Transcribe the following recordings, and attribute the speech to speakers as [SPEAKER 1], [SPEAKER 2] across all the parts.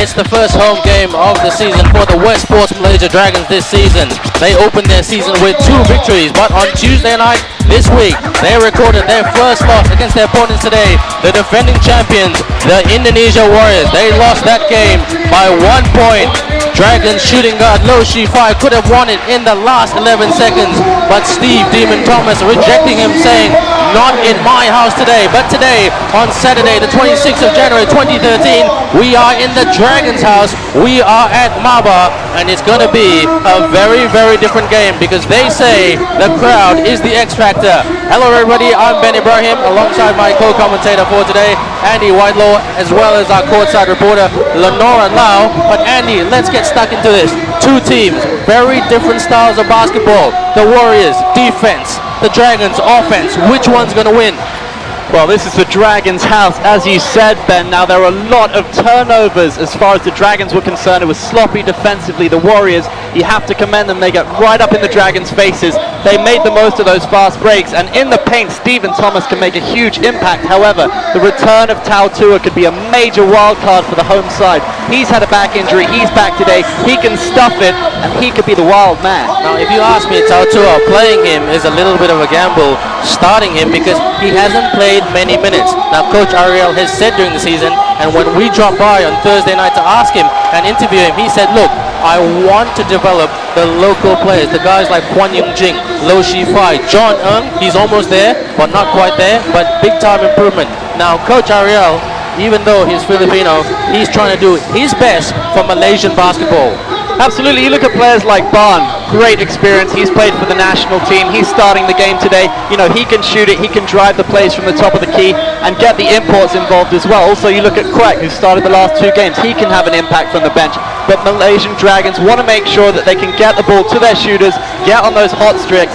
[SPEAKER 1] It's the first home game of the season for the Westports Malaysia Dragons this season. They opened their season with 2 victories, but on Tuesday night this week, they recorded their first loss against their opponents today, the defending champions, the Indonesia Warriors. They lost that game by 1 point. Dragons shooting guard Lo Shifai could have won it in the last 11 seconds, but Steve Demon Thomas rejecting him, saying, "Not in my house today." But today, on Saturday, the 26th of January 2013, we are in the Dragons' house. We are at MABA, and it's going to be a very, very different game because they say the crowd is the X factor. Hello, everybody. I'm Ben Ibrahim, alongside my co-commentator for today, Andy Whitelaw, as well as our courtside reporter, Lenora Lau. But Andy, let's get stuck into this. 2 teams, very different styles of basketball. The Warriors, defense. The Dragons, offense. Which one's going to win?
[SPEAKER 2] Well, this is the Dragons' house, as you said, Ben. Now, there are a lot of turnovers as far as the Dragons were concerned. It was sloppy defensively. The Warriors, you have to commend them. They get right up in the Dragons' faces. They made the most of those fast breaks. And in the paint, Stephen Thomas can make a huge impact. However, the return of Tau Tua could be a major wild card for the home side. He's had a back injury. He's back today. He can stuff it, and he could be the wild man.
[SPEAKER 1] Now, if you ask me, Tau Tua, playing him is a little bit of a gamble, starting him, because he hasn't played many minutes. Now, Coach Ariel has said during the season, and when we dropped by on Thursday night to ask him and interview him, he said, look, I want to develop the local players, the guys like Kwan Yung Jing, Lo Shifai, John Ng, he's almost there, but not quite there, but big time improvement. Now, Coach Ariel, even though he's Filipino, he's trying to do his best for Malaysian basketball.
[SPEAKER 2] Absolutely. You look at players like Barn, great experience. He's played for the national team. He's starting the game today. You know, he can shoot it. He can drive the plays from the top of the key and get the imports involved as well. Also, you look at Kwek, who started the last 2 games. He can have an impact from the bench. But Malaysian Dragons want to make sure that they can get the ball to their shooters, get on those hot streaks,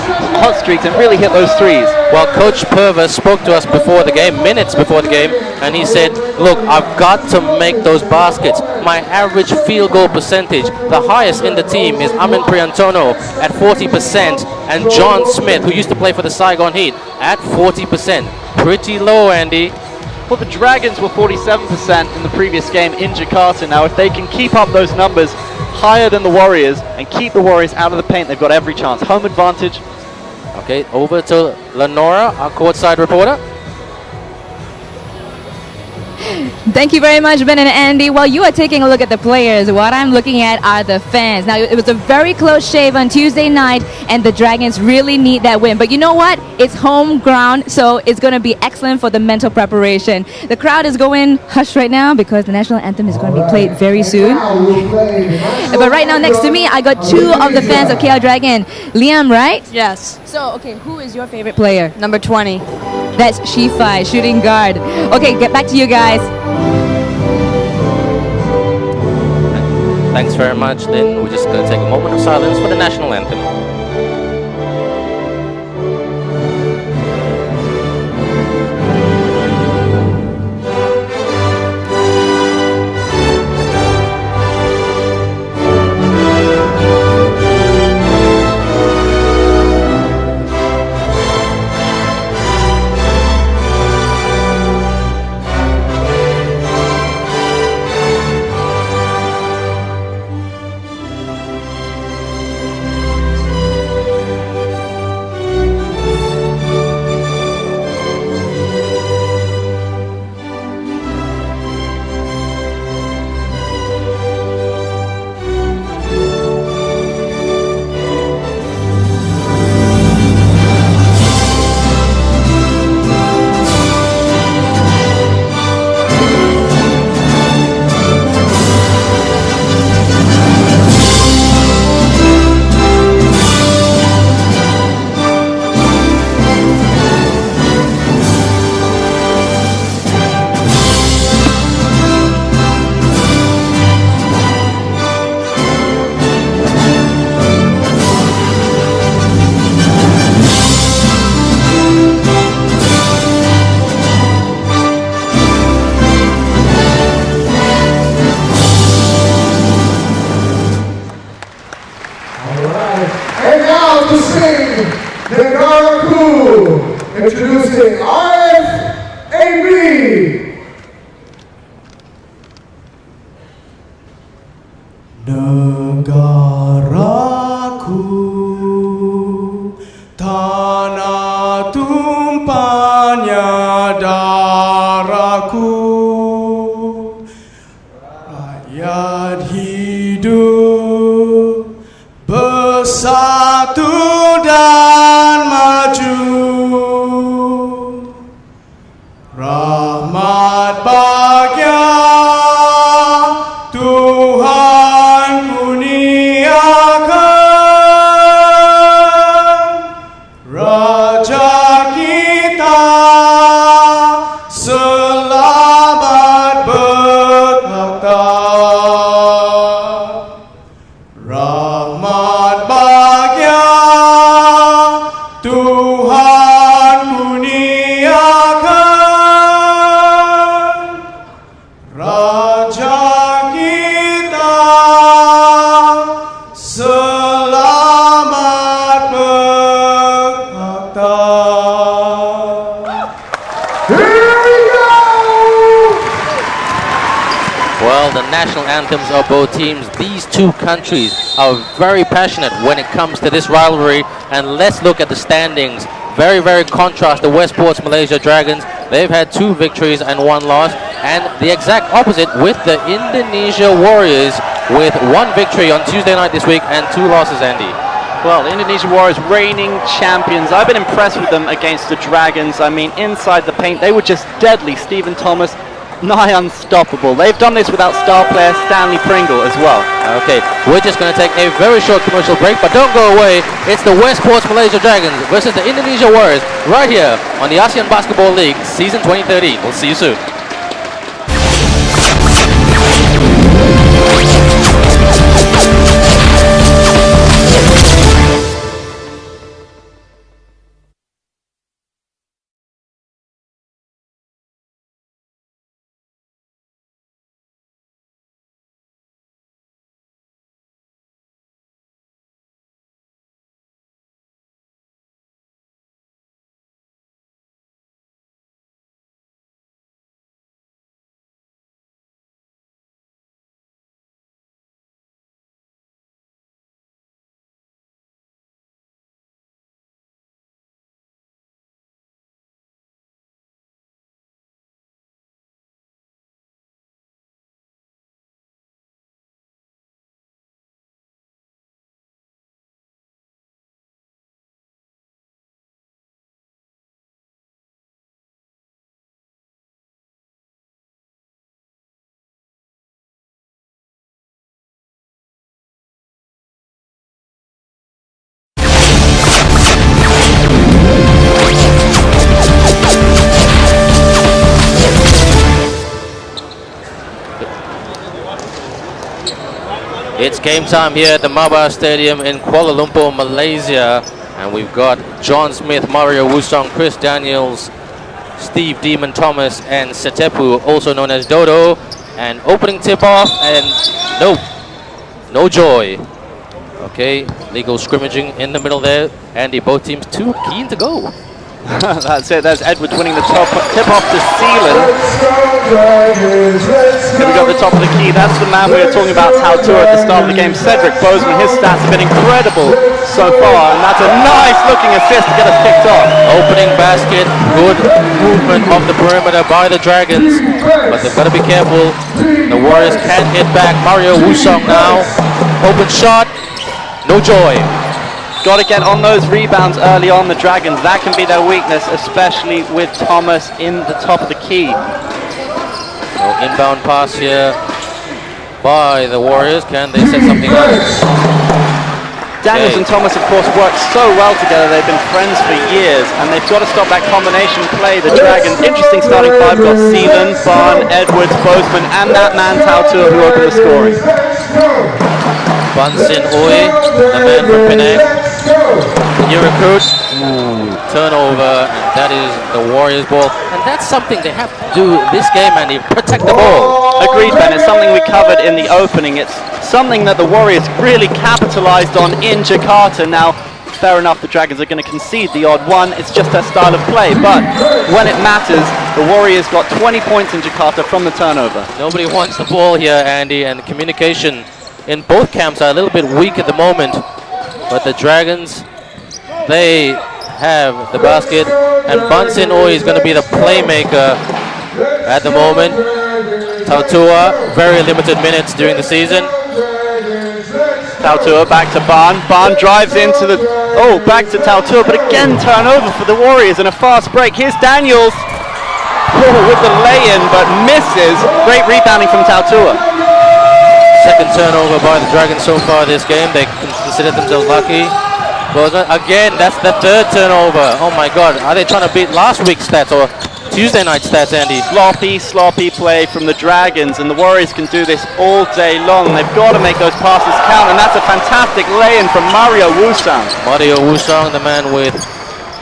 [SPEAKER 2] and really hit those threes.
[SPEAKER 1] Well, Coach Purvis spoke to us before the game, minutes before the game, and he said, look, I've got to make those baskets. My average field goal percentage, the highest in the team, is Amin Priantono at 40%, and John Smith, who used to play for the Saigon Heat, at 40%. Pretty low, Andy.
[SPEAKER 2] Well, the Dragons were 47% in the previous game in Jakarta. Now, if they can keep up those numbers higher than the Warriors and keep the Warriors out of the paint, they've got every chance. Home advantage.
[SPEAKER 1] Okay, over to Lenora, our courtside reporter.
[SPEAKER 3] Thank you very much, Ben and Andy. While you are taking a look at the players, what I'm looking at are the fans. Now, it was a very close shave on Tuesday night, and the Dragons really need that win. But you know what? It's home ground, so it's going to be excellent for the mental preparation. The crowd is going hush right now because the national anthem is going to be played very soon. But right now, next to me, I got 2 of the fans of KL Dragon. Liam, right?
[SPEAKER 4] Yes.
[SPEAKER 3] So, okay, who is your favorite player?
[SPEAKER 4] Number 20.
[SPEAKER 3] That's Shifai, shooting guard. Okay, get back to you guys.
[SPEAKER 1] Thanks very much, Lynn. We're just going to take a moment of silence for the national anthem.
[SPEAKER 4] Negaraku, tanah tumpahnya darahku, rakyat hidup bersatu dan maju, rahmat bahagia Tuhan kurniakan, Raja kita selamat bertakhta. Rahmat bahagia Tuhan kurniakan, Raja kita selamat bertakhta.
[SPEAKER 1] Well, the national anthems of both teams, these two countries are very passionate when it comes to this rivalry. And let's look at the standings. Very, very contrast. The Westports Malaysia Dragons, they've had 2 victories and 1 loss. And the exact opposite with the Indonesia Warriors with 1 victory on Tuesday night this week and 2 losses, Andy.
[SPEAKER 2] Well, the Indonesia Warriors, reigning champions. I've been impressed with them against the Dragons. I mean, inside the paint, they were just deadly. Stephen Thomas, nigh unstoppable. They've done this without star player Stanley Pringle as well.
[SPEAKER 1] Okay, we're just going to take a very short commercial break, but don't go away. It's the Westports Malaysia Dragons versus the Indonesia Warriors right here on the ASEAN Basketball League Season 2013. We'll see you soon. It's game time here at the MABA Stadium in Kuala Lumpur, Malaysia. And we've got John Smith, Mario Wusong, Chris Daniels, Steve Demon Thomas, and Setepu, also known as Dodo. And opening tip-off, and no joy. Okay, legal scrimmaging in the middle there. Andy, both teams too keen to go.
[SPEAKER 2] That's it. There's Edwards winning the tip-off to Sealand. Here we go, the top of the key. That's the man we were talking about, Tautua, at the start of the game. Cedric Bozeman, his stats have been incredible so far, and that's a nice-looking assist to get us kicked off.
[SPEAKER 1] Opening basket, good movement off the perimeter by the Dragons, but they've got to be careful. The Warriors can't hit back. Mario Wusong now. Open shot, no joy.
[SPEAKER 2] Got to get on those rebounds early on, the Dragons. That can be their weakness, especially with Thomas in the top of the key.
[SPEAKER 1] So inbound pass here by the Warriors. Can they set something up?
[SPEAKER 2] Daniels and Thomas, of course, work so well together. They've been friends for years, and they've got to stop that combination play. The Dragons, interesting starting five, got Sealand, Barn, Edwards, Bozeman, and that man Tautua who opened the scoring.
[SPEAKER 1] Bunsin Oi, the man from Penang. New recruit, turnover, and that is the Warriors ball. And that's something they have to do this game, and they protect the ball.
[SPEAKER 2] Agreed, Ben. It's something we covered in the opening. It's something that the Warriors really capitalized on in Jakarta. Now, fair enough, the Dragons are going to concede the odd one. It's just their style of play. But when it matters, the Warriors got 20 points in Jakarta from the turnover.
[SPEAKER 1] Nobody wants the ball here, Andy, and the communication in both camps are a little bit weak at the moment. But the Dragons, they have the basket. And Bunsen Oi is going to be the playmaker at the moment. Tautua, very limited minutes during the season.
[SPEAKER 2] Tautua back to Barn. Barn drives into the... Oh, back to Tautua, but again turnover for the Warriors and a fast break. Here's Daniels. Oh, with the lay-in, but misses. Great rebounding from Tautua.
[SPEAKER 1] Second turnover by the Dragons so far this game. They consider themselves lucky. But again, that's the third turnover. Oh my God, are they trying to beat last week's stats or Tuesday night stats, Andy?
[SPEAKER 2] Sloppy play from the Dragons, and the Warriors can do this all day long. They've got to make those passes count, and that's a fantastic lay-in from Mario Wusang.
[SPEAKER 1] Mario Wusang, the man with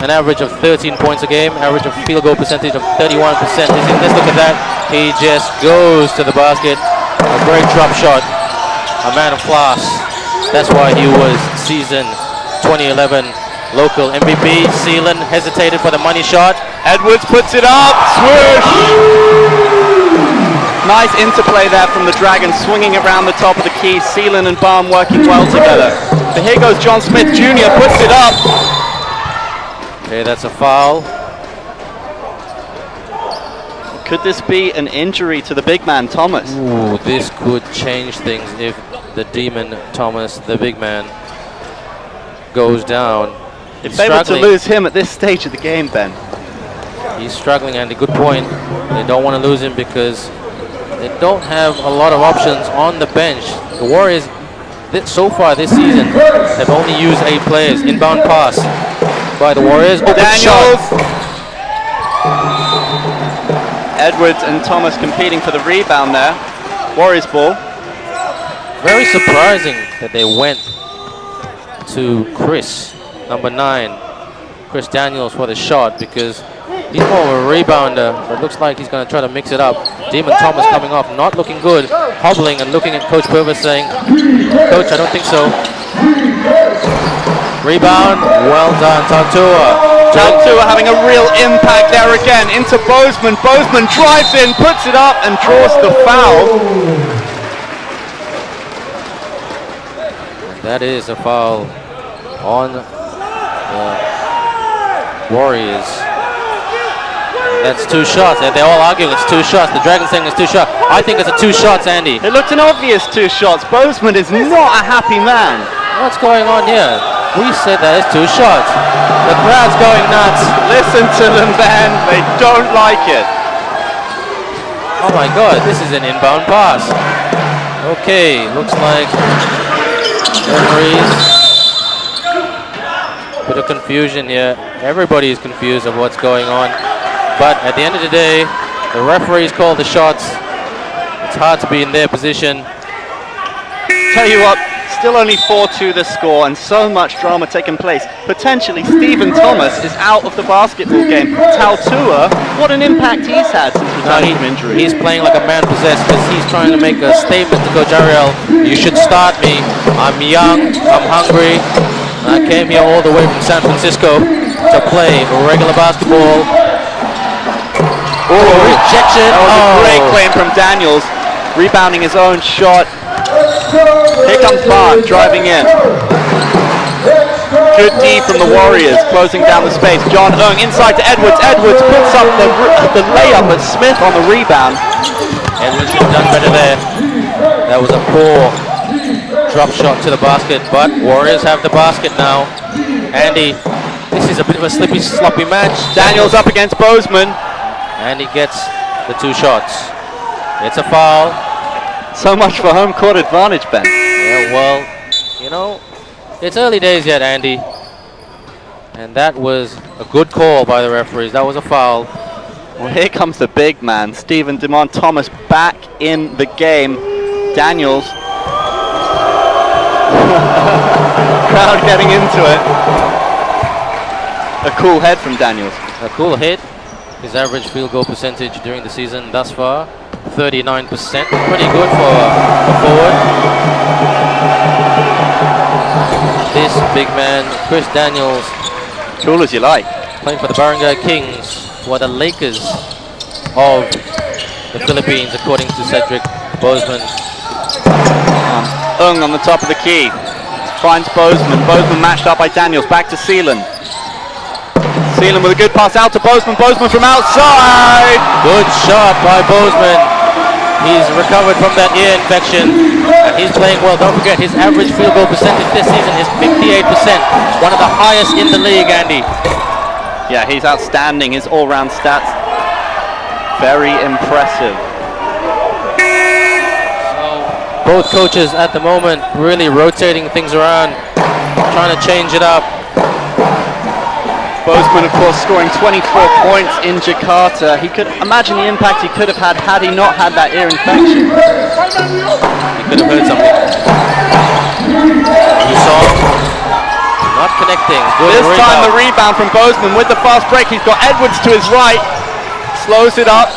[SPEAKER 1] an average of 13 points a game, average of field goal percentage of 31%. Let's look at that. He just goes to the basket. A great drop shot. A man of class. That's why he was season 2011 local MVP. Seelan hesitated for the money shot.
[SPEAKER 2] Edwards puts it up. Swoosh! Nice interplay there from the Dragons, swinging around the top of the key. Seelan and Barn working well together. But here goes John Smith Jr. puts it up.
[SPEAKER 1] Okay, that's a foul.
[SPEAKER 2] Could this be an injury to the big man, Thomas?
[SPEAKER 1] Ooh, this could change things if the Demon Thomas, the big man, goes down.
[SPEAKER 2] If they were to lose him at this stage of the game, Ben.
[SPEAKER 1] He's struggling, Andy. Good point. They don't want to lose him because they don't have a lot of options on the bench. The Warriors, so far this season, they've only used 8 players. Inbound pass by the Warriors.
[SPEAKER 2] Daniels! Edwards and Thomas competing for the rebound there. Warriors ball.
[SPEAKER 1] Very surprising that they went to Chris, number 9, Chris Daniels, for the shot, because he's more of a rebounder, but looks like he's going to try to mix it up. Demon Thomas coming off, not looking good, hobbling and looking at Coach Purvis saying, Coach, I don't think so. Rebound, well done, Tautua.
[SPEAKER 2] Tautua having a real impact there again, into Bozeman. Bozeman drives in, puts it up, and draws the foul.
[SPEAKER 1] That is a foul on the Warriors. That's 2 shots. They're all arguing it's 2 shots. The Dragons saying it's 2 shots. I think it's a 2 shots, Andy.
[SPEAKER 2] It looked an obvious 2 shots. Bozeman is not a happy man.
[SPEAKER 1] What's going on here? We said that it's 2 shots. The crowd's going nuts.
[SPEAKER 2] Listen to them, Ben. They don't like it.
[SPEAKER 1] Oh my God, this is an inbound pass. Okay, looks like referees. Bit of confusion here. Everybody is confused of what's going on. But at the end of the day, the referees call the shots. It's hard to be in their position.
[SPEAKER 2] Tell you what, still only 4-2 the score, and so much drama taking place. Potentially, Stephen Thomas is out of the basketball game. Tautua, what an impact he's had since returning from injury.
[SPEAKER 1] He's playing like a man possessed because he's trying to make a statement to Coach Ariel. You should start me. I'm young, I'm hungry. I came here all the way from San Francisco to play regular basketball. Oh, rejection.
[SPEAKER 2] That was a great claim from Daniels, rebounding his own shot. Here comes Barn, driving in. Good D from the Warriors, closing down the space. John Ung inside to Edwards. Edwards puts up the layup, but Smith on the rebound.
[SPEAKER 1] Edwards should have done better there. That was a poor drop shot to the basket, but Warriors have the basket now. Andy, this is a bit of a sloppy match.
[SPEAKER 2] Daniels up against Bozeman.
[SPEAKER 1] And he gets the 2 shots. It's a foul.
[SPEAKER 2] So much for home court advantage, Ben.
[SPEAKER 1] Yeah, well, you know, it's early days yet, Andy. And that was a good call by the referees. That was a foul.
[SPEAKER 2] Well, here comes the big man, Stephen Demont Thomas, back in the game. Daniels. Crowd getting into it. A cool head from Daniels.
[SPEAKER 1] A cool hit. His average field goal percentage during the season thus far, 39%. Pretty good for a forward. This big man, Chris Daniels.
[SPEAKER 2] Cool as you like.
[SPEAKER 1] Playing for the Barangay Kings, who are the Lakers of the Philippines, according to Cedric Bozeman.
[SPEAKER 2] On the top of the key. Finds Bozeman. Bozeman matched up by Daniels. Back to Seelan. Seelan with a good pass out to Bozeman. Bozeman from outside.
[SPEAKER 1] Good shot by Bozeman. He's recovered from that ear infection. And he's playing well. Don't forget, his average field goal percentage this season is 58%. One of the highest in the league, Andy.
[SPEAKER 2] Yeah, he's outstanding. His all-round stats, very impressive.
[SPEAKER 1] Both coaches at the moment really rotating things around, trying to change it up.
[SPEAKER 2] Bozeman, of course, scoring 24 points in Jakarta. He could imagine the impact he could have had he not had that ear infection.
[SPEAKER 1] He could have heard something. You saw not connecting. Good
[SPEAKER 2] this
[SPEAKER 1] rebound.
[SPEAKER 2] time the rebound from Bozeman with the fast break. He's got Edwards to his right, slows it up.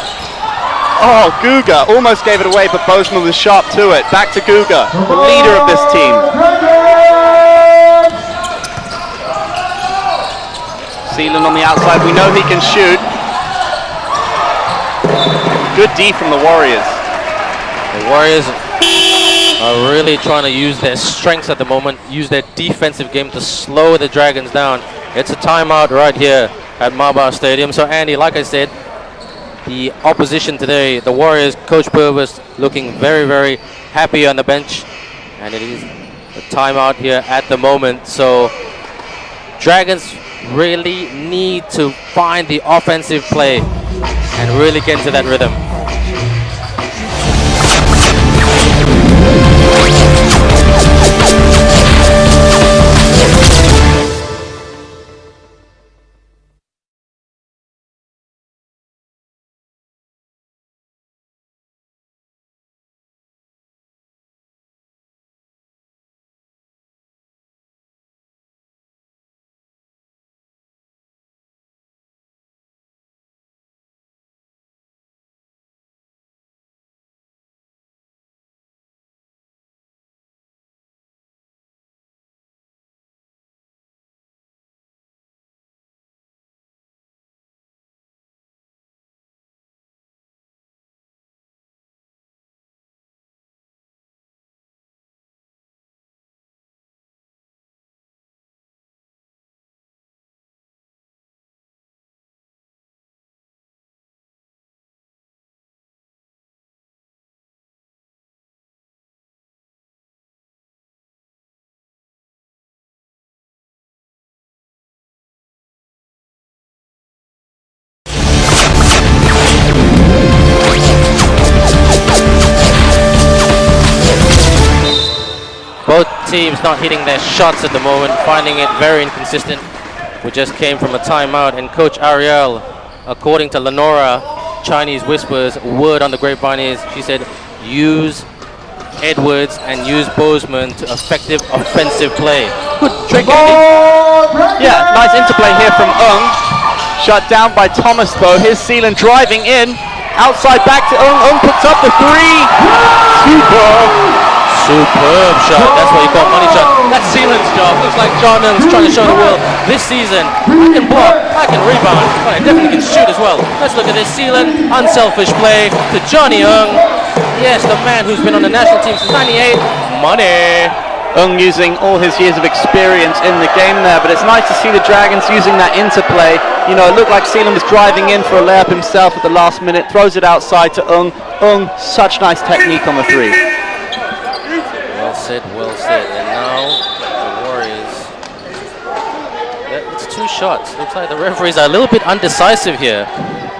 [SPEAKER 2] Oh, Guga almost gave it away, but Bozeman was sharp to it. Back to Guga, the leader of this team. Seelan on the outside, we know he can shoot. Good D from the Warriors.
[SPEAKER 1] The Warriors are really trying to use their strengths at the moment, use their defensive game to slow the Dragons down. It's a timeout right here at MABA Stadium. So Andy, like I said, the opposition today, the Warriors, Coach Purvis looking very, very happy on the bench. And it is a timeout here at the moment. So Dragons really need to find the offensive play and really get into that rhythm. Both teams not hitting their shots at the moment, finding it very inconsistent. We just came from a timeout, and Coach Ariel, according to Lenora, Chinese Whispers, word on the grapevine is, she said, use Edwards and use Bozeman to effective offensive play. Good trick, Andy.
[SPEAKER 2] Yeah, nice interplay here from Shut down by Thomas though. Here's Seelan driving in. Outside back to puts up the three.
[SPEAKER 1] Superb shot. That's what you call money shot. That's Seelan's job. Looks like John Ung's trying to show the world this season, I can block, I can rebound, but I definitely can shoot as well. Let's look at this. Seelan, unselfish play to Johnny Ung. Yes, the man who's been on the national team since '98. Money.
[SPEAKER 2] Using all his years of experience in the game there, but it's nice to see the Dragons using that interplay. You know, it looked like Seelan was driving in for a layup himself at the last minute, throws it outside to such nice technique on the three.
[SPEAKER 1] Well said, well said. And now the Warriors. It's two shots. Looks like the referees are a little bit undecisive here.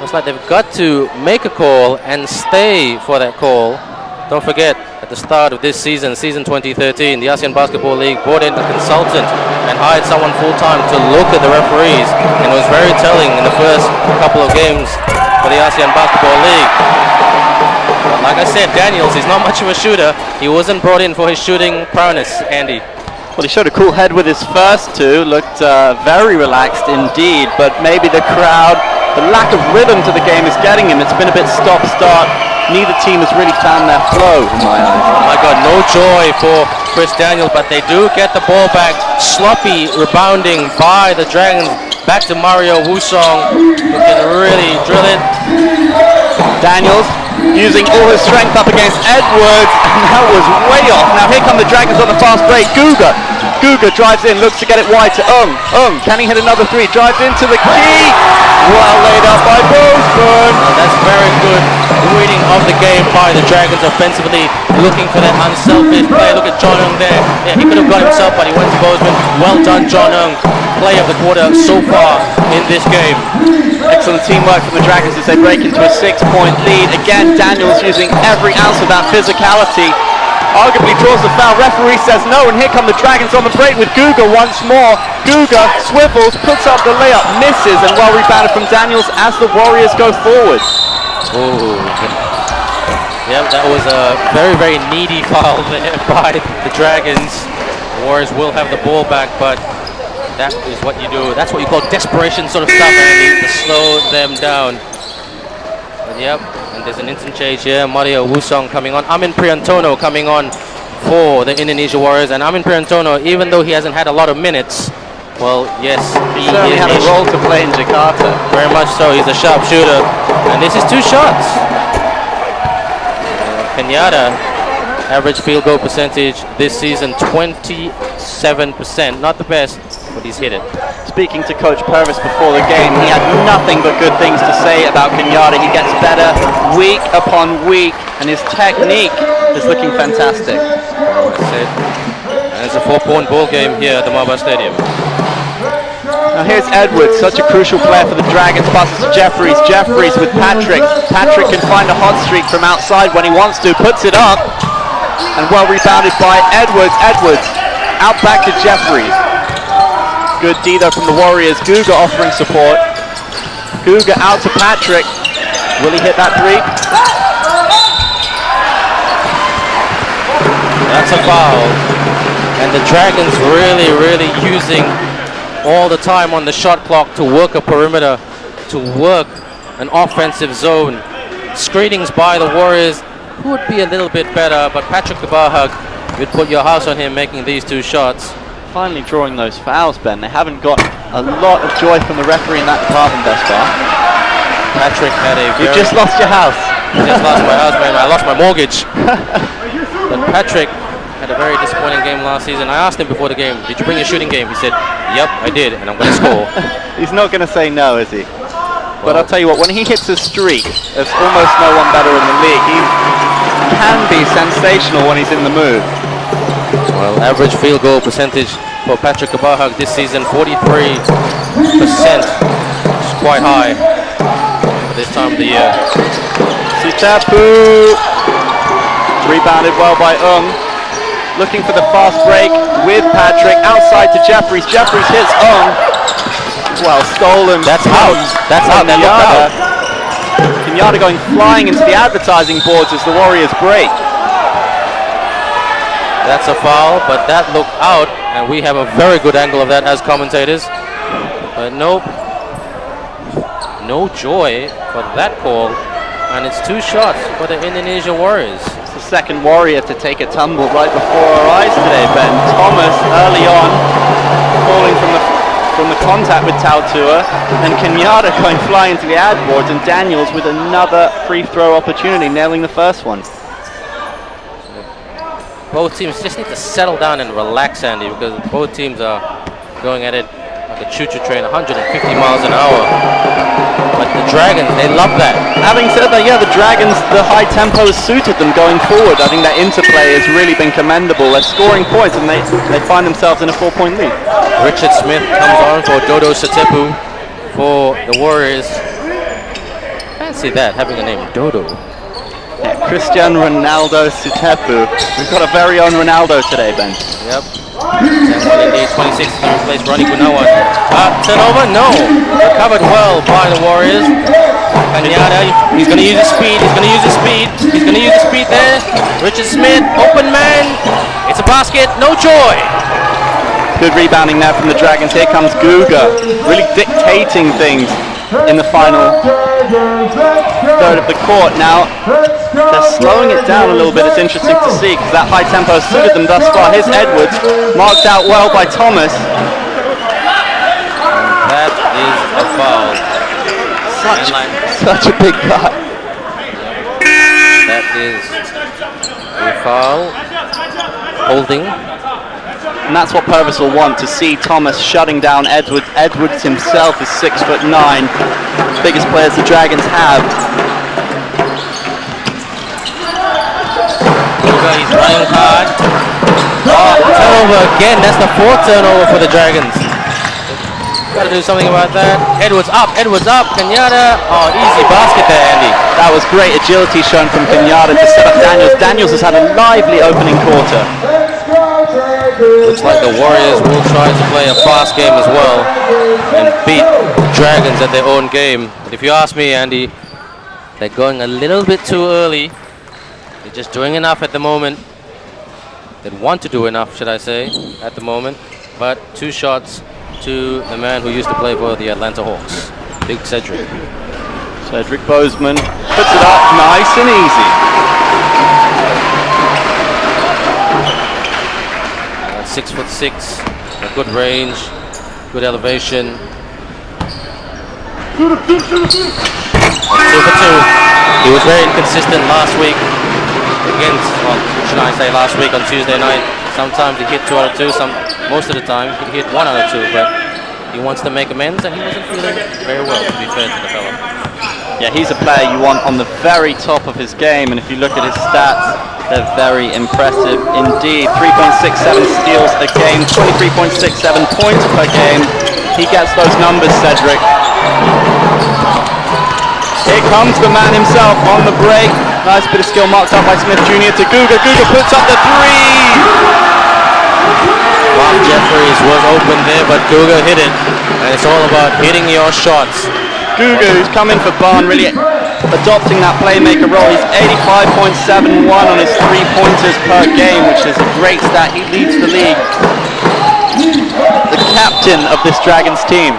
[SPEAKER 1] Looks like they've got to make a call and stay for that call. Don't forget, at the start of this season, season 2013, the ASEAN Basketball League brought in a consultant and hired someone full-time to look at the referees, and it was very telling in the first couple of games for the ASEAN Basketball League. But like I said, Daniels is not much of a shooter. He wasn't brought in for his shooting prowess, Andy.
[SPEAKER 2] Well, he showed a cool head with his first two, looked very relaxed indeed, but maybe the crowd, the lack of rhythm to the game is getting him. It's been a bit stop-start. Neither team has really found their flow in my eyes.
[SPEAKER 1] Oh my God, no joy for Chris Daniels, but they do get the ball back. Sloppy rebounding by the Dragons. Back to Mario Wusong, who can really drill it.
[SPEAKER 2] Daniels using all his strength up against Edwards, and that was way off. Now here come the Dragons on the fast break. Guga drives in, looks to get it wide to can he hit another three? Drives into the key. Well laid up by Bozeman.
[SPEAKER 1] That's very good reading of the game by the Dragons offensively, looking for that unselfish play. Look at John Ng there. Yeah, he could have got himself, but he went to Bozeman. Well done, John Ng. Play of the quarter so far in this game.
[SPEAKER 2] Excellent teamwork from the Dragons as they break into a 6-point lead. Again, Daniels using every ounce of that physicality. Arguably draws the foul. Referee says no, and here come the Dragons on the break with Guga once more. Guga swivels, puts up the layup, misses, and well rebounded from Daniels as the Warriors go forward.
[SPEAKER 1] Oh, yeah, that was a very, very needy foul there by the Dragons. The Warriors will have the ball back, but that is what you do. That's what you call desperation sort of stuff, Andy, to slow them down. But yep, and there's an instant change here. Mario Wusong coming on. Amin Priantono coming on for the Indonesia Warriors. And Amin Priantono, even though he hasn't had a lot of minutes, well, yes,
[SPEAKER 2] he certainly had a role to play in Jakarta.
[SPEAKER 1] Very much so. He's a sharpshooter. And this is 2 shots. Kenyatta, average field goal percentage this season, 27%. Not the best, but he's hit it.
[SPEAKER 2] Speaking to Coach Purvis before the game, he had nothing but good things to say about Kenyatta. He gets better week upon week, and his technique is looking fantastic.
[SPEAKER 1] That's it. And it's a 4-point ball game here at the MABA Stadium.
[SPEAKER 2] Now here's Edwards, such a crucial player for the Dragons. Passes to Jeffries. Jeffries with Patrick. Patrick can find a hot streak from outside when he wants to. Puts it up. And well rebounded by Edwards. Edwards out back to Jeffries. Good D though from the Warriors. Guga offering support. Guga out to Patrick. Will he hit that three?
[SPEAKER 1] That's a foul. And the Dragons really, really using all the time on the shot clock to work a perimeter, to work an offensive zone. Screenings by the Warriors would be a little bit better, but Patrick Kabahag, you'd put your house on him making these 2 shots.
[SPEAKER 2] Finally drawing those fouls, Ben. They haven't got a lot of joy from the referee in that department thus far.
[SPEAKER 1] Patrick had a
[SPEAKER 2] You just lost your house.
[SPEAKER 1] I just lost my house, man. I lost my mortgage. But Patrick had a very disappointing game last season. I asked him before the game, did you bring your shooting game? He said, yep, I did, and I'm going to score.
[SPEAKER 2] He's not going to say no, is he? But I'll tell you what, when he hits a streak, there's almost no one better in the league. He can be sensational when he's in the mood.
[SPEAKER 1] Well, average field goal percentage for Patrick Kabahag this season, 43%. It's quite high for this time of the year.
[SPEAKER 2] Sutapu rebounded well by Looking for the fast break with Patrick. Outside to Jeffries. Jeffries hits well, stolen.
[SPEAKER 1] That's out. That's out. That looked out.
[SPEAKER 2] Kenyatta going flying into the advertising boards as the Warriors break.
[SPEAKER 1] That's a foul, but that looked out, and we have a very good angle of that as commentators. But nope. No joy for that call, and it's 2 shots for the Indonesia Warriors.
[SPEAKER 2] It's the second Warrior to take a tumble right before our eyes today, Ben. Thomas early on falling from the contact with Tautua, and Kenyatta going flying into the ad boards, and Daniels with another free throw opportunity, nailing the first one.
[SPEAKER 1] Both teams just need to settle down and relax, Andy, because both teams are going at it like a choo-choo train, 150 miles an hour. But the Dragons, they love that.
[SPEAKER 2] Having said that, yeah, the Dragons, the high tempo has suited them going forward. I think that interplay has really been commendable. They're scoring points, and they find themselves in a 4-point lead.
[SPEAKER 1] Richard Smith comes on for Dodo Satepu for the Warriors. Fancy that, having a name Dodo.
[SPEAKER 2] Yeah, Cristiano Ronaldo Sutepu. We've got a very own Ronaldo today, Ben.
[SPEAKER 1] Yep. And indeed, 26 to replace Ronnie Gunawan. Turnover? No. Recovered well by the Warriors. Kenyatta, he's going to use his speed. He's going to use his speed. He's going to use his speed there. Richard Smith, open man. It's a basket. No joy.
[SPEAKER 2] Good rebounding there from the Dragons. Here comes Guga, really dictating things in the final third of the court. Now, they're slowing it down a little bit. It's interesting to see because that high tempo suited them thus far. Here's Edwards, marked out well by Thomas.
[SPEAKER 1] That is a foul.
[SPEAKER 2] Such a big guy.
[SPEAKER 1] is a foul. Holding.
[SPEAKER 2] And that's what Purvis will want, to see Thomas shutting down Edwards. Edwards himself is 6'9", biggest players the Dragons have.
[SPEAKER 1] He's running hard. Oh, turnover again. That's the 4th turnover for the Dragons. Got to do something about that. Edwards up. Kenyatta. Oh, easy basket there, Andy.
[SPEAKER 2] That was great agility shown from Kenyatta to set up Daniels. Daniels has had a lively opening quarter.
[SPEAKER 1] Looks like the Warriors will try to play a fast game as well and beat Dragons at their own game. But if you ask me, Andy, they're going a little bit too early. They're just doing enough at the moment. They want to do enough, should I say, at the moment. But 2 shots to the man who used to play for the Atlanta Hawks, Big Cedric.
[SPEAKER 2] Cedric Bozeman puts it up nice and easy.
[SPEAKER 1] 6'6", a good range, good elevation. 2 for 2. He was very inconsistent last week against, well, should I say last week on Tuesday night. Sometimes he hit 2 out of 2, most of the time he hit 1 out of 2, but he wants to make amends and he wasn't feeling very well, to be fair to the fella.
[SPEAKER 2] Yeah, he's a player you want on the very top of his game, and if you look at his stats, they're very impressive indeed. 3.67 steals a game, 23.67 points per game. He gets those numbers, Cedric. Here comes the man himself on the break. Nice bit of skill marked up by Smith Jr. to Guga. Guga puts up the 3!
[SPEAKER 1] Mark Jeffries was open there, but Guga hit it. And it's all about hitting your shots.
[SPEAKER 2] Guga, who's come in for Barn, really adopting that playmaker role. He's 85.71 on his 3-pointers per game, which is a great stat. He leads the league. The captain of this Dragons team.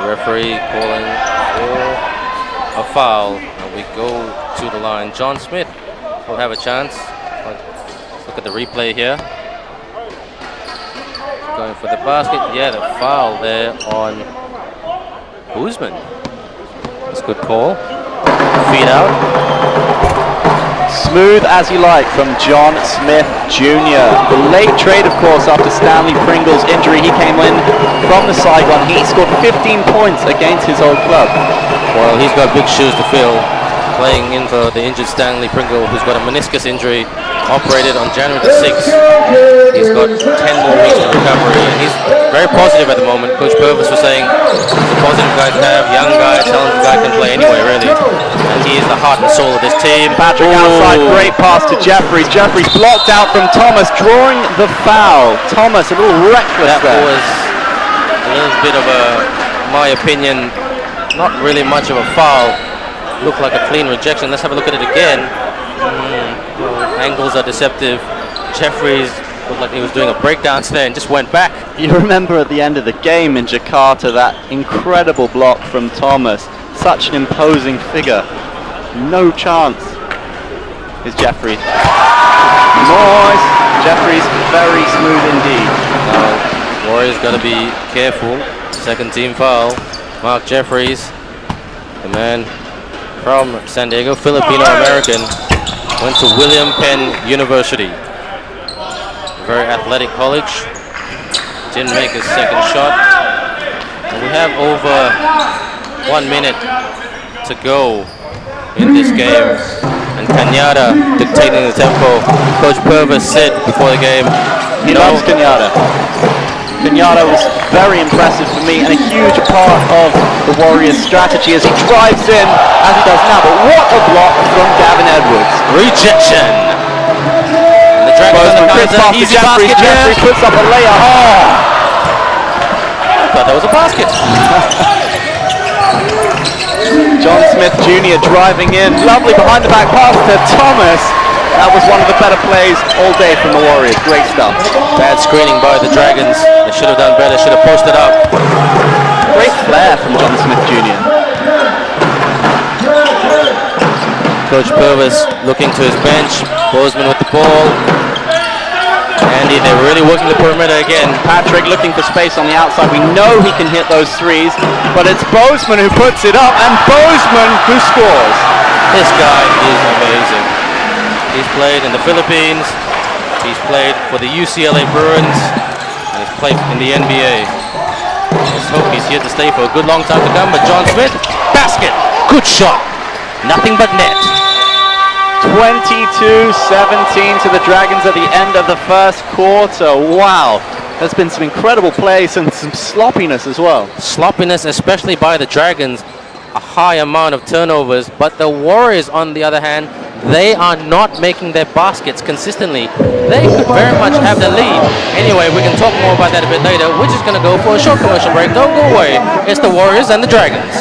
[SPEAKER 1] Referee calling for a foul, and we go to the line. John Smith will have a chance. Let's look at the replay here. Going for the basket. Yeah, the foul there on Bozeman. That's a good call. Feed out.
[SPEAKER 2] Smooth as you like from John Smith Jr. The late trade, of course, after Stanley Pringle's injury. He came in from the sideline. He scored 15 points against his old club.
[SPEAKER 1] Well, he's got big shoes to fill, playing in for the injured Stanley Pringle, who's got a meniscus injury, operated on January the 6th. He's got 10 more weeks to recovery, and he's very positive at the moment. Coach Purvis was saying he's a positive guy to have, young guy, talented guy, can play anywhere, really. And he is the heart and soul of this team.
[SPEAKER 2] Patrick outside, great pass to Jeffries. Jeffries blocked out from Thomas, drawing the foul. Thomas, a little reckless
[SPEAKER 1] that
[SPEAKER 2] there.
[SPEAKER 1] Was a little bit of a, my opinion, not really much of a foul. Looked like a clean rejection. Let's have a look at it again. Angles are deceptive. Jeffries looked like he was doing a breakdance there and just went back.
[SPEAKER 2] You remember at the end of the game in Jakarta, that incredible block from Thomas. Such an imposing figure. No chance. Is Jeffries. Nice. Jeffries, very smooth indeed.
[SPEAKER 1] Warriors got to be careful. Second team foul. Mark Jeffries, the man from San Diego, Filipino-American, went to William Penn University. Very athletic college. Didn't make his second shot. And we have over 1 minute to go in this game. And Kenyatta dictating the tempo. Coach Purvis said before the game,
[SPEAKER 2] he loves Kenyatta. Kenyatta was very impressive for me and a huge part of the Warriors' strategy as he drives in, as he does now. But what a block from Gavin Edwards.
[SPEAKER 1] Rejection. And the Dragons on the counter. Easy basket.
[SPEAKER 2] Jeffries puts up a layup.
[SPEAKER 1] Oh! I thought that was a basket.
[SPEAKER 2] John Smith Jr. driving in. Lovely behind the back pass to Thomas. That was one of the better plays all day from the Warriors. Great stuff.
[SPEAKER 1] Bad screening by the Dragons. They should have done better. Should have posted up.
[SPEAKER 2] Great flair from John Smith Jr.
[SPEAKER 1] Coach Purvis looking to his bench. Bozeman with the ball. Andy, they're really working the perimeter again.
[SPEAKER 2] Patrick looking for space on the outside. We know he can hit those threes, but it's Bozeman who puts it up, and Bozeman who scores.
[SPEAKER 1] This guy is amazing. He's played in the Philippines, he's played for the UCLA Bruins, and he's played in the NBA. Let's hope he's here to stay for a good long time to come. But John Smith, basket, good shot, nothing but net.
[SPEAKER 2] 22-17 to the Dragons at the end of the first quarter. Wow, there's been some incredible plays and some sloppiness as well.
[SPEAKER 1] Sloppiness, especially by the Dragons, a high amount of turnovers. But the Warriors, on the other hand, they are not making their baskets consistently. They could very much have the lead. Anyway, we can talk more about that a bit later. We're just going to go for a short commercial break. Don't go away. It's the Warriors and the Dragons.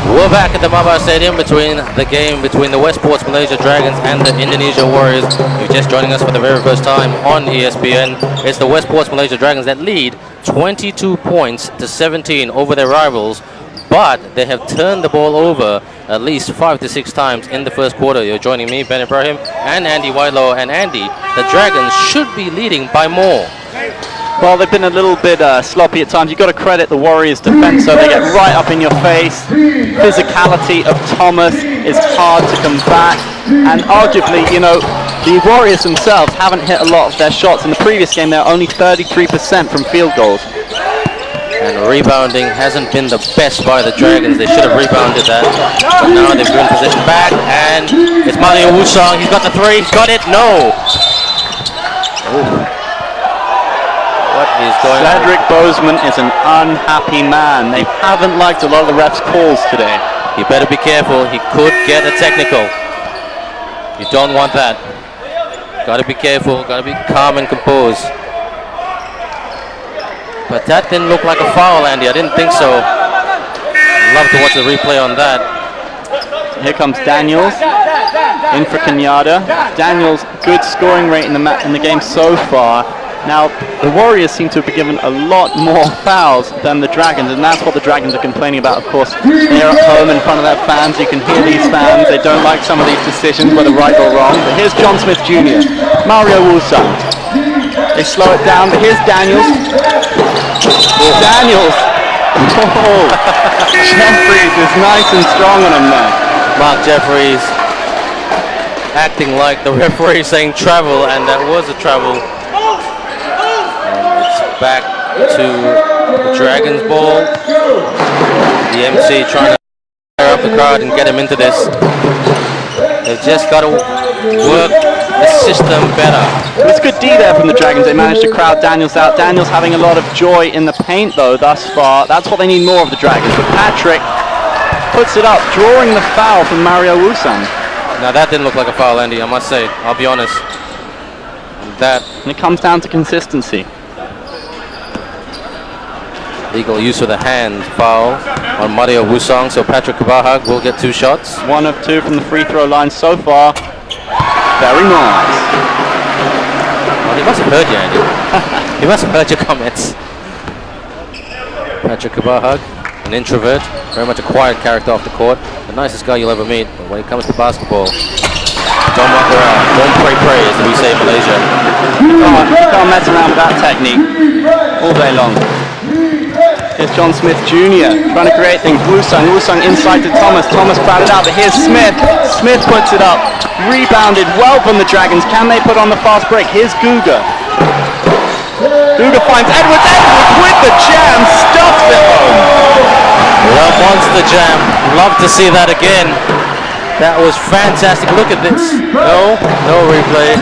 [SPEAKER 1] We're back at the MABA Stadium between the game between the Westports Malaysia Dragons and the Indonesia Warriors. If you're just joining us for the very first time on ESPN, it's the Westports Malaysia Dragons that lead 22 points to 17 over their rivals, but they have turned the ball over at least 5 to 6 times in the first quarter. You're joining me, Ben Ibrahim, and Andy Whitelow. And Andy, the Dragons should be leading by more.
[SPEAKER 2] Well, they've been a little bit sloppy at times. You've got to credit the Warriors' defense, so they get right up in your face. Physicality of Thomas is hard to combat, and arguably, you know, the Warriors themselves haven't hit a lot of their shots. In the previous game, they're only 33% from field goals.
[SPEAKER 1] And rebounding hasn't been the best by the Dragons. They should have rebounded that. But now they've been position back, and it's Mario Wusong. He's got the three. He's got it. No. Ooh. What is going on?
[SPEAKER 2] Cedric Bozeman is an unhappy man. They haven't liked a lot of the refs' calls today.
[SPEAKER 1] You better be careful. He could get a technical. You don't want that. Got to be careful. Got to be calm and composed. But that didn't look like a foul, Andy. I didn't think so. I'd love to watch the replay on that.
[SPEAKER 2] Here comes Daniels in for Kenyatta. Daniels, good scoring rate in the game so far. Now, the Warriors seem to have been given a lot more fouls than the Dragons, and that's what the Dragons are complaining about. Of course, they're at home in front of their fans. You can hear these fans. They don't like some of these decisions, whether right or wrong. But here's John Smith Jr., Mario Wusong. They slow it down, but here's Daniels. Daniels! Oh, Jeffries is nice and strong on him there.
[SPEAKER 1] Mark Jeffries acting like the referee saying travel, and that was a travel. Back to the Dragons ball. The MC trying to fire up the crowd and get him into this. They've just got to work the system better.
[SPEAKER 2] It was good D there from the Dragons. They managed to crowd Daniels out. Daniels having a lot of joy in the paint though thus far. That's what they need more of, the Dragons. But Patrick puts it up, drawing the foul from Mario Wusong.
[SPEAKER 1] Now that didn't look like a foul, Andy, I must say. I'll be honest.
[SPEAKER 2] And it comes down to consistency.
[SPEAKER 1] Legal use of the hand foul on Mario Wusong, so Patrick Kabahag will get 2 shots.
[SPEAKER 2] 1 of 2 from the free throw line so far. Very nice.
[SPEAKER 1] Well, he must have heard you, Andy. He must have heard your comments. Patrick Kabahag, an introvert, very much a quiet character off the court. The nicest guy you'll ever meet, but when it comes to basketball, Don't muck around. Don't pray, as we say in Malaysia.
[SPEAKER 2] You can't mess around with that technique all day long. Here's John Smith Jr. trying to create things. Wusung inside to Thomas. Thomas crowded out, but here's Smith. Smith puts it up. Rebounded well from the Dragons. Can they put on the fast break? Here's Guga. Guga finds Edwards. Edwards with the jam. Stuffs it home.
[SPEAKER 1] Love wants the jam. Love to see that again. That was fantastic. Look at this. No replay.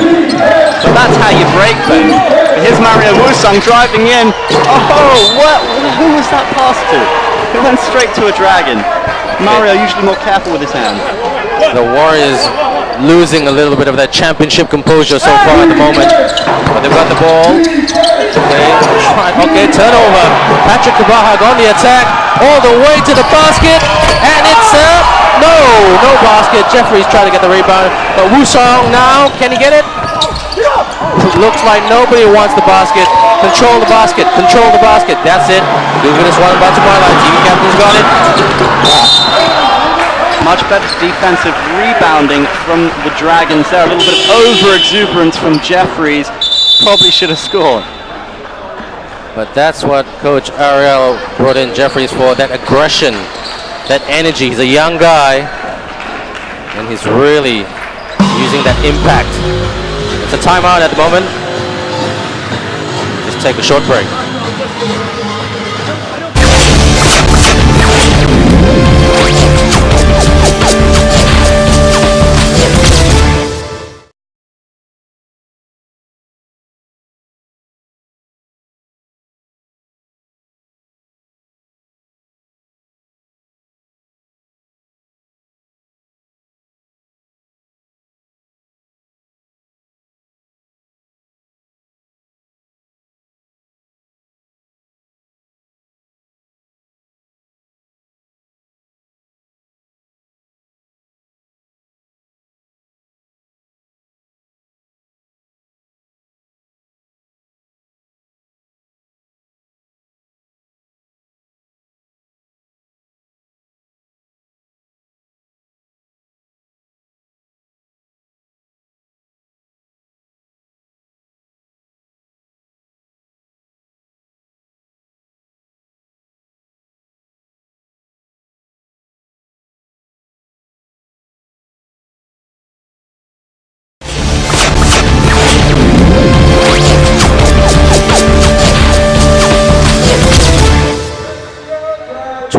[SPEAKER 2] But that's how you break them. Here's Mario Wusung driving in. Oh, who was that pass to? It went straight to a Dragon. Mario usually more careful with his hand.
[SPEAKER 1] The Warriors losing a little bit of that championship composure so far at the moment. But they've got the ball. Okay, turnover. Patrick Kabahag on the attack. All the way to the basket. And it's no basket. Jeffries trying to get the rebound. But Wusung now, can he get it? It looks like nobody wants the basket. Control the basket. Control the basket. That's it. Google this one about tomorrow night. TV captain's got it.
[SPEAKER 2] Much better defensive rebounding from the Dragons there. A little bit of over-exuberance from Jeffries. Probably should have scored.
[SPEAKER 1] But that's what Coach Ariel brought in Jeffries for. That aggression, that energy. He's a young guy. And he's really using that impact. It's a timeout at the moment. Just take a short break.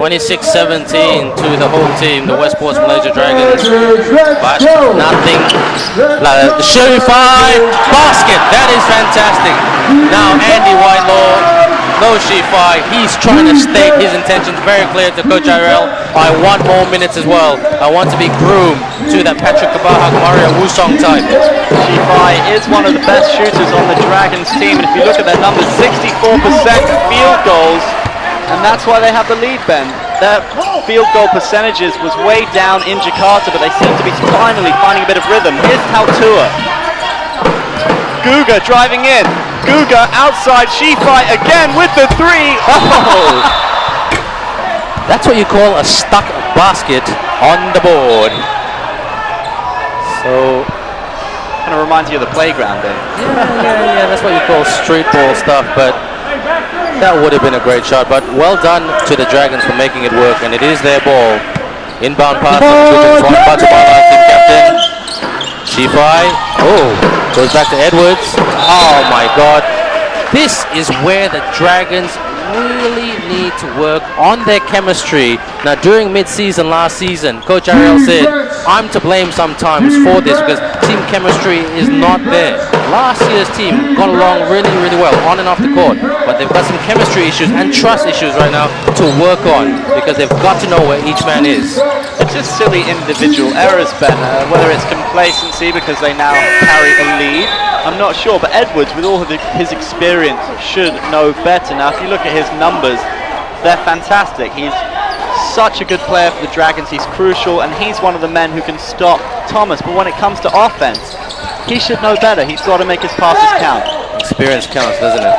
[SPEAKER 1] 26-17 to the home team, the Westports Malaysia Dragons. But nothing. The Sharifai basket, that is fantastic. Now Andy Whitelaw, no Shifai, he's trying to state his intentions very clear to Coach Ariel. I want more minutes as well. I want to be groomed to that Patrick Kabahag, Mario Wusung type.
[SPEAKER 2] Shifai is one of the best shooters on the Dragons team, and if you look at their numbers, 64% field goals. And that's why they have the lead, Ben. Their field goal percentages was way down in Jakarta, but they seem to be finally finding a bit of rhythm. Here's Tautua. Guga driving in. Guga outside. Shifai again with the three. Oh!
[SPEAKER 1] That's what you call a stuck basket on the board. So
[SPEAKER 2] kind of reminds you of the playground there.
[SPEAKER 1] Yeah, that's what you call street ball stuff, but that would have been a great shot. But well done to the Dragons for making it work, and it is their ball. Inbound pass from team captain. Shifai, goes back to Edwards. Oh my God. This is where the Dragons really need to work on their chemistry. Now during mid-season last season, Coach Ariel said, I'm to blame sometimes for this because team chemistry is not there. Last year's team got along really, really well on and off the court, but they've got some chemistry issues and trust issues right now to work on because they've got to know where each man is.
[SPEAKER 2] It's just silly individual errors, Ben, whether it's complacency because they now carry a lead, I'm not sure, but Edwards, with all of his experience, should know better. Now, if you look at his numbers, they're fantastic. He's such a good player for the Dragons. He's crucial, and he's one of the men who can stop Thomas. But when it comes to offense, he should know better. He's got to make his passes count.
[SPEAKER 1] Experience counts, doesn't it?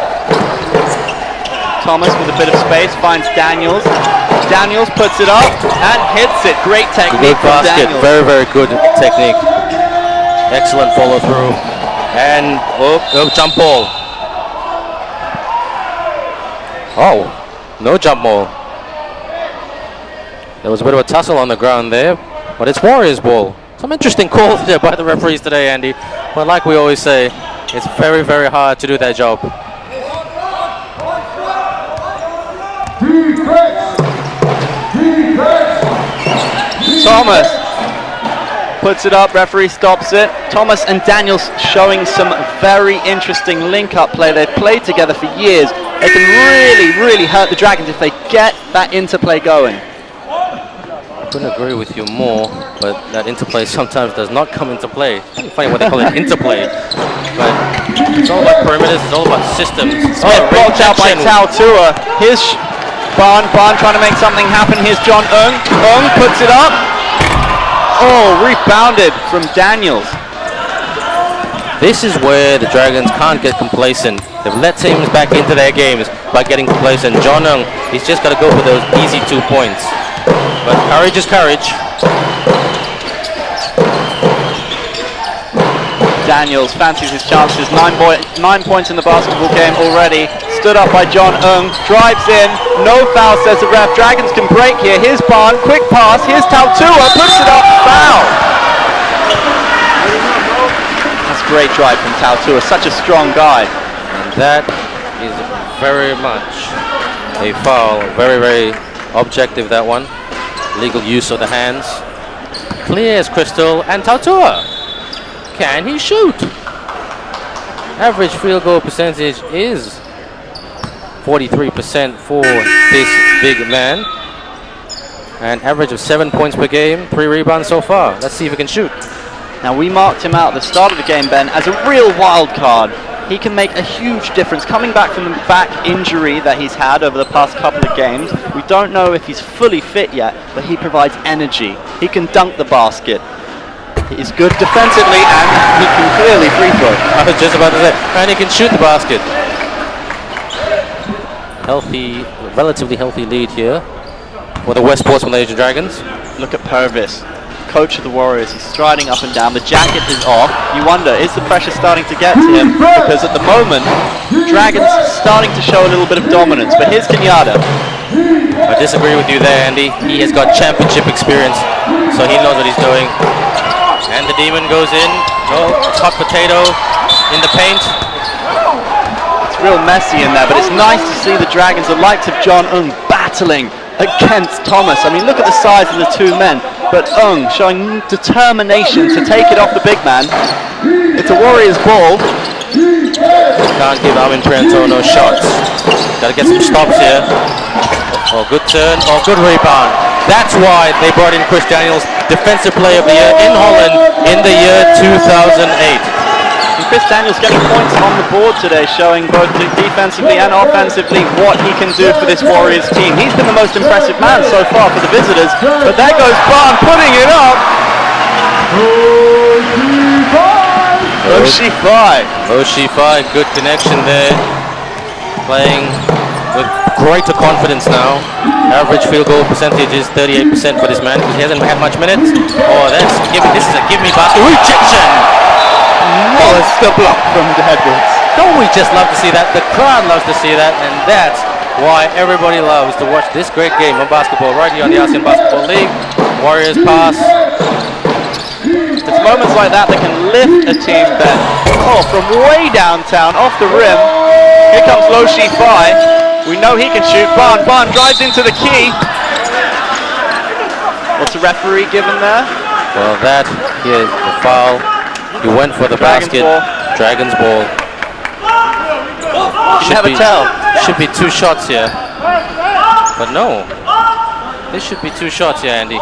[SPEAKER 2] Thomas with a bit of space finds Daniels. Daniels puts it up and hits it. Great technique
[SPEAKER 1] good basket.
[SPEAKER 2] from Daniels.
[SPEAKER 1] Very, very good technique. Excellent follow through. And jump ball. Oh, no jump ball. There was a bit of a tussle on the ground there, but it's Warriors ball. Some interesting calls there by the referees today, Andy. But like we always say, it's very, very hard to do that job.
[SPEAKER 2] Thomas puts it up, referee stops it. Thomas and Daniels showing some very interesting link-up play. They've played together for years. They can really, really hurt the Dragons if they get that interplay going.
[SPEAKER 1] I couldn't agree with you more, but that interplay sometimes does not come into play. It's funny what they call it interplay. But it's all about perimeters, it's all about systems.
[SPEAKER 2] Blocked out by Tao Tua. Here's Barn trying to make something happen. Here's John Ung. Ung puts it up. Oh, rebounded from Daniels.
[SPEAKER 1] This is where the Dragons can't get complacent. They've let teams back into their games by getting complacent. John Ung, he's just got to go for those easy 2 points. But courage is courage.
[SPEAKER 2] Daniels fancies his chances. 9 points in the basketball game already. Stood up by John Ung. Drives in. No foul, says the ref. Dragons can break here. Here's Barn. Quick pass. Here's Tautua. Puts it up. Foul. That's a great drive from Tautua. Such a strong guy.
[SPEAKER 1] And that is very much a foul. Very, very objective, that one. Legal use of the hands. Clear as crystal. And Tautua, can he shoot? Average field goal percentage is 43% for this big man. An average of 7 points per game, 3 rebounds so far. Let's see if he can shoot.
[SPEAKER 2] Now, we marked him out at the start of the game, Ben, as a real wild card. He can make a huge difference. Coming back from the back injury that he's had over the past couple of games, we don't know if he's fully fit yet, but he provides energy. He can dunk the basket. He is good defensively, and he can clearly free throw.
[SPEAKER 1] I was just about to say, and he can shoot the basket. Healthy, relatively healthy lead here for the Westports Malaysia Dragons.
[SPEAKER 2] Look at Purvis, coach of the Warriors. He's striding up and down. The jacket is off. You wonder, is the pressure starting to get to him? Because at the moment, Dragons starting to show a little bit of dominance. But here's Kenyatta.
[SPEAKER 1] I disagree with you there, Andy. He has got championship experience, so he knows what he's doing. And the Demon goes in. No, hot potato in the paint.
[SPEAKER 2] It's real messy in there, but it's nice to see the Dragons, the likes of John Ung, battling against Thomas. I mean, look at the size of the two men, but Ung showing determination to take it off the big man. It's a Warriors ball.
[SPEAKER 1] Can't give Armin Trianto no shots. Got to get some stops here. Oh, good turn. Oh, good rebound. That's why they brought in Chris Daniels, Defensive Player of the Year in Holland in the year 2008.
[SPEAKER 2] And Chris Daniels getting points on the board today, showing both defensively and offensively what he can do for this Warriors team. He's been the most impressive man so far for the visitors, but there goes Barn putting it up.
[SPEAKER 1] Oshifai, good connection there. Playing with greater confidence now. Average field goal percentage is 38% for this man because he hasn't had much minutes. Oh, this is a give me basket. Rejection!
[SPEAKER 2] Monster block from Edwards.
[SPEAKER 1] Don't we just love to see that? The crowd loves to see that, and that's why everybody loves to watch this great game of basketball right here on the ASEAN Basketball League. Warriors pass.
[SPEAKER 2] It's moments like that that can lift a team, Ben. Oh, from way downtown, off the rim. Here comes Lo Shi-Fai. We know he can shoot. Barn drives into the key. What's the referee given there?
[SPEAKER 1] Well, that is the foul. He went for the basket. Dragons ball. Should be 2 shots here. But no. This should be 2 shots here, Andy.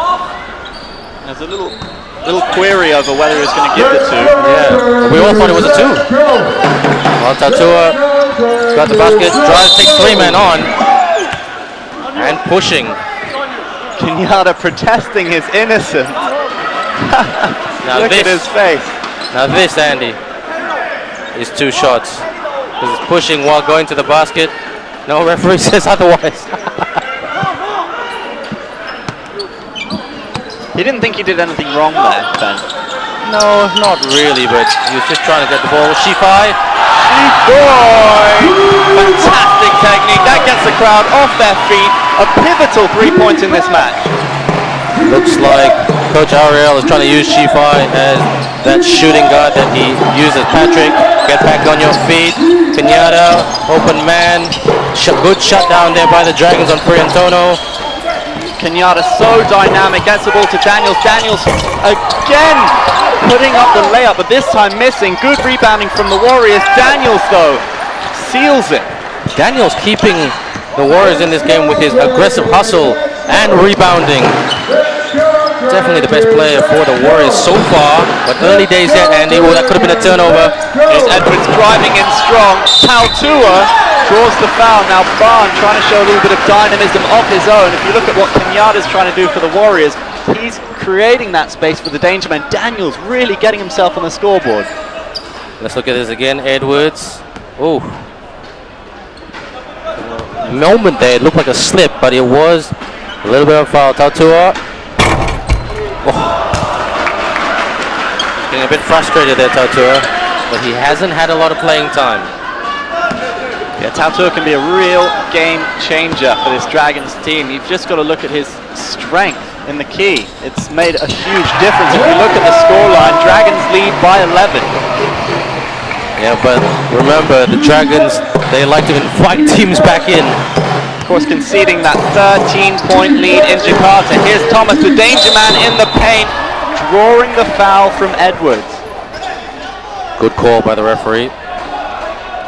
[SPEAKER 2] There's a little query over whether he's going to give the 2.
[SPEAKER 1] Yeah. We all thought it was a 2. Well, Tautua got the basket, drives, takes 3 men on, and pushing.
[SPEAKER 2] Kenyatta protesting his innocence. Look at his face.
[SPEAKER 1] Now this, Andy, is 2 shots. He's pushing while going to the basket. No referee says otherwise.
[SPEAKER 2] He didn't think he did anything wrong there, Ben.
[SPEAKER 1] No, not really, but he was just trying to get the ball. Shifai.
[SPEAKER 2] Fantastic technique. That gets the crowd off their feet. A pivotal 3 points in this match.
[SPEAKER 1] Looks like Coach Ariel is trying to use Shifai as that shooting guard that he uses. Patrick, get back on your feet. Kenyatta, open man. Good shut down there by the Dragons on Priantono.
[SPEAKER 2] Kenyatta so dynamic, gets the ball to Daniels. Daniels again putting up the layup, but this time missing. Good rebounding from the Warriors. Daniels, though, seals it.
[SPEAKER 1] Daniels keeping the Warriors in this game with his aggressive hustle and rebounding. Definitely the best player for the Warriors so far, but early days yet, Andy. Oh, that could have been a turnover.
[SPEAKER 2] Here's Edwards driving in strong. Paltua draws the foul. Now Barn trying to show a little bit of dynamism of his own. If you look at what Kenyatta's trying to do for the Warriors, he's creating that space for the danger man. Daniels really getting himself on the scoreboard.
[SPEAKER 1] Let's look at this again. Edwards. Oh. Moment there, it looked like a slip, but it was a little bit of a foul. Tautua. Oh. He's getting a bit frustrated there, Tautua, but he hasn't had a lot of playing time.
[SPEAKER 2] Yeah, Tautua can be a real game changer for this Dragons team. You've just got to look at his strength in the key. It's made a huge difference. If you look at the scoreline, Dragons lead by 11.
[SPEAKER 1] Yeah, but remember, the Dragons, they like to invite teams back in.
[SPEAKER 2] Of course, conceding that 13-point lead in Jakarta. Here's Thomas, the danger man in the paint, drawing the foul from Edwards.
[SPEAKER 1] Good call by the referee.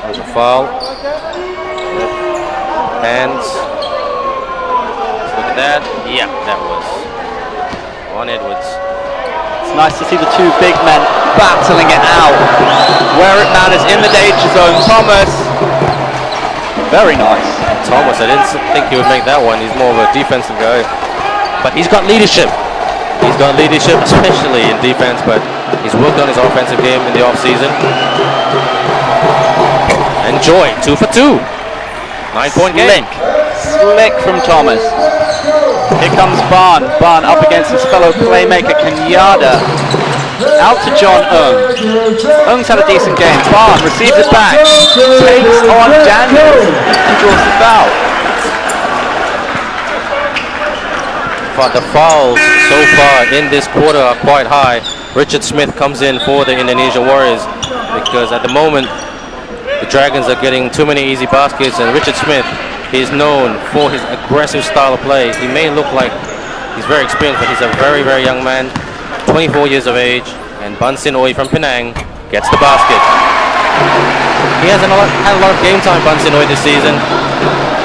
[SPEAKER 1] There's a foul. Hands. Let's look at that. Yeah, that was on Edwards.
[SPEAKER 2] It's nice to see the two big men battling it out where it matters in the danger zone. Thomas, very nice.
[SPEAKER 1] Thomas, I didn't think he would make that one. He's more of a defensive guy, but he's got leadership. He's got leadership, especially in defense, but he's worked on his offensive game in the off-season. Enjoy, 2 for 2. 9-point game.
[SPEAKER 2] Slick from Thomas. Here comes Barn. Barn up against his fellow playmaker Kenyatta. Out to John Eung. Eung's had a decent game. Barn receives it back. Takes on Daniels. He draws the foul.
[SPEAKER 1] But the fouls so far in this quarter are quite high. Richard Smith comes in for the Indonesia Warriors because at the moment the Dragons are getting too many easy baskets, and Richard Smith is known for his aggressive style of play. He may look like he's very experienced, but he's a very, very young man, 24 years of age, and Bunsin Oi from Penang gets the basket. He hasn't had a lot of game time, Bunsin Oi, this season.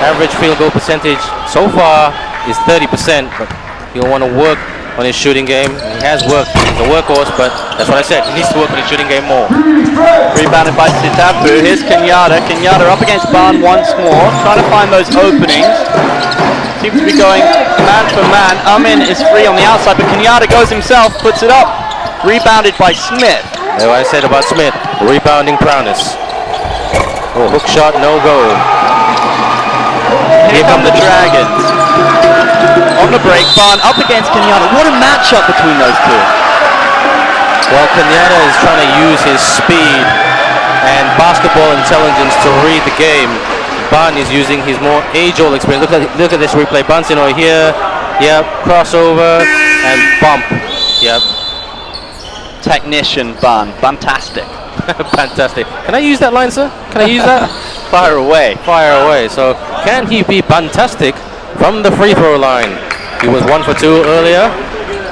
[SPEAKER 1] Average field goal percentage so far is 30%, but he'll want to work on his shooting game. He has worked, he's a workhorse, but that's what I said, he needs to work on his shooting game more.
[SPEAKER 2] Rebounded by Sitapu. Here's Kenyatta. Kenyatta up against Barn once more, trying to find those openings. Seems to be going man for man. Amin is free on the outside, but Kenyatta goes himself, puts it up. Rebounded by Smith.
[SPEAKER 1] That's what I said about Smith, rebounding prowess. Oh, hook shot, no go.
[SPEAKER 2] Here come the Dragons. On the break, Barn up against Kenyatta. What a matchup between those two.
[SPEAKER 1] Well, Kenyatta is trying to use his speed and basketball intelligence to read the game. Barn is using his more age-old experience. Look at this replay. Bunsino here. Yep, crossover and bump. Yep.
[SPEAKER 2] Technician Barn. Fantastic.
[SPEAKER 1] Fantastic. Can I use that line, sir? Can I use that?
[SPEAKER 2] Fire away.
[SPEAKER 1] Fire away. So, can he be fantastic from the free throw line? He was 1 for 2 earlier.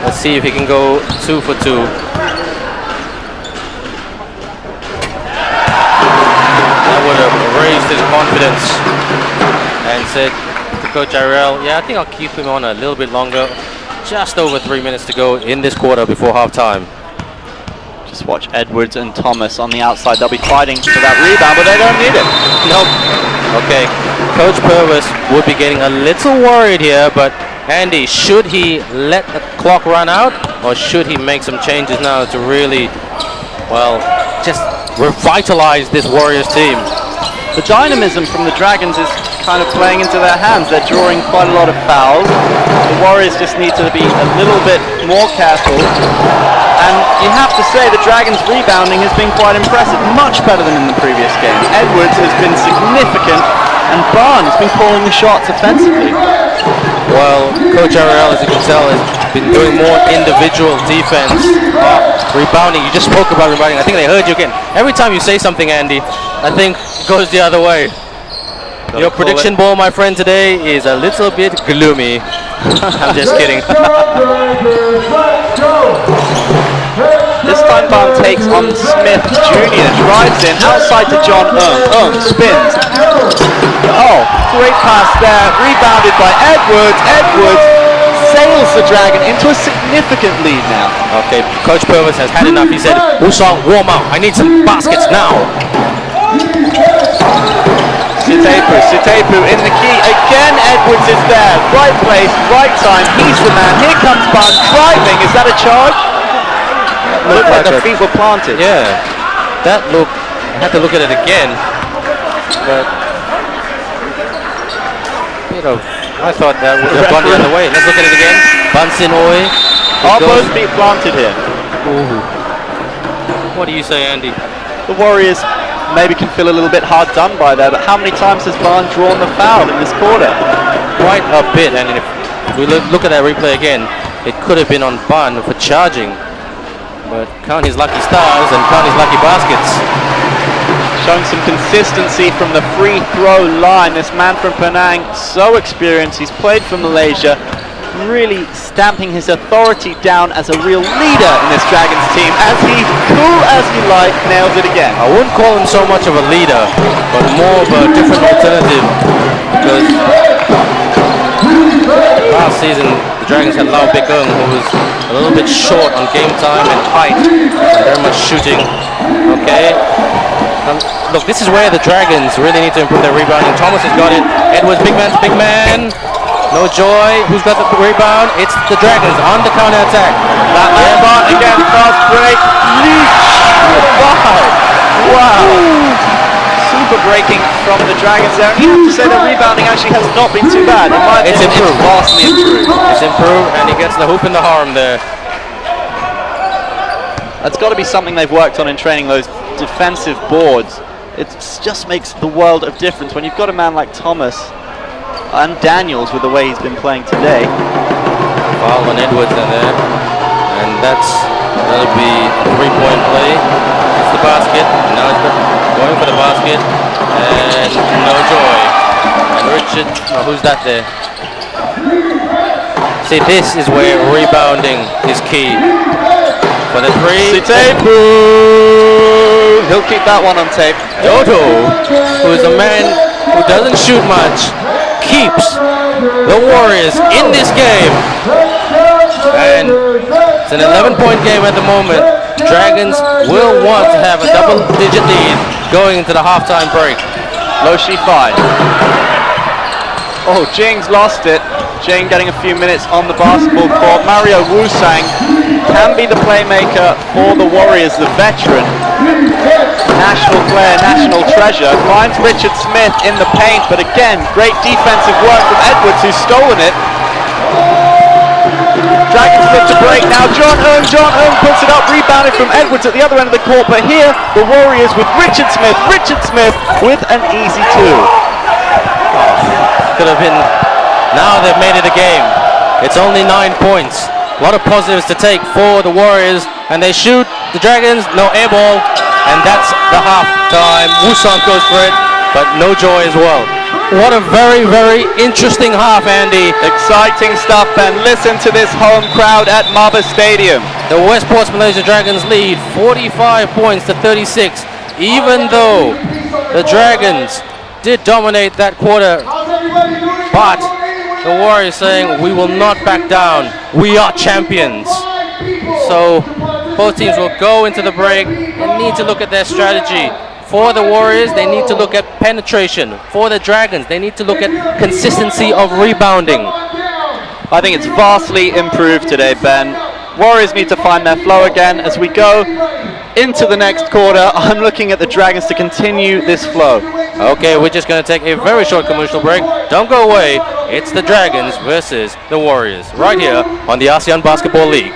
[SPEAKER 1] Let's see if he can go 2 for 2. That would have raised his confidence and said to Coach Ariel, yeah, I think I'll keep him on a little bit longer. Just over 3 minutes to go in this quarter before halftime.
[SPEAKER 2] Just watch Edwards and Thomas on the outside. They'll be fighting for that rebound, but they don't need it.
[SPEAKER 1] Nope. Okay, Coach Purvis would be getting a little worried here, but Andy, should he let the clock run out, or should he make some changes now to really, well, just revitalize this Warriors team?
[SPEAKER 2] The dynamism from the Dragons is kind of playing into their hands. They're drawing quite a lot of fouls. The Warriors just need to be a little bit more careful. And you have to say, the Dragons' rebounding has been quite impressive, much better than in the previous game. Edwards has been significant, and Barnes has been calling the shots offensively.
[SPEAKER 1] Well, Coach Ariel, as you can tell, has been doing more individual defense. Rebounding, you just spoke about rebounding. I think they heard you again. Every time you say something, Andy, I think it goes the other way. Your prediction ball, my friend, today is a little bit gloomy. I'm just kidding.
[SPEAKER 2] This time Barnes takes on Smith Jr. Drives in, outside to John spins. Oh, great pass there, rebounded by Edwards. Edwards sails the Dragon into a significant lead now.
[SPEAKER 1] Okay, Coach Purvis has had enough. He said, Wusong, warm up. I need some baskets now.
[SPEAKER 2] Sitepu in the key. Again, Edwards is there. Right place, right time. He's the man. Here comes Barnes driving. Is that a charge? Looked like the feet were planted.
[SPEAKER 1] Yeah, that look, I had to look at it again. But, you know, I thought that would have gone the other way. Let's look at it again. Bunsin Oi.
[SPEAKER 2] Are both feet planted here?
[SPEAKER 1] Ooh. What do you say, Andy?
[SPEAKER 2] The Warriors maybe can feel a little bit hard done by there, but how many times has Barnes drawn the foul in this quarter?
[SPEAKER 1] Quite a bit, and if we look at that replay again, it could have been on Barnes for charging. But count his lucky stars and count his lucky baskets.
[SPEAKER 2] Showing some consistency from the free throw line. This man from Penang, so experienced. He's played for Malaysia, really stamping his authority down as a real leader in this Dragons team. As he, cool as you like, nails it again.
[SPEAKER 1] I wouldn't call him so much of a leader, but more of a different alternative. Because last season, the Dragons had Lau Bik Eung, who was a little bit short on game time and height, and very much shooting. Okay. Look, this is where the Dragons really need to improve their rebounding. Thomas has got it. Edwards, big man to big man. No joy. Who's got the rebound? It's the Dragons on the counter attack.
[SPEAKER 2] That left again, fast break. Wow. Super breaking from the Dragons there. And you have to say their rebounding actually has not been too bad. In my opinion, it's vastly improved.
[SPEAKER 1] It's improved, and he gets the hoop in the arm there.
[SPEAKER 2] That's got to be something they've worked on in training, those defensive boards. It just makes the world of difference when you've got a man like Thomas and Daniels with the way he's been playing today.
[SPEAKER 1] Foul on Edwards in there, and that'll be a three-point play. It's the basket, and now it's going for the basket, and no joy. And Richard, who's that there? See, this is where rebounding is key. For the three.
[SPEAKER 2] Sitepu! He'll keep that one on tape.
[SPEAKER 1] Dodo, who is a man who doesn't shoot much, keeps the Warriors in this game. And it's an 11-point game at the moment. Dragons will want to have a double-digit lead going into the halftime break.
[SPEAKER 2] Loshi 5. Oh, Jing's lost it. Jing getting a few minutes on the basketball court. Mario Wu-Sang can be the playmaker for the Warriors, the veteran. National player, national treasure. Finds Richard Smith in the paint, but again, great defensive work from Edwards, who's stolen it. Dragons look to break now. John Eung puts it up, rebounded from Edwards at the other end of the court, but here, the Warriors with Richard Smith with an easy two.
[SPEAKER 1] Could have been. Now they've made it a game. It's only 9 points. A lot of positives to take for the Warriors, and they shoot the Dragons. No air ball, and that's the halftime. Wusong goes for it, but no joy as well. What a very, very interesting half, Andy.
[SPEAKER 2] Exciting stuff, Ben. Listen to this home crowd at MABA Stadium.
[SPEAKER 1] The Westports Malaysia Dragons lead 45 points to 36, even though the Dragons did dominate that quarter, but the Warriors saying we will not back down. We are champions. So both teams will go into the break and need to look at their strategy. For the Warriors, they need to look at penetration. For the Dragons, they need to look at consistency of rebounding.
[SPEAKER 2] I think it's vastly improved today, Ben. Warriors need to find their flow again as we go into the next quarter. I'm looking at the Dragons to continue this flow.
[SPEAKER 1] Okay, we're just going to take a very short commercial break. Don't go away. It's the Dragons versus the Warriors right here on the ASEAN Basketball League.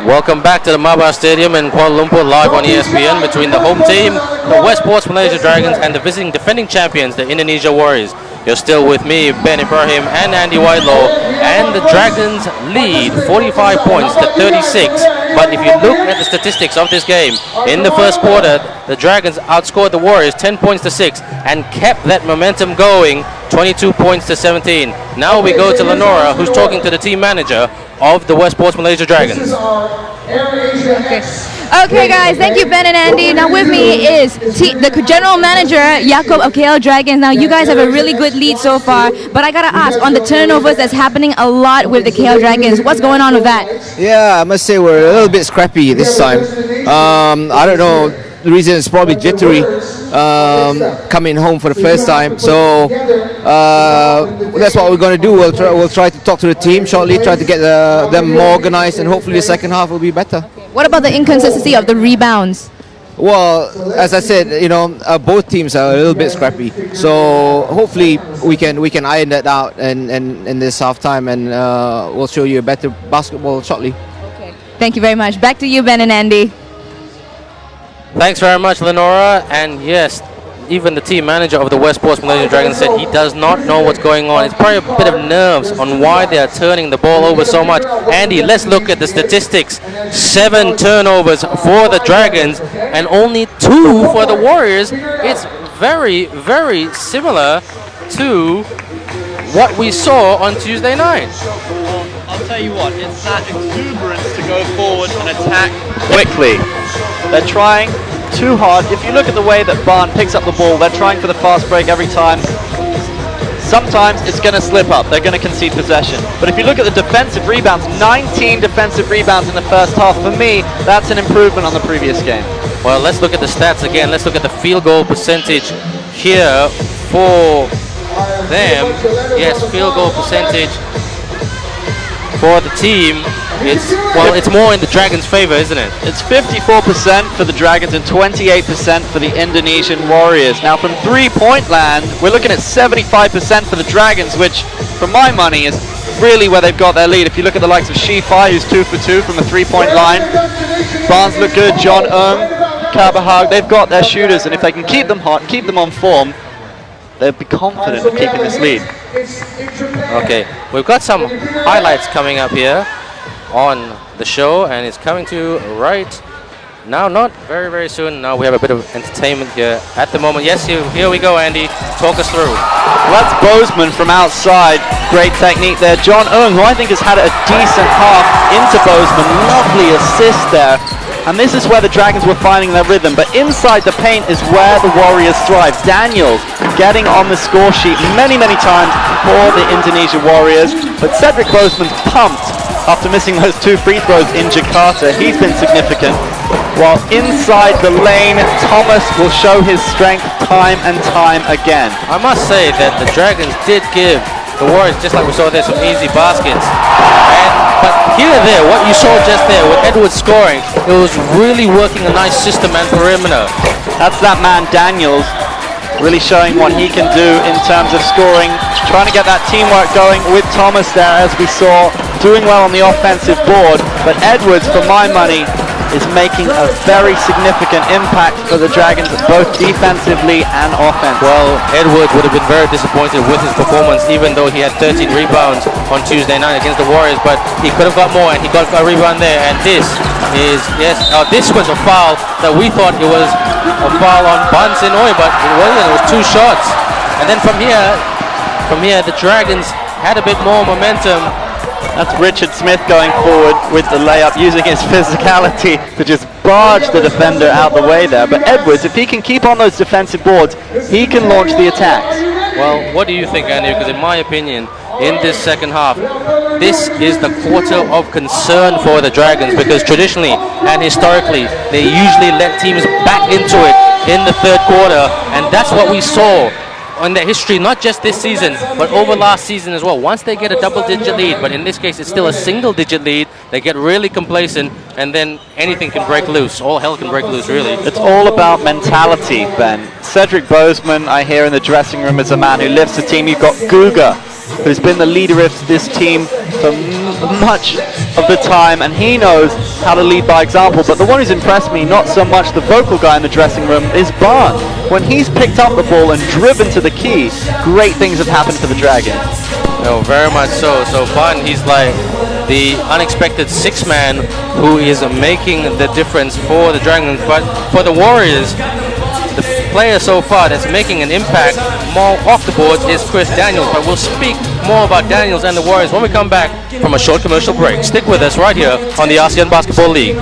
[SPEAKER 1] Welcome back to the MABA Stadium in Kuala Lumpur, live on ESPN between the home team, the Westports Malaysia Dragons, and the visiting defending champions, the Indonesia Warriors. You're still with me, Ben Ibrahim and Andy Whitelaw, and the Dragons lead 45 points to 36. But if you look at the statistics of this game, in the first quarter, the Dragons outscored the Warriors 10 points to 6 and kept that momentum going, 22 points to 17. Now we go to Lenora, who's talking to the team manager of the Westports Malaysia Dragons.
[SPEAKER 3] Okay, guys, thank you, Ben and Andy. Now with me is the general manager, Jakob of KL Dragons. Now you guys have a really good lead so far, but I gotta ask, on the turnovers that's happening a lot with the KL Dragons, what's going on with that?
[SPEAKER 5] Yeah, I must say we're a little bit scrappy this time. I don't know, the reason is probably jittery, coming home for the first time. So that's what we're going to do. We'll try to talk to the team shortly, try to get them more organized, and hopefully the second half will be better.
[SPEAKER 3] What about the inconsistency of the rebounds?
[SPEAKER 5] Well, as I said, you know, both teams are a little bit scrappy. So hopefully we can iron that out in this half time, and we'll show you a better basketball shortly.
[SPEAKER 3] Okay. Thank you very much. Back to you, Ben and Andy.
[SPEAKER 1] Thanks very much, Lenora. And yes, even the team manager of the Westports Malaysia Dragons said he does not know what's going on. It's probably a bit of nerves on why they are turning the ball over so much. Andy, let's look at the statistics. 7 turnovers for the Dragons and only 2 for the Warriors. It's very, very similar to what we saw on Tuesday night.
[SPEAKER 2] I'll tell you what, it's that exuberance to go forward and attack quickly. They're trying too hard. If you look at the way that Barn picks up the ball, they're trying for the fast break every time. Sometimes it's going to slip up. They're going to concede possession. But if you look at the defensive rebounds, 19 defensive rebounds in the first half. For me, that's an improvement on the previous game.
[SPEAKER 1] Well, let's look at the stats again. Let's look at the field goal percentage here for them. Yes, field goal percentage for the team. It's more in the Dragons' favor, isn't it?
[SPEAKER 2] It's 54% for the Dragons and 28% for the Indonesian Warriors. Now from three-point land, we're looking at 75% for the Dragons, which, for my money, is really where they've got their lead. If you look at the likes of Shifai, who's 2 for 2 from the three-point line. Barnes look good, John Kabahag, they've got their shooters, and if they can keep them hot, keep them on form, they'll be confident of keeping this lead.
[SPEAKER 1] Okay, we've got some highlights coming up here on the show, and it's coming to right now, not very, very soon. Now we have a bit of entertainment here at the moment. Yes, here we go, Andy. Talk us through.
[SPEAKER 2] Well, that's Bozeman from outside. Great technique there. John who I think has had a decent half into Bozeman. Lovely assist there. And this is where the Dragons were finding their rhythm. But inside the paint is where the Warriors thrive. Daniels getting on the score sheet many, many times for the Indonesia Warriors. But Cedric Bozeman's pumped after missing those 2 free throws in Jakarta. He's been significant. While inside the lane, Thomas will show his strength time and time again.
[SPEAKER 1] I must say that the Dragons did give the Warriors, just like we saw there, some easy baskets. But there, what you saw just there with Edwards scoring, it was really working a nice system and perimeter.
[SPEAKER 2] That's that man Daniels, really showing what he can do in terms of scoring, trying to get that teamwork going with Thomas there, as we saw, doing well on the offensive board. But Edwards, for my money, is making a very significant impact for the Dragons, both defensively and offensively.
[SPEAKER 1] Well, Edwards would have been very disappointed with his performance, even though he had 13 rebounds on Tuesday night against the Warriors, but he could have got more, and he got a rebound there. And this is, this was a foul that we thought it was a foul on Bansinoy, but it wasn't. It was 2 shots. And then from here, the Dragons had a bit more momentum.
[SPEAKER 2] That's Richard Smith going forward with the layup, using his physicality to just barge the defender out the way there. But Edwards, if he can keep on those defensive boards, he can launch the attacks.
[SPEAKER 1] Well, what do you think, Andy? Because in my opinion, in this second half, this is the quarter of concern for the Dragons, because traditionally and historically, they usually let teams back into it in the third quarter, and that's what we saw on their history, not just this season, but over last season as well. Once they get a double-digit lead, but in this case it's still a single-digit lead, they get really complacent, and then anything can break loose. All hell can break loose, really.
[SPEAKER 2] It's all about mentality, Ben. Cedric Bozeman, I hear in the dressing room, is a man who lifts the team. You've got Guga, who's been the leader of this team for much of the time, and he knows how to lead by example. But the one who's impressed me, not so much the vocal guy in the dressing room, is Barn. When he's picked up the ball and driven to the key, great things have happened for the Dragons.
[SPEAKER 1] No, very much so. So Barn, he's like the unexpected six man who is making the difference for the Dragons. But for the Warriors, the player so far that's making an impact more off the boards is Chris Daniels. But we'll speak more about Daniels and the Warriors when we come back from a short commercial break. Stick with us right here on the ASEAN Basketball League.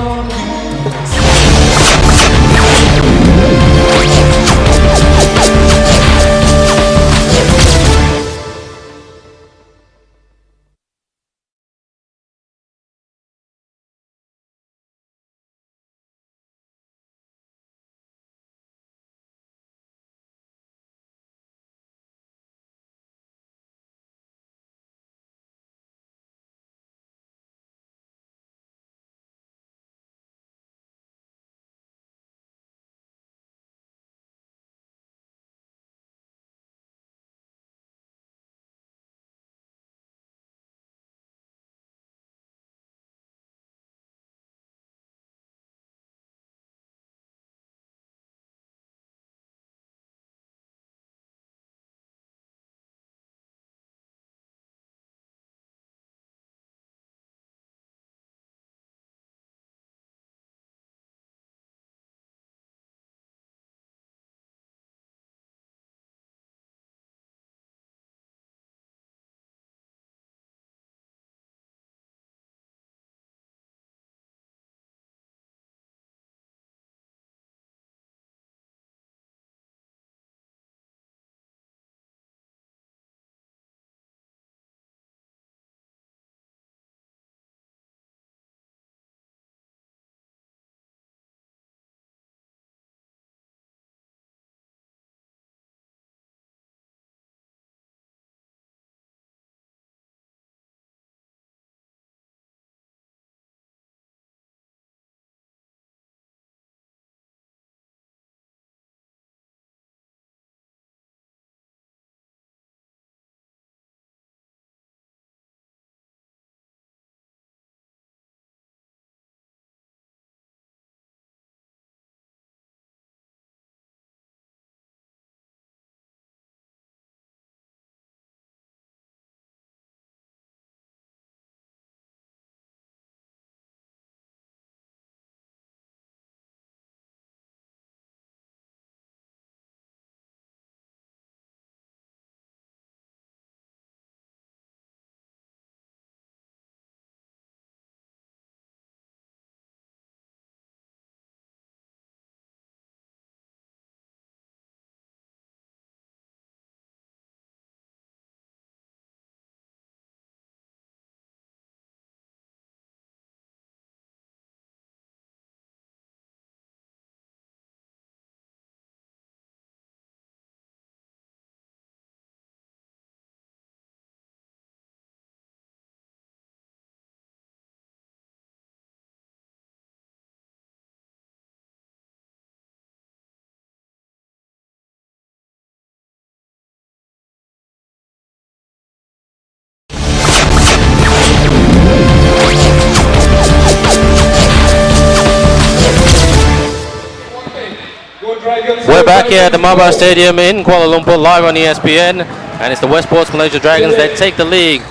[SPEAKER 1] We're back here at the MABA Stadium in Kuala Lumpur, live on ESPN, and it's the Westports Malaysia Dragons that take the league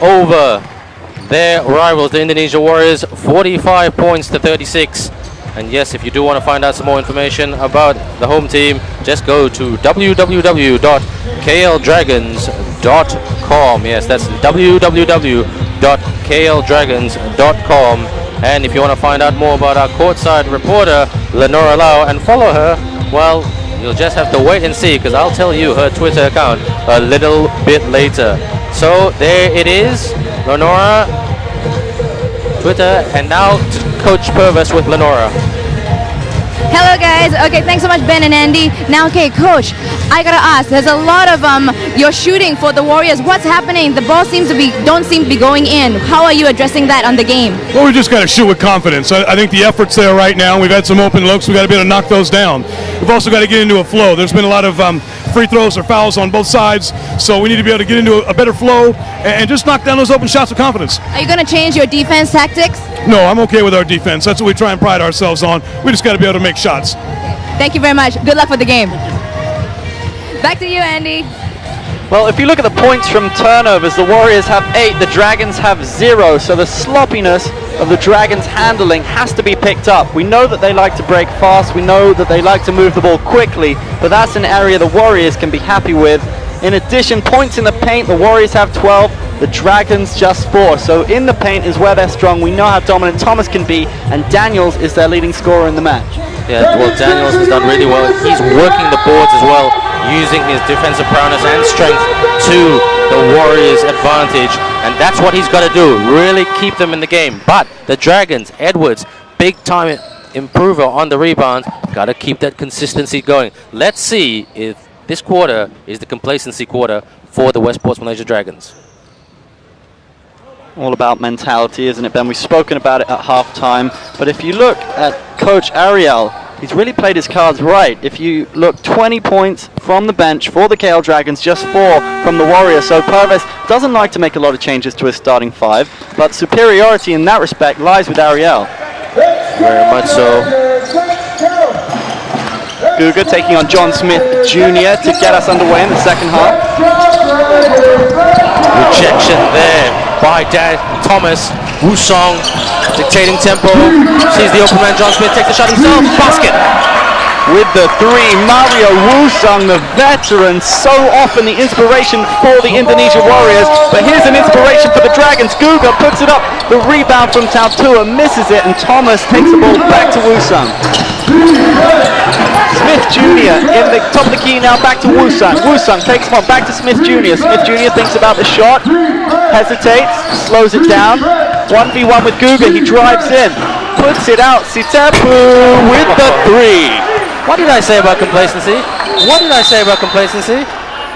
[SPEAKER 1] over their rivals, the Indonesia Warriors, 45 points to 36. And yes, if you do want to find out some more information about the home team, just go to www.kldragons.com. Yes, that's www.kldragons.com. And if you want to find out more about our courtside reporter, Lenora Lau, and follow her, well, you'll just have to wait and see, because I'll tell you her Twitter account a little bit later. So there it is, Lenora, Twitter, and now Coach Purvis with Lenora.
[SPEAKER 3] Hello guys. Okay, thanks so much Ben and Andy. Now, okay, coach, I gotta ask. There's a lot of you're shooting for the Warriors. What's happening? The ball don't seem to be going in. How are you addressing that on the game?
[SPEAKER 6] Well, we just got to shoot with confidence. I think the effort's there right now. We've had some open looks. We got to be able to knock those down. We've also got to get into a flow. There's been a lot of free throws or fouls on both sides, so we need to be able to get into a better flow and just knock down those open shots with confidence.
[SPEAKER 3] Are you gonna change your defense tactics?
[SPEAKER 6] No, I'm okay with our defense. That's what we try and pride ourselves on. We just got to be able to make shots.
[SPEAKER 3] Thank you very much. Good luck for the game. Back to you, Andy.
[SPEAKER 2] Well, if you look at the points from turnovers, the Warriors have 8, the Dragons have 0, so the sloppiness of the Dragons' handling has to be picked up. We know that they like to break fast, we know that they like to move the ball quickly, but that's an area the Warriors can be happy with. In addition, points in the paint, the Warriors have 12, the Dragons just 4. So in the paint is where they're strong. We know how dominant Thomas can be, and Daniels is their leading scorer in the match.
[SPEAKER 1] Yeah, well, Daniels has done really well. He's working the boards as well, using his defensive prowess and strength to the Warriors' advantage, and that's what he's got to do, really keep them in the game. But the Dragons, Edwards, big time improver on the rebound, got to keep that consistency going. Let's see if this quarter is the complacency quarter for the Westports Malaysia Dragons.
[SPEAKER 2] All about mentality, isn't it, Ben? We've spoken about it at halftime, but if you look at Coach Ariel, he's really played his cards right. If you look, 20 points from the bench for the KL Dragons, just 4 from the Warriors. So Pervis doesn't like to make a lot of changes to his starting 5, but superiority in that respect lies with Ariel.
[SPEAKER 1] Very much so.
[SPEAKER 2] Guga taking on John Smith Jr. to get us underway in the second half.
[SPEAKER 1] Rejection there by Thomas. Wusong dictating tempo. Sees the open man, John Smith takes the shot himself. Basket!
[SPEAKER 2] With the 3, Mario Wusong, the veteran, so often the inspiration for the Indonesia Warriors. But here's an inspiration for the Dragons. Guga puts it up. The rebound from Tautua misses it, and Thomas takes the ball back to Wusong. Smith Jr. in the top of the key now, back to Wusong. Wusong takes him on, back to Smith Jr. Smith Jr. thinks about the shot, hesitates, slows it down. 1v1 with Guga, he drives in, puts it out. Sitepu with the 3.
[SPEAKER 1] What did I say about complacency? What did I say about complacency?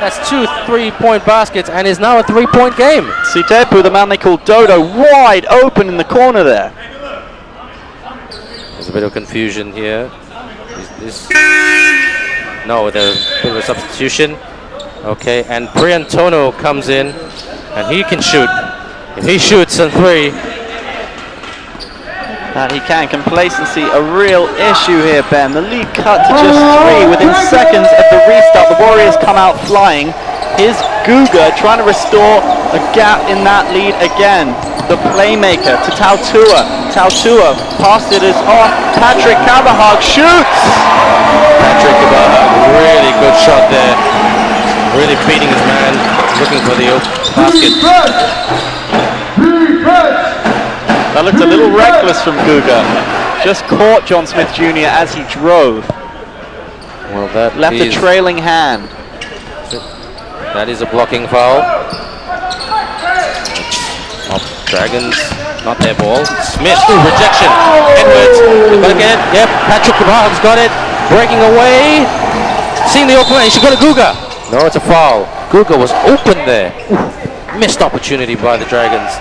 [SPEAKER 1] That's 2 3-point baskets and is now a 3-point game.
[SPEAKER 2] Sitepu, the man they call Dodo, wide open in the corner there.
[SPEAKER 1] There's a bit of confusion here. No, there's a bit of a substitution. Okay, and Priantono comes in, and he can shoot. If he shoots a 3,
[SPEAKER 2] and he can. Complacency, a real issue here, Ben. The lead cut to just 3 within seconds of the restart. The Warriors come out flying. Here's Guga trying to restore a gap in that lead again. The playmaker to Tautua. Tautua passed it as off. Patrick Kabahag shoots!
[SPEAKER 1] Patrick Kabahag, really good shot there. Really beating his man, looking for the basket.
[SPEAKER 2] That looked a little reckless from Guga. Just caught John Smith Jr. as he drove.
[SPEAKER 1] Well, that
[SPEAKER 2] left a trailing hand.
[SPEAKER 1] That is a blocking foul. Dragons, not their ball. Smith, rejection. Edwards, got to get it. Yep, Patrick Kabahag's got it. Breaking away. Seeing the open lane, she got a Guga. No, it's a foul. Guga was open there. Missed opportunity by the Dragons.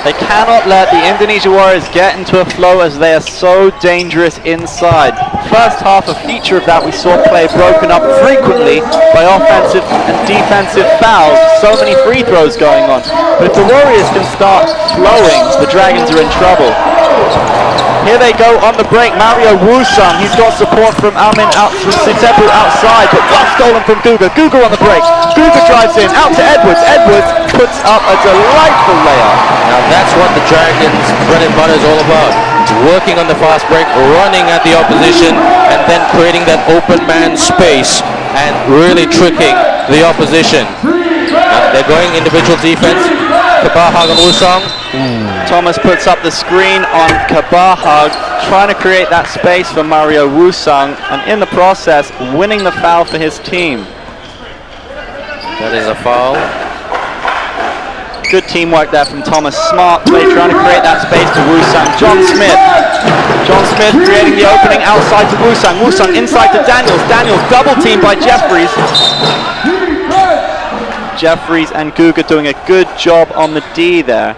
[SPEAKER 2] They cannot let the Indonesia Warriors get into a flow as they are so dangerous inside. First half, a feature of that we saw play broken up frequently by offensive and defensive fouls. So many free throws going on. But if the Warriors can start flowing, the Dragons are in trouble. Here they go on the break. Mario Wusong, he's got support from Almin out from Sitepu outside, but well stolen from Guga. Guga on the break. Guga drives in, out to Edwards. Edwards puts up a delightful layup.
[SPEAKER 1] Now that's what the Dragons' bread and butter is all about. Working on the fast break, running at the opposition, and then creating that open man space and really tricking the opposition. They're going individual defense. Kabahag and Wusong.
[SPEAKER 2] Thomas puts up the screen on Kabahag, trying to create that space for Mario Wusong, and in the process, winning the foul for his team.
[SPEAKER 1] That is a foul.
[SPEAKER 2] Good teamwork there from Thomas. Smart play, trying to create that space to Wusong. John Smith John Smith creating the opening outside to Wusang. Wusang inside to Daniels. Daniels double teamed by Jeffries. Jeffries and Guga doing a good job on the D there.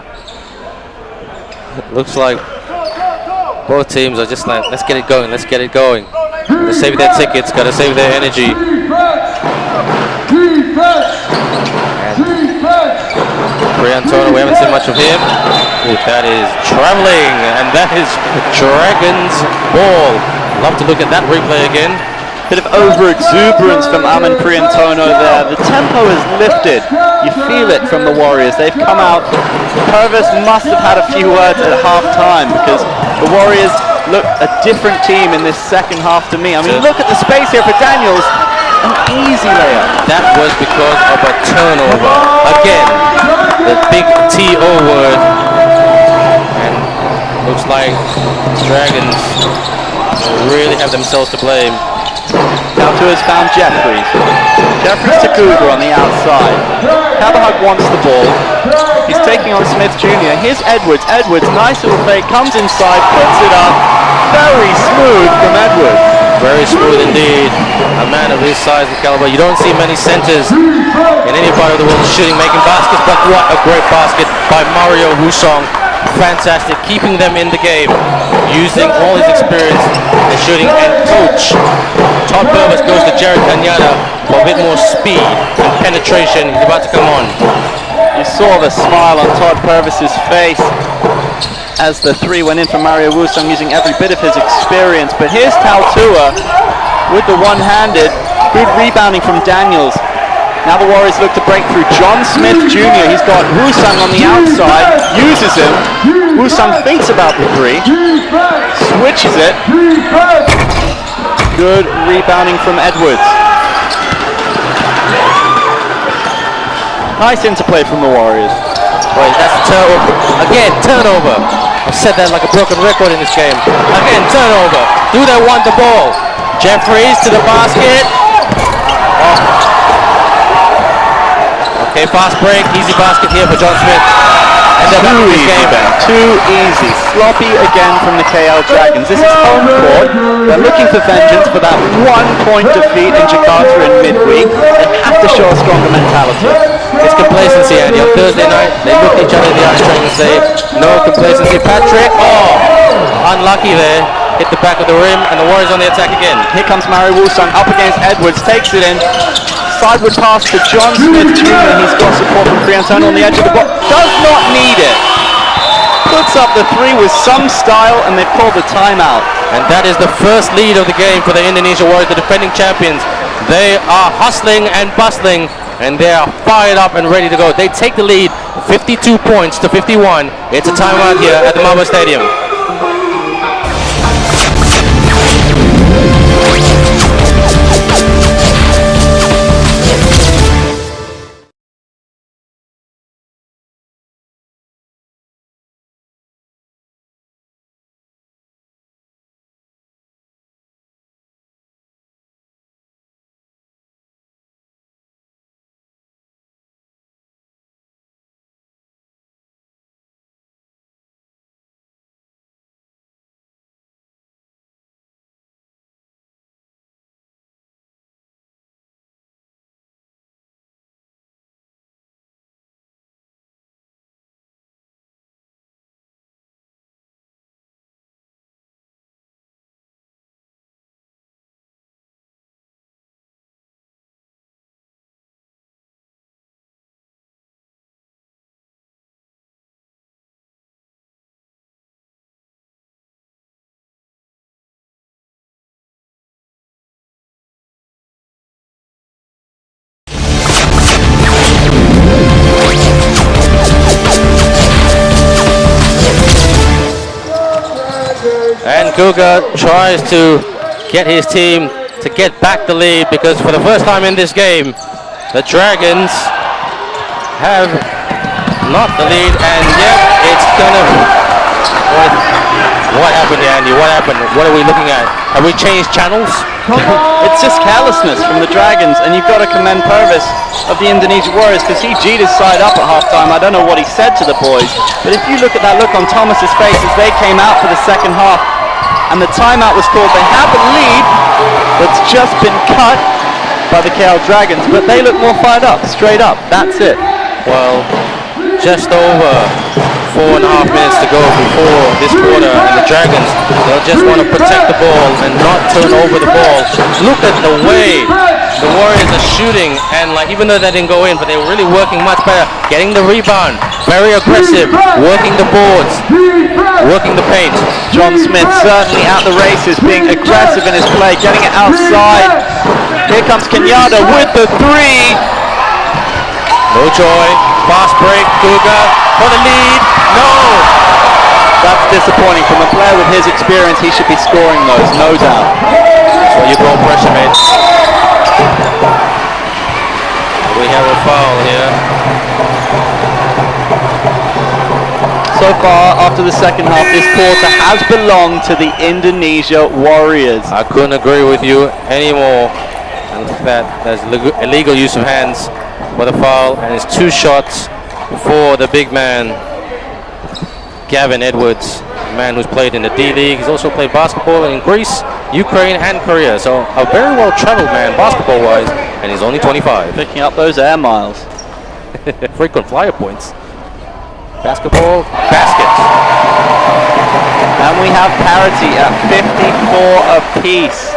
[SPEAKER 1] Looks like both teams are just like, let's get it going, let's get it going. Gotta save their tickets, gotta save their energy. Priantono, we haven't seen much of him. Ooh, that is traveling, and that is Dragon's ball. Love to look at that replay again.
[SPEAKER 2] Bit of over-exuberance from Aman Priantono there. The tempo has lifted. You feel it from the Warriors. They've come out. Purvis must have had a few words at half-time because the Warriors look a different team in this second half to me. I mean, look at the space here for Daniels. An easy layup.
[SPEAKER 1] That was because of a turnover. Again, the big TO word. And looks like Dragons really have themselves to blame.
[SPEAKER 2] Now to has found Jeffries. Jeffries to Cougar on the outside. Cabahug wants the ball. He's taking on Smith Jr. Here's Edwards. Edwards, nice little fake, comes inside, puts it up. Very smooth from Edwards.
[SPEAKER 1] Very smooth indeed. A man of his size and caliber. You don't see many centers in any part of the world shooting, making baskets, but what a great basket by Mario Wusong. Fantastic, keeping them in the game, using all his experience in shooting. And coach Todd Purvis goes to Jared Kanyana for a bit more speed and penetration. He's about to come on.
[SPEAKER 2] You saw the smile on Todd Purvis's face as the three went in for Mario Wusong, using every bit of his experience. But here's Tautua with the one-handed. Good rebounding from Daniels. Now the Warriors look to break through. John Smith Jr. He's got Wusong on the outside, uses him. Wusong thinks about the three, switches it. Good rebounding from Edwards. Nice interplay from the Warriors.
[SPEAKER 1] Wait, that's a turnover. Again, turnover. I've said that like a broken record in this game. Again, turnover. Do they want the ball? Jeffries to the basket. Oh. Okay, fast break, easy basket here for John Smith. And they're back in this game.
[SPEAKER 2] Too easy. Sloppy again from the KL Dragons. This is home court. They're looking for vengeance for that 1-point defeat in Jakarta in midweek. They have to show a stronger mentality.
[SPEAKER 1] It's complacency, Andy. On Thursday night, they looked each other in the eye trying to say, no complacency. Patrick, unlucky there. Hit the back of the rim, and the Warriors on the attack again.
[SPEAKER 2] Here comes Mario Wusong up against Edwards, takes it in. Sideward pass to John Smith Jr. He's got support from Priantono on the edge of the box. Does not need it. Puts up the three with some style, and they've called the timeout.
[SPEAKER 1] And that is the first lead of the game for the Indonesia Warriors, the defending champions. They are hustling and bustling, and they are fired up and ready to go. They take the lead, 52 points to 51. It's a timeout here at the MABA Stadium. And Guga tries to get his team to get back the lead, because for the first time in this game, the Dragons have not the lead, and yet it's gonna... What happened, Andy? What happened? What are we looking at? Have we changed channels?
[SPEAKER 2] It's just carelessness from the Dragons, and you've got to commend Purvis of the Indonesia Warriors, because he G'd his side up at halftime. I don't know what he said to the boys, but if you look at that look on Thomas's face as they came out for the second half, and the timeout was called. They have a lead that's just been cut by the KL Dragons, but they look more fired up, straight up. That's it.
[SPEAKER 1] Well, just over 4.5 minutes to go before this quarter, and the Dragons, they'll just want to protect the ball and not turn over the ball. Look at the way the Warriors are shooting, and like even though that didn't go in, but they were really working much better, getting the rebound, very aggressive, working the boards, working the paint.
[SPEAKER 2] John Smith certainly out the races, being aggressive in his play, getting it outside. Here comes Kenyatta with the three.
[SPEAKER 1] No joy, fast break, Guga for the lead, no!
[SPEAKER 2] That's disappointing. From a player with his experience, he should be scoring those, no doubt.
[SPEAKER 1] That's why you brought pressure, mate. We have a foul here.
[SPEAKER 2] So far, after the second half, this quarter has belonged to the Indonesia Warriors.
[SPEAKER 1] I couldn't agree with you anymore. And there's illegal use of hands for the foul, and it's 2 shots for the big man, Gavin Edwards, a man who's played in the D-League. He's also played basketball in Greece, Ukraine, and Korea. So a very well-traveled man, basketball-wise, and he's only 25.
[SPEAKER 2] Picking up those air miles.
[SPEAKER 1] Frequent flyer points. Basketball, basket.
[SPEAKER 2] And we have parity at 54 apiece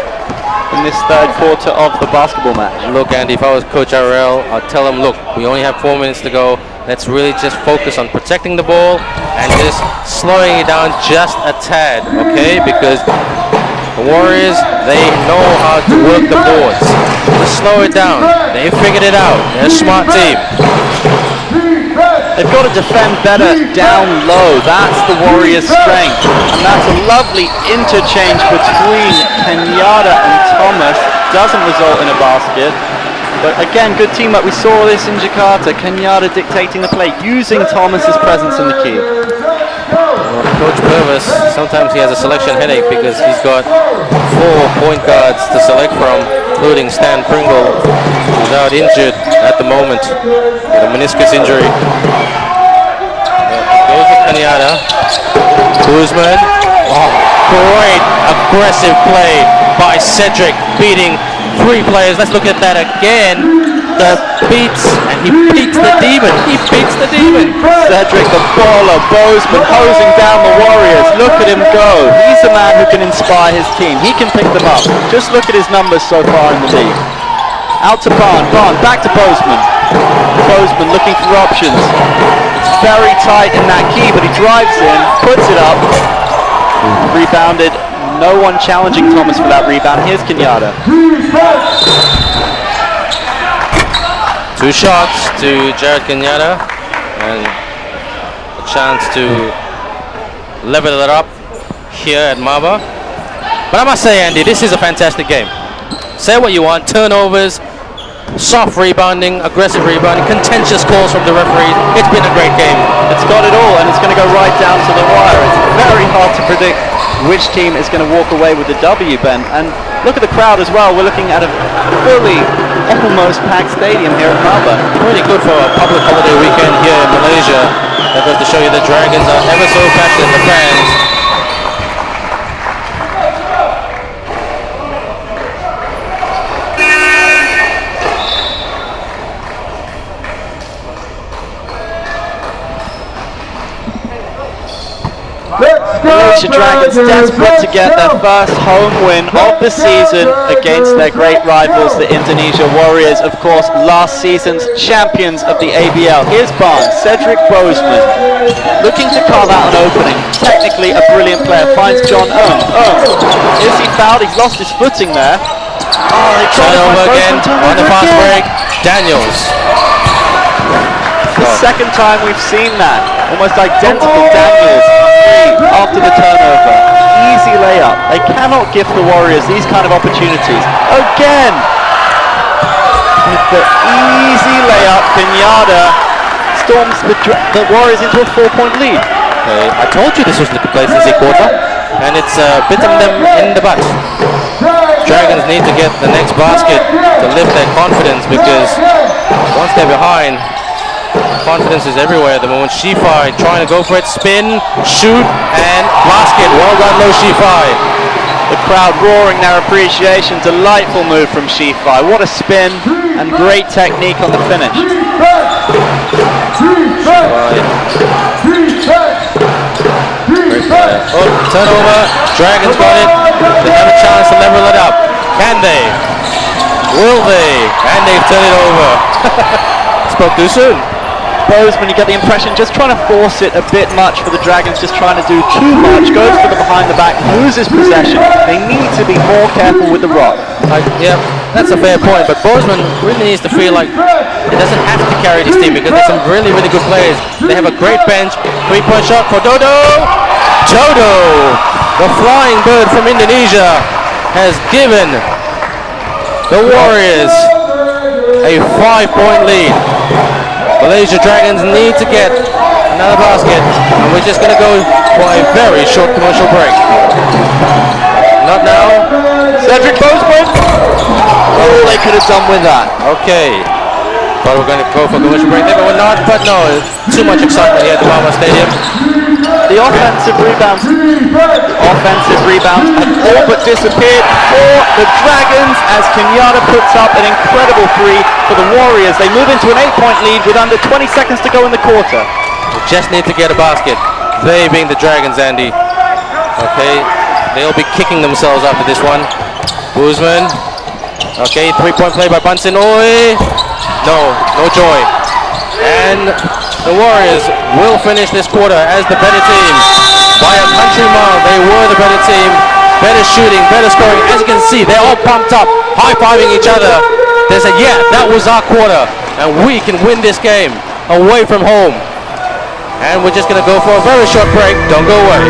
[SPEAKER 2] in this third quarter of the basketball match.
[SPEAKER 1] Look, Andy, if I was Coach RL, I'd tell him, look, we only have 4 minutes to go. Let's really just focus on protecting the ball and just slowing it down just a tad, okay? Because the Warriors, they know how to work the boards. Just slow it down. They figured it out. They're a smart team.
[SPEAKER 2] They've got to defend better down low. That's the Warriors' strength. And that's a lovely interchange between Kenyatta and Thomas. Doesn't result in a basket. But again, good teamwork. We saw this in Jakarta. Kenyatta dictating the play, using Thomas's presence in the key.
[SPEAKER 1] Well, Coach Purvis, sometimes he has a selection headache because he's got 4 point guards to select from, including Stan Pringle, who's out injured at the moment with a meniscus injury. Goes to Kenyatta. Guzman. Oh, great aggressive play by Cedric, beating 3 players. Let's look at that again. The beats, and he beats the demon. He beats the demon.
[SPEAKER 2] Cedric, the baller, Bozeman hosing down the Warriors. Look at him go. He's the man who can inspire his team. He can pick them up. Just look at his numbers so far in the league. Out to Barn, back to Bozeman. Bozeman looking for options. It's very tight in that key, but he drives in, puts it up. Rebounded. No one challenging Thomas for that rebound. Here's Kenyatta.
[SPEAKER 1] 2 shots to Jared Kenyatta, and a chance to level it up here at MABA. But I must say, Andy, this is a fantastic game. Say what you want, turnovers, soft rebounding, aggressive rebounding, contentious calls from the referees. It's been a great game.
[SPEAKER 2] It's got it all, and it's going to go right down to the wire. It's very hard to predict which team is going to walk away with the W, Ben. And look at the crowd as well. We're looking at a fully, almost packed stadium here at MABA.
[SPEAKER 1] Really good for a public holiday weekend here in Malaysia. That goes to show you the Dragons are ever so passionate, the fans.
[SPEAKER 2] Malaysia Dragons desperate to get their first home win of the season against their great rivals, the Indonesia Warriors, of course, last season's champions of the ABL. Here's Barnes, Cedric Bozeman, looking to carve out an opening. Technically a brilliant player, finds John Ohm. Is he fouled? He's lost his footing there. Oh, they tried
[SPEAKER 1] Turnover again on the fast break. Daniels.
[SPEAKER 2] The second time we've seen that. Almost identical. Daniels after the turnover. Easy layup. They cannot gift the Warriors these kind of opportunities. Again! With the easy layup, Kenyatta storms the Warriors into a 4-point lead.
[SPEAKER 1] Okay, I told you this was the complacency quarter, and it's bitten them in the butt. Dragons need to get the next basket to lift their confidence, because once they're behind, confidence is everywhere at the moment. Shifai trying to go for it, spin, shoot, and basket. Well done, Lo Shifai.
[SPEAKER 2] crowd roaring their appreciation. Delightful move from Shifai. What a spin and great technique on the finish.
[SPEAKER 1] Oh, turnover. Dragons got it. They have a chance to level it up. Can they? Will they? And they've turned it over. Spoke too soon.
[SPEAKER 2] Bozeman, you get the impression, just trying to force it a bit much for the Dragons, just trying to do too much, goes for the behind the back, loses possession. They need to be more careful with the rock.
[SPEAKER 1] Yeah, that's a fair point, but Bozeman really needs to feel like it doesn't have to carry this team because there's some really, really good players. They have a great bench. 3-point shot for Dodo. Jodo, the flying bird from Indonesia, has given the Warriors a 5-point lead. Malaysia Dragons need to get another basket, and we're just going to go for a very short commercial break. Not now.
[SPEAKER 2] Cedric Bozeman. Oh, they could have done with that.
[SPEAKER 1] Okay. Thought we were going to go for a commercial break there, but we're not. But no, too much excitement here at the MABA Stadium.
[SPEAKER 2] The offensive rebounds have all but disappeared for the Dragons as Kenyatta puts up an incredible three for the Warriors. They move into an 8-point lead with under 20 seconds to go in the quarter.
[SPEAKER 1] We just need to get a basket. They being the Dragons, Andy. Okay, they'll be kicking themselves after this one. Bozeman. Okay, 3-point play by Bunsen. Oi! No joy. And the Warriors will finish this quarter as the better team. By a country mile, they were the better team. Better shooting, better scoring. As you can see, they're all pumped up, high-fiving each other. They said, yeah, that was our quarter, and we can win this game away from home. And we're just going to go for a very short break. Don't go away.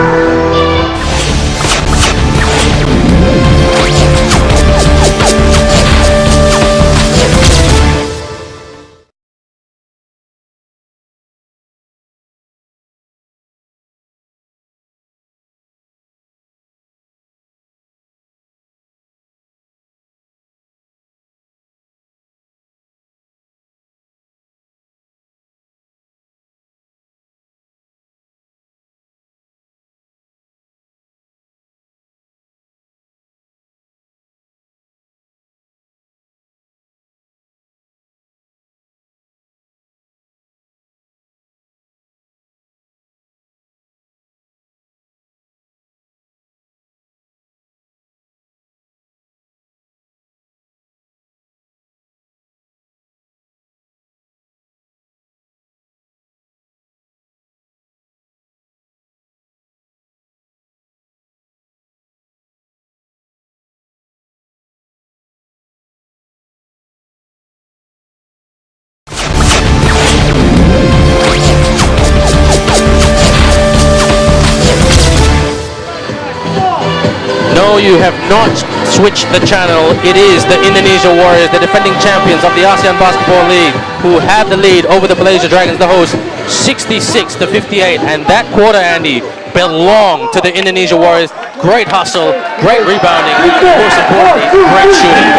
[SPEAKER 1] No, you have not switched the channel. It is the Indonesia Warriors, the defending champions of the ASEAN Basketball League, who have the lead over the Malaysia Dragons, the hosts, 66-58. And that quarter, Andy, belonged to the Indonesia Warriors. Great hustle, great rebounding, and most importantly, great shooting.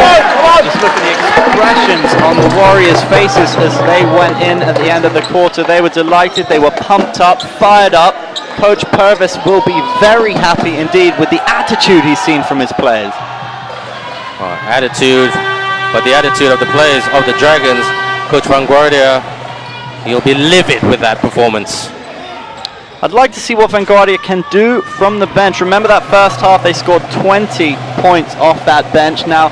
[SPEAKER 2] Just look at the expressions on the Warriors' faces as they went in at the end of the quarter. They were delighted, they were pumped up, fired up. Coach Purvis will be very happy indeed with the attitude he's seen from his players.
[SPEAKER 1] Attitude, but the attitude of the players of the Dragons, Coach Van Guardia, he'll be livid with that performance.
[SPEAKER 2] I'd like to see what Van Guardia can do from the bench. Remember that first half they scored 20 points off that bench. Now,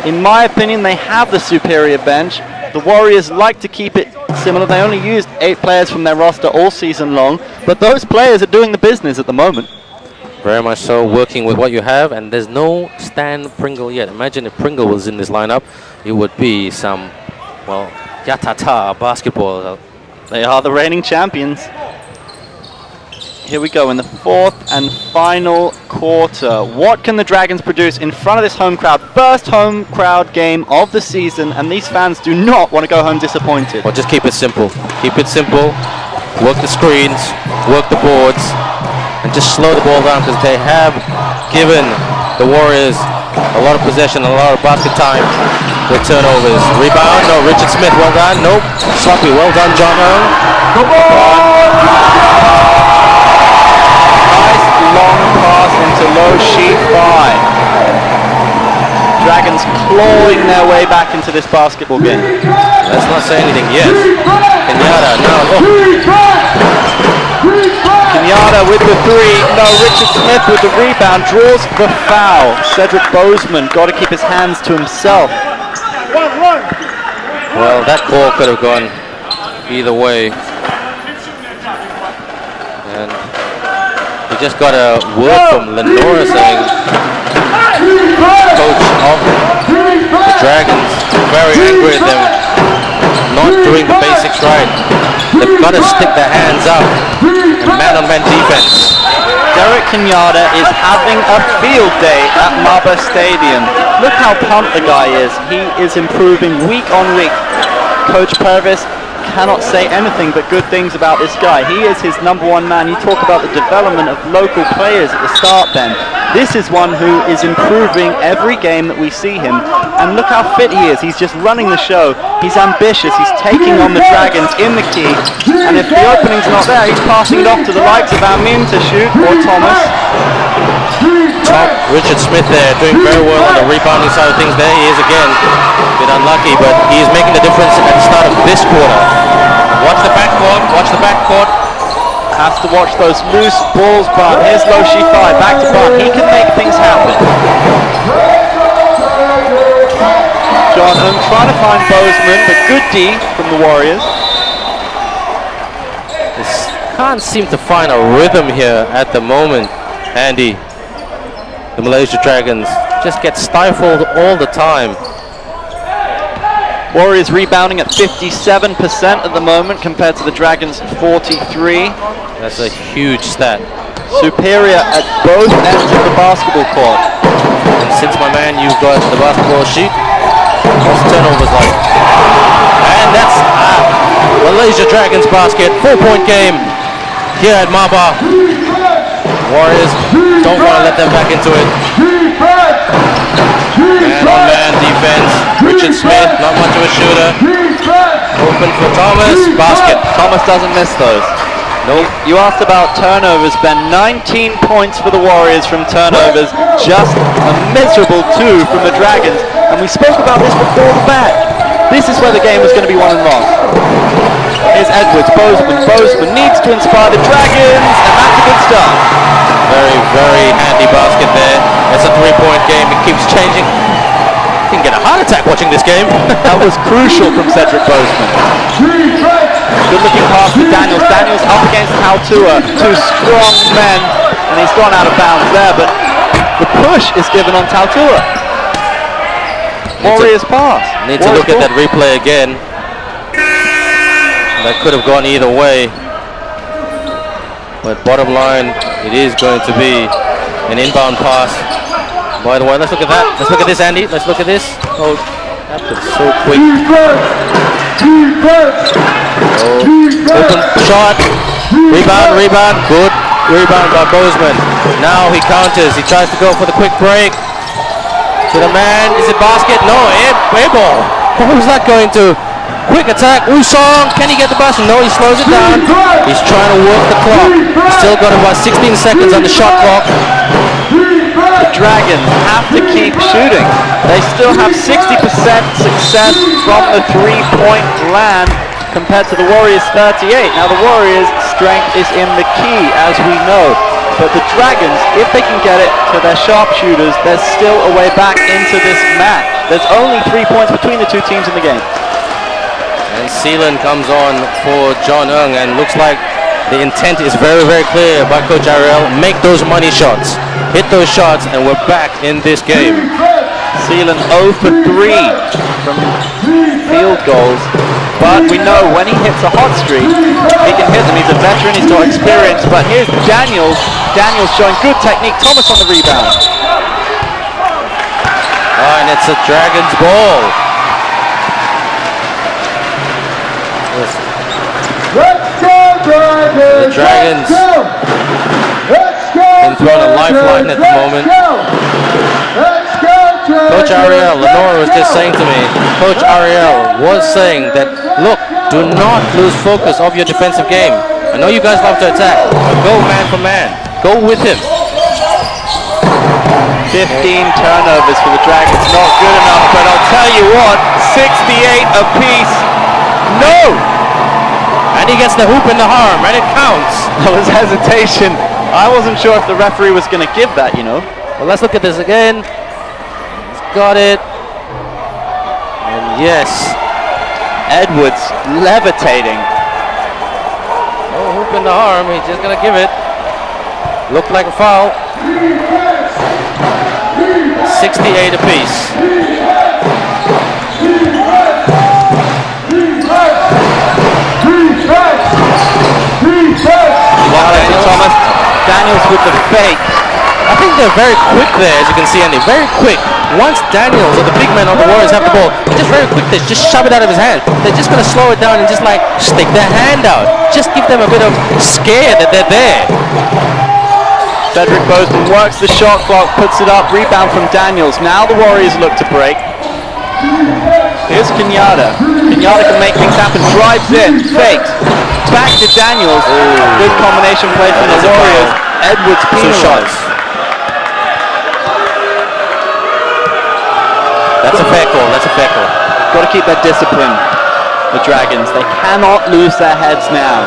[SPEAKER 2] in my opinion, they have the superior bench. The Warriors like to keep it similar. They only used 8 players from their roster all season long, but those players are doing the business at the moment.
[SPEAKER 1] Very much so, working with what you have, and there's no Stan Pringle yet. Imagine if Pringle was in this lineup, it would be some, well, yatata basketball.
[SPEAKER 2] They are the reigning champions. Here we go in the fourth and final quarter. What can the Dragons produce in front of this home crowd? First home crowd game of the season, and these fans do not want to go home disappointed.
[SPEAKER 1] Well, just keep it simple. Keep it simple. Work the screens, work the boards, and just slow the ball down because they have given the Warriors a lot of possession, a lot of basket time with turnovers. Rebound, no, Richard Smith, well done. Nope, sloppy, well done, John Earl.
[SPEAKER 2] Nice long pass into low sheet 5. clawing their way back into this basketball game.
[SPEAKER 1] Let's not say anything yet. Kenyatta now.
[SPEAKER 2] Kenyatta with the three. No, Richard Smith with the rebound. Draws the foul. Cedric Bozeman got to keep his hands to himself.
[SPEAKER 1] Well, that call could have gone either way. And we just got a word from Lenora saying, coach of the Dragons, very angry at them not doing the basics right. They've got to stick their hands up and man-on-man defense.
[SPEAKER 2] Derek Kenyatta is having a field day at MABA Stadium. Look how pumped the guy is. He is improving week on week. Coach Purvis cannot say anything but good things about this guy. He is his #1 man. You talk about the development of local players at the start, Ben. This is one who is improving every game that we see him. And look how fit he is. He's just running the show. He's ambitious. He's taking on the Dragons in the key. And if the opening's not there, he's passing it off to the likes of Amin to shoot, or Thomas.
[SPEAKER 1] Top Richard Smith there, doing very well on the rebounding side of things. There he is again. A bit unlucky, but he is making the difference at the start of this quarter. Watch the backcourt, watch the backcourt.
[SPEAKER 2] Has to watch those loose balls, but here's Loshi 5, back to Bart. He can make things happen. John Ng trying to find Bozeman, but good D from the Warriors.
[SPEAKER 1] This can't seem to find a rhythm here at the moment, Andy. The Malaysia Dragons just get stifled all the time.
[SPEAKER 2] Warriors rebounding at 57% at the moment compared to the Dragons 43.
[SPEAKER 1] That's a huge stat.
[SPEAKER 2] Superior at both ends of the basketball court.
[SPEAKER 1] And since my man, you've got the basketball sheet, what's the turnovers like? And that's Malaysia Dragons basket, 4-point game here at MABA. Warriors don't want to let them back into it. Man-on-man defense. Richard Smith, not much of a shooter. Open for Thomas, basket.
[SPEAKER 2] Thomas doesn't miss those.
[SPEAKER 1] Nope.
[SPEAKER 2] You asked about turnovers, Ben. 19 points for the Warriors from turnovers. Just a miserable 2 from the Dragons. And we spoke about this before the back. This is where the game was going to be won and lost. Here's Edwards, Bozeman. Bozeman needs to inspire the Dragons, and that's a good start.
[SPEAKER 1] Very, very handy basket there. It's a 3-point game. It keeps changing. You can get a heart attack watching this game.
[SPEAKER 2] That was crucial from Cedric Bozeman. Good looking pass to Daniels. Daniels up against Tautua. 2 strong men, and he's gone out of bounds there, but the push is given on Tautua. Warriors pass.
[SPEAKER 1] Need to look at that replay again. That could have gone either way. But bottom line, it is going to be an inbound pass. By the way, let's look at that. Let's look at this, Andy. Let's look at this. Oh, that was so quick. Oh, open shot. Rebound. Good rebound by Bozeman. Now he counters. He tries to go for the quick break. To the man. Is it basket? No, air ball. What was that going to? Quick attack, Usong, can he get the basket? No, he slows it down. He's trying to work the clock. Still got about 16 seconds on the shot clock.
[SPEAKER 2] The Dragons have to keep shooting. They still have 60% success from the 3-point land compared to the Warriors' 38. Now the Warriors' strength is in the key, as we know. But the Dragons, if they can get it to their sharpshooters, there's still a way back into this match. There's only 3 points between the two teams in the game.
[SPEAKER 1] And Seelan comes on for John Ng, and looks like the intent is very, very clear by Coach Ariel. Make those money shots. Hit those shots, and we're back in this game.
[SPEAKER 2] Seelan 0 for 3 from field goals. But we know when he hits a hot streak, he can hit them. He's a veteran, he's got experience. But here's Daniels. Daniels showing good technique. Thomas on the rebound.
[SPEAKER 1] And it's a Dragons ball. The Dragons been thrown a lifeline at the moment. Coach Ariel, Lenora was just saying to me, Coach Ariel was saying that, look, do not lose focus of your defensive game. I know you guys love to attack, but go man for man. Go with him.
[SPEAKER 2] 15 turnovers for the Dragons, not good enough, but I'll tell you what, 68 apiece. No!
[SPEAKER 1] And he gets the hoop in the arm, and it counts.
[SPEAKER 2] That was hesitation. I wasn't sure if the referee was going to give that, you know.
[SPEAKER 1] Well, let's look at this again. He's got it. And yes.
[SPEAKER 2] Edwards levitating.
[SPEAKER 1] No hoop in the arm, he's just going to give it. Looked like a foul. 68 apiece.
[SPEAKER 2] Thomas. Daniels with the fake.
[SPEAKER 1] I think they're very quick there, as you can see, Andy. Very quick. Once Daniels or the big man on the Warriors have the ball, they're just very quick. They just shove it out of his hand. They're just going to slow it down and just like stick their hand out. Just give them a bit of scare that they're there.
[SPEAKER 2] Cedric Bozeman works the shot clock, puts it up, rebound from Daniels. Now the Warriors look to break. Here's Kenyatta. Kenyatta can make things happen, drives in, fakes. Back to Daniels. Good combination play from the Warriors. Edwards penalized.
[SPEAKER 1] That's a fair call, that's a fair call.
[SPEAKER 2] Got to keep that discipline, the Dragons. They cannot lose their heads now.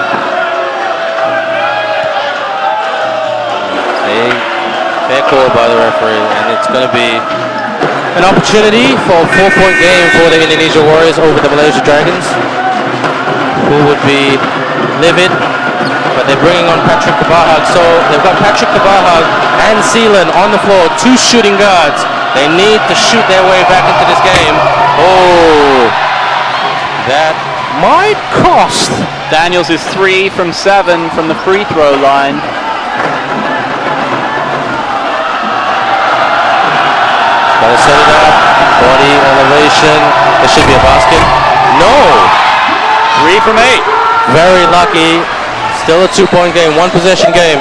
[SPEAKER 1] Fair call by the referee, and it's going to be an opportunity for a 4-point game for the Indonesia Warriors over the Malaysia Dragons, who would be livid, but they're bringing on Patrick Kabahag. So they've got Patrick Kabahag and Seelan on the floor, two shooting guards. They need to shoot their way back into this game. Oh, that might cost.
[SPEAKER 2] Daniels is 3 from 7 from the free throw line.
[SPEAKER 1] Gotta set it up, body elevation. There should be a basket. No!
[SPEAKER 2] 3 from 8.
[SPEAKER 1] Very lucky. Still a 2-point game, 1-possession game.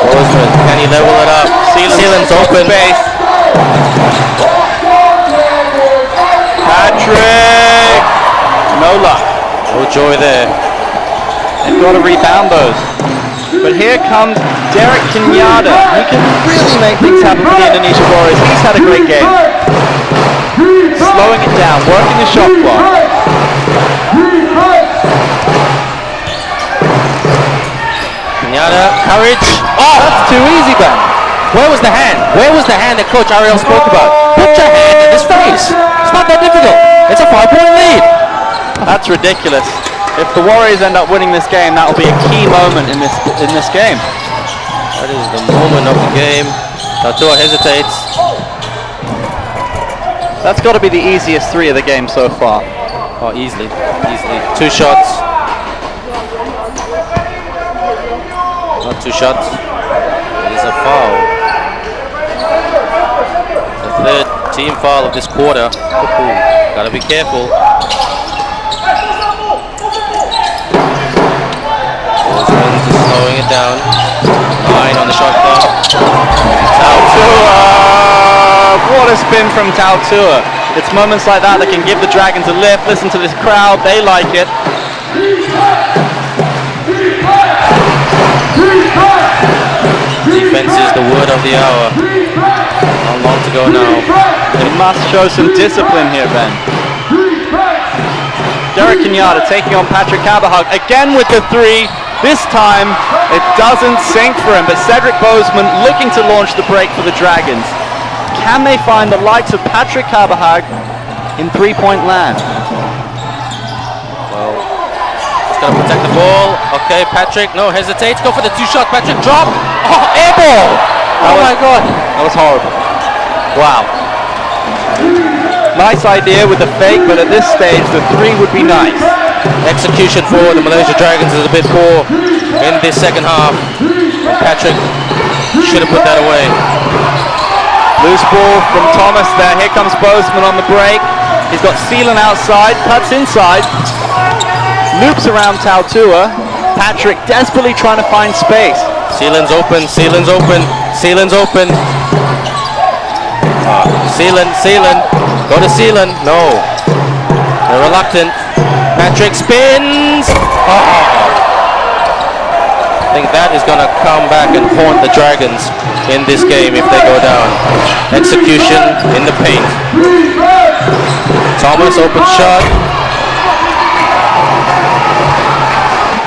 [SPEAKER 1] Bozeman, can he level it up? Sealan's open.
[SPEAKER 2] Space. Patrick! No luck.
[SPEAKER 1] No joy there.
[SPEAKER 2] They've got to rebound those. But here comes Derek Kenyatta. He can really make things happen for the Indonesia Warriors. He's had a great game. Slowing it down, working the shot clock.
[SPEAKER 1] Kenyatta, courage.
[SPEAKER 2] Oh, that's too easy, Ben.
[SPEAKER 1] Where was the hand? Where was the hand that Coach Ariel spoke about? Put your hand in his face. It's not that difficult. It's a 5-point lead.
[SPEAKER 2] That's ridiculous. If the Warriors end up winning this game, that will be a key moment in this game.
[SPEAKER 1] That is the moment of the game. Tatua hesitates.
[SPEAKER 2] That's got to be the easiest 3 of the game so far.
[SPEAKER 1] Oh, easily. 2 shots. Not 2 shots. It is a foul. The 3rd team foul of this quarter. Gotta be careful. Bozeman's just slowing it down. 9 on the shot clock.
[SPEAKER 2] Tautua! What a spin from Tautua. It's moments like that that can give the Dragons a lift. Listen to this crowd, they like it.
[SPEAKER 1] Defense is the word of the hour. How long to go now?
[SPEAKER 2] They must show some discipline here, Ben. Derek Kenyatta taking on Patrick Kabahag again with the 3. This time it doesn't sink for him, but Cedric Bozeman looking to launch the break for the Dragons. Can they find the likes of Patrick Kabahag in 3-point land?
[SPEAKER 1] Well, just gotta protect the ball. Okay, Patrick, no, hesitates. Go for the 2-shot. Patrick, drop. Oh, air ball. Oh my God.
[SPEAKER 2] That was horrible. Wow. Nice idea with the fake, but at this stage the 3 would be nice.
[SPEAKER 1] Execution for the Malaysia Dragons is a bit poor in this second half. Patrick should have put that away.
[SPEAKER 2] Loose ball from Thomas there. Here comes Bozeman on the break. He's got Seelan outside, cuts inside, loops around Tautua. Patrick desperately trying to find space.
[SPEAKER 1] Sealan's open, Sealan's open, Sealan's open. Sealan, go to Sealan. No, they're reluctant. Patrick spins. Oh. I think that is going to come back and haunt the Dragons in this game if they go down. Execution in the paint. Thomas open shot.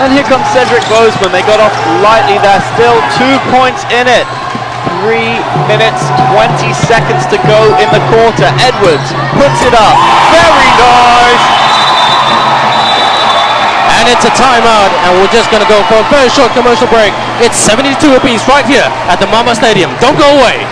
[SPEAKER 2] And here comes Cedric Bozeman. They got off lightly there. Still 2 points in it. 3 minutes, 20 seconds to go in the quarter. Edwards puts it up. Very nice.
[SPEAKER 1] And it's a timeout, and we're just going to go for a very short commercial break. It's 72 apiece right here at the MABA Stadium. Don't go away.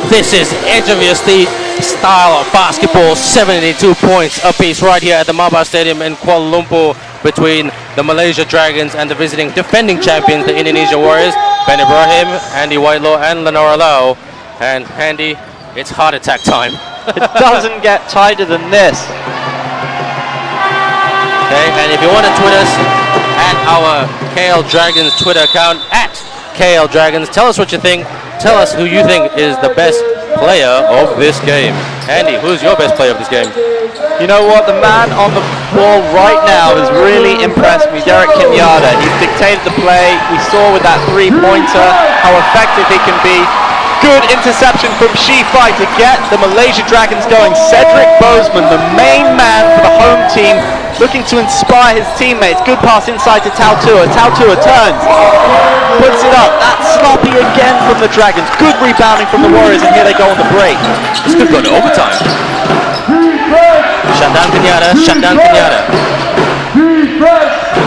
[SPEAKER 1] This is edge of your seat style of basketball. 72 points apiece right here at the MABA Stadium in Kuala Lumpur between the Malaysia Dragons and the visiting defending champions, the Indonesia Warriors. Ben Ibrahim, Andy Whitelaw and Lenora Lau. And Andy, it's heart attack time.
[SPEAKER 2] It doesn't get tighter than this.
[SPEAKER 1] Okay, and if you want to tweet us at our KL Dragons Twitter account, at KL Dragons, tell us what you think. Tell us who you think is the best player of this game. Andy, who's your best player of this game?
[SPEAKER 2] You know what? The man on the ball right now has really impressed me, Derek Kenyatta. He's dictated the play. We saw with that three-pointer how effective he can be. Good interception from Shifai to get the Malaysia Dragons going. Cedric Bozeman, the main man for the home team, looking to inspire his teammates. Good pass inside to Tautua. Tautua turns, puts it up. That's sloppy again from the Dragons. Good rebounding from the Warriors, and here they go on the break.
[SPEAKER 1] This could go to overtime. Shutdown Kenyatta, shutdown Kenyatta.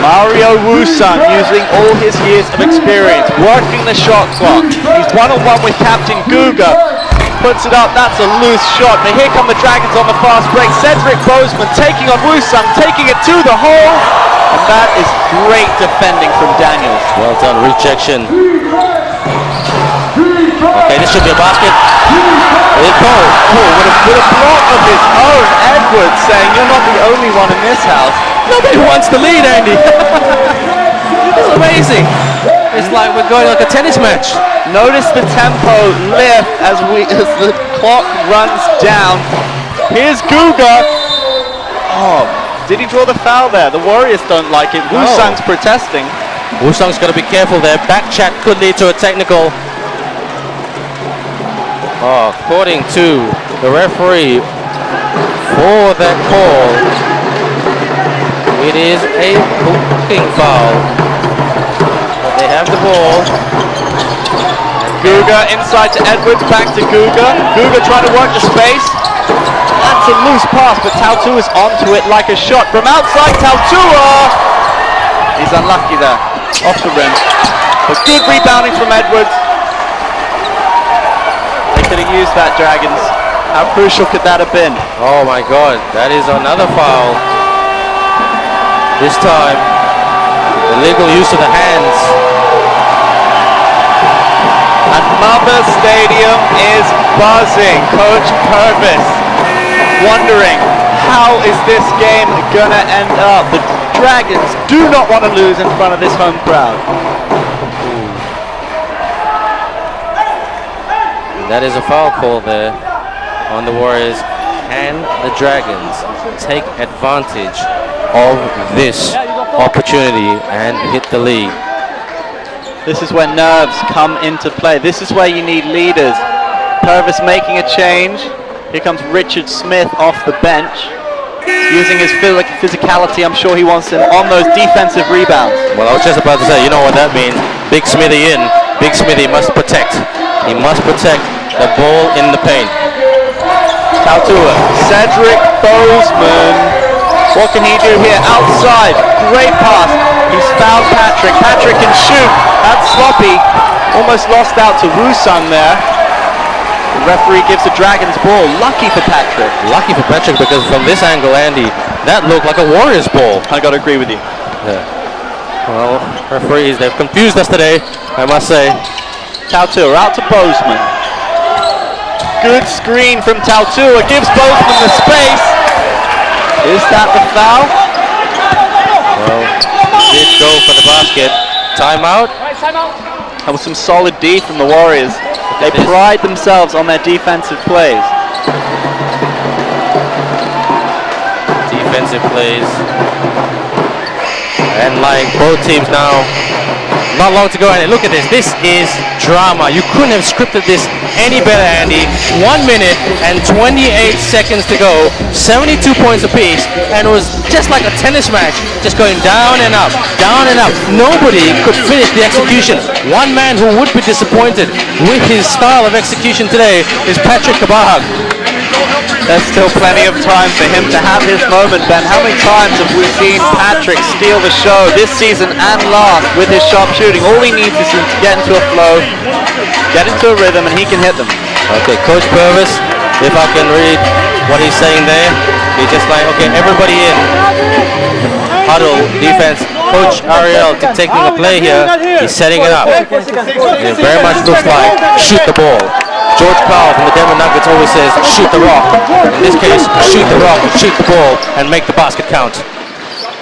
[SPEAKER 2] Mario Wusang using all his years of experience, working the shot clock. He's one-on-one with Captain Guga. Puts it up, that's a loose shot. But here come the Dragons on the fast break. Cedric Bozeman taking on Wusang, taking it to the hole. And that is great defending from Daniels.
[SPEAKER 1] Well done, rejection. Okay, this should be a basket. With
[SPEAKER 2] a block of his own, Edwards saying, "You're not the only one in this house."
[SPEAKER 1] Nobody wants the lead, Andy. This is amazing. It's like we're going like a tennis match.
[SPEAKER 2] Notice the tempo lift as the clock runs down. Here's Guga. Oh, did he draw the foul there? The Warriors don't like it. Wusang's protesting.
[SPEAKER 1] Wusang's got to be careful there. Back chat could lead to a technical. Oh, according to the referee for that call, it is a hooking foul. But they have the ball.
[SPEAKER 2] Guga inside to Edwards, back to Guga. Guga trying to work the space. That's a loose pass, but Tautua is onto it like a shot. From outside, Tautua! He's unlucky there, off the rim. But good rebounding from Edwards. They could have used that, Dragons. How crucial could that have been?
[SPEAKER 1] Oh my God, that is another foul. This time, illegal use of the hands.
[SPEAKER 2] And MABA Stadium is buzzing. Coach Purvis wondering, how is this game gonna end up? The Dragons do not want to lose in front of this home crowd.
[SPEAKER 1] That is a foul call there on the Warriors. Can the Dragons take advantage of this opportunity and hit the lead.
[SPEAKER 2] This is where nerves come into play. This is where you need leaders. Purvis making a change. Here comes Richard Smith off the bench. Using his physicality, I'm sure he wants him on those defensive rebounds.
[SPEAKER 1] Well, I was just about to say, you know what that means. Big Smithy in. Big Smithy must protect. He must protect the ball in the paint.
[SPEAKER 2] Tautua, Cedric Boseman. What can he do here? Outside, great pass. He's fouled Patrick. Patrick can shoot. That's sloppy. Almost lost out to Wusung there. The referee gives the Dragons ball. Lucky for Patrick.
[SPEAKER 1] Lucky for Patrick, because from this angle, Andy, that looked like a Warriors ball.
[SPEAKER 2] I got to agree with you.
[SPEAKER 1] Yeah. Well, referees, they've confused us today, I must say.
[SPEAKER 2] Tautua out to Boseman. Good screen from Tautua. Gives Boseman the space. Is that the foul?
[SPEAKER 1] Well, did go for the basket. Timeout.
[SPEAKER 2] That was some solid D from the Warriors. They pride themselves on their defensive plays.
[SPEAKER 1] Defensive plays. And like both teams now, not long to go. And look at this. This is drama. You couldn't have scripted this any better, Andy. 1 minute and 28 seconds to go. 72 points apiece. And it was just like a tennis match. Just going down and up, down and up. Nobody could finish the execution. One man who would be disappointed with his style of execution today is Patrick Kabahag.
[SPEAKER 2] There's still plenty of time for him to have his moment, Ben. How many times have we seen Patrick steal the show this season and last with his sharp shooting? All he needs is to get into a flow, get into a rhythm, and he can hit them.
[SPEAKER 1] Okay, Coach Purvis, if I can read what he's saying there, he's just like, okay, everybody in. Huddle, defense. Coach Ariel taking the play here. He's setting it up. It very much looks like shoot the ball. George Powell from the Denver Nuggets always says, shoot the rock. In this case, shoot the rock, shoot the ball, and make the basket count.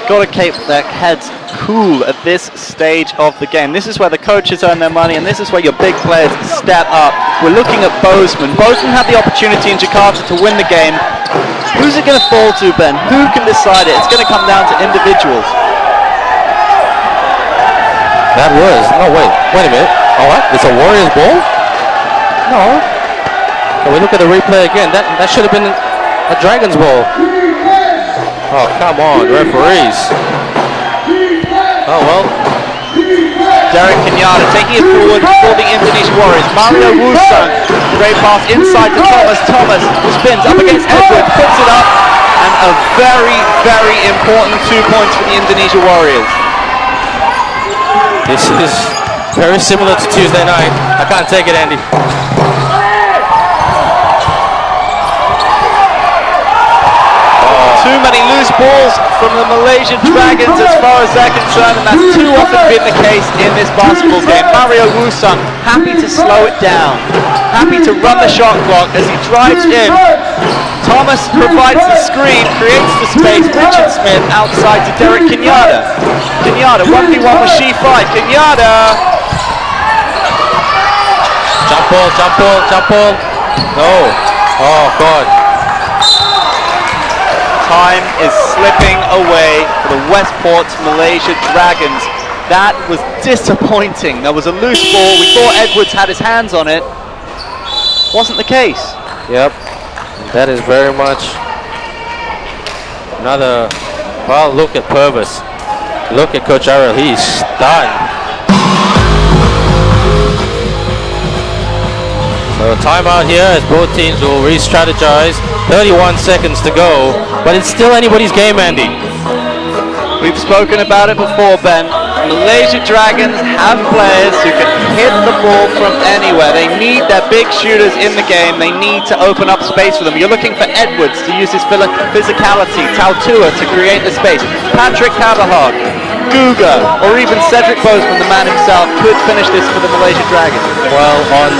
[SPEAKER 2] Got to keep their heads cool at this stage of the game. This is where the coaches earn their money, and this is where your big players step up. We're looking at Boseman. Boseman had the opportunity in Jakarta to win the game. Who's it going to fall to, Ben? Who can decide it? It's going to come down to individuals.
[SPEAKER 1] That was, no wait a minute. All right, it's a Warriors ball? No. Can we look at the replay again? That should have been a Dragons ball. Oh, come on, referees. Oh, well.
[SPEAKER 2] Derek Kenyatta taking it forward for the Indonesian Warriors. Mario Wusung, great pass inside to Thomas. Thomas spins up against Edwards, puts it up, and a very, very important 2 points for the Indonesia Warriors.
[SPEAKER 1] This is very similar to Tuesday night. I can't take it, Andy.
[SPEAKER 2] Too many loose balls from the Malaysian Dragons as far as they're concerned, and that's too often been the case in this basketball game. Mario Wusung happy to slow it down, happy to run the shot clock as he drives in. Thomas provides the screen, creates the space. Richard Smith outside to Derek Kenyatta. Kenyatta 1v1 with Shi-Fi. Kenyatta.
[SPEAKER 1] Jump ball, jump ball, jump ball. No. Oh, God.
[SPEAKER 2] Time is slipping away for the Westports Malaysia Dragons. That was disappointing. There was a loose ball. We thought Edwards had his hands on it. Wasn't the case.
[SPEAKER 1] Yep. That is very much another. Well, look at Purvis. Look at Coach Ariel. He's stunned. So timeout here as both teams will re-strategize. 31 seconds to go, but it's still anybody's game, Andy.
[SPEAKER 2] We've spoken about it before, Ben. Malaysia Dragons have players who can hit the ball from anywhere. They need their big shooters in the game. They need to open up space for them. You're looking for Edwards to use his physicality, Tautua to create the space, Patrick Kabahag, Guga, or even Cedric Boseman, the man himself, could finish this for the Malaysia Dragons.
[SPEAKER 1] Well, on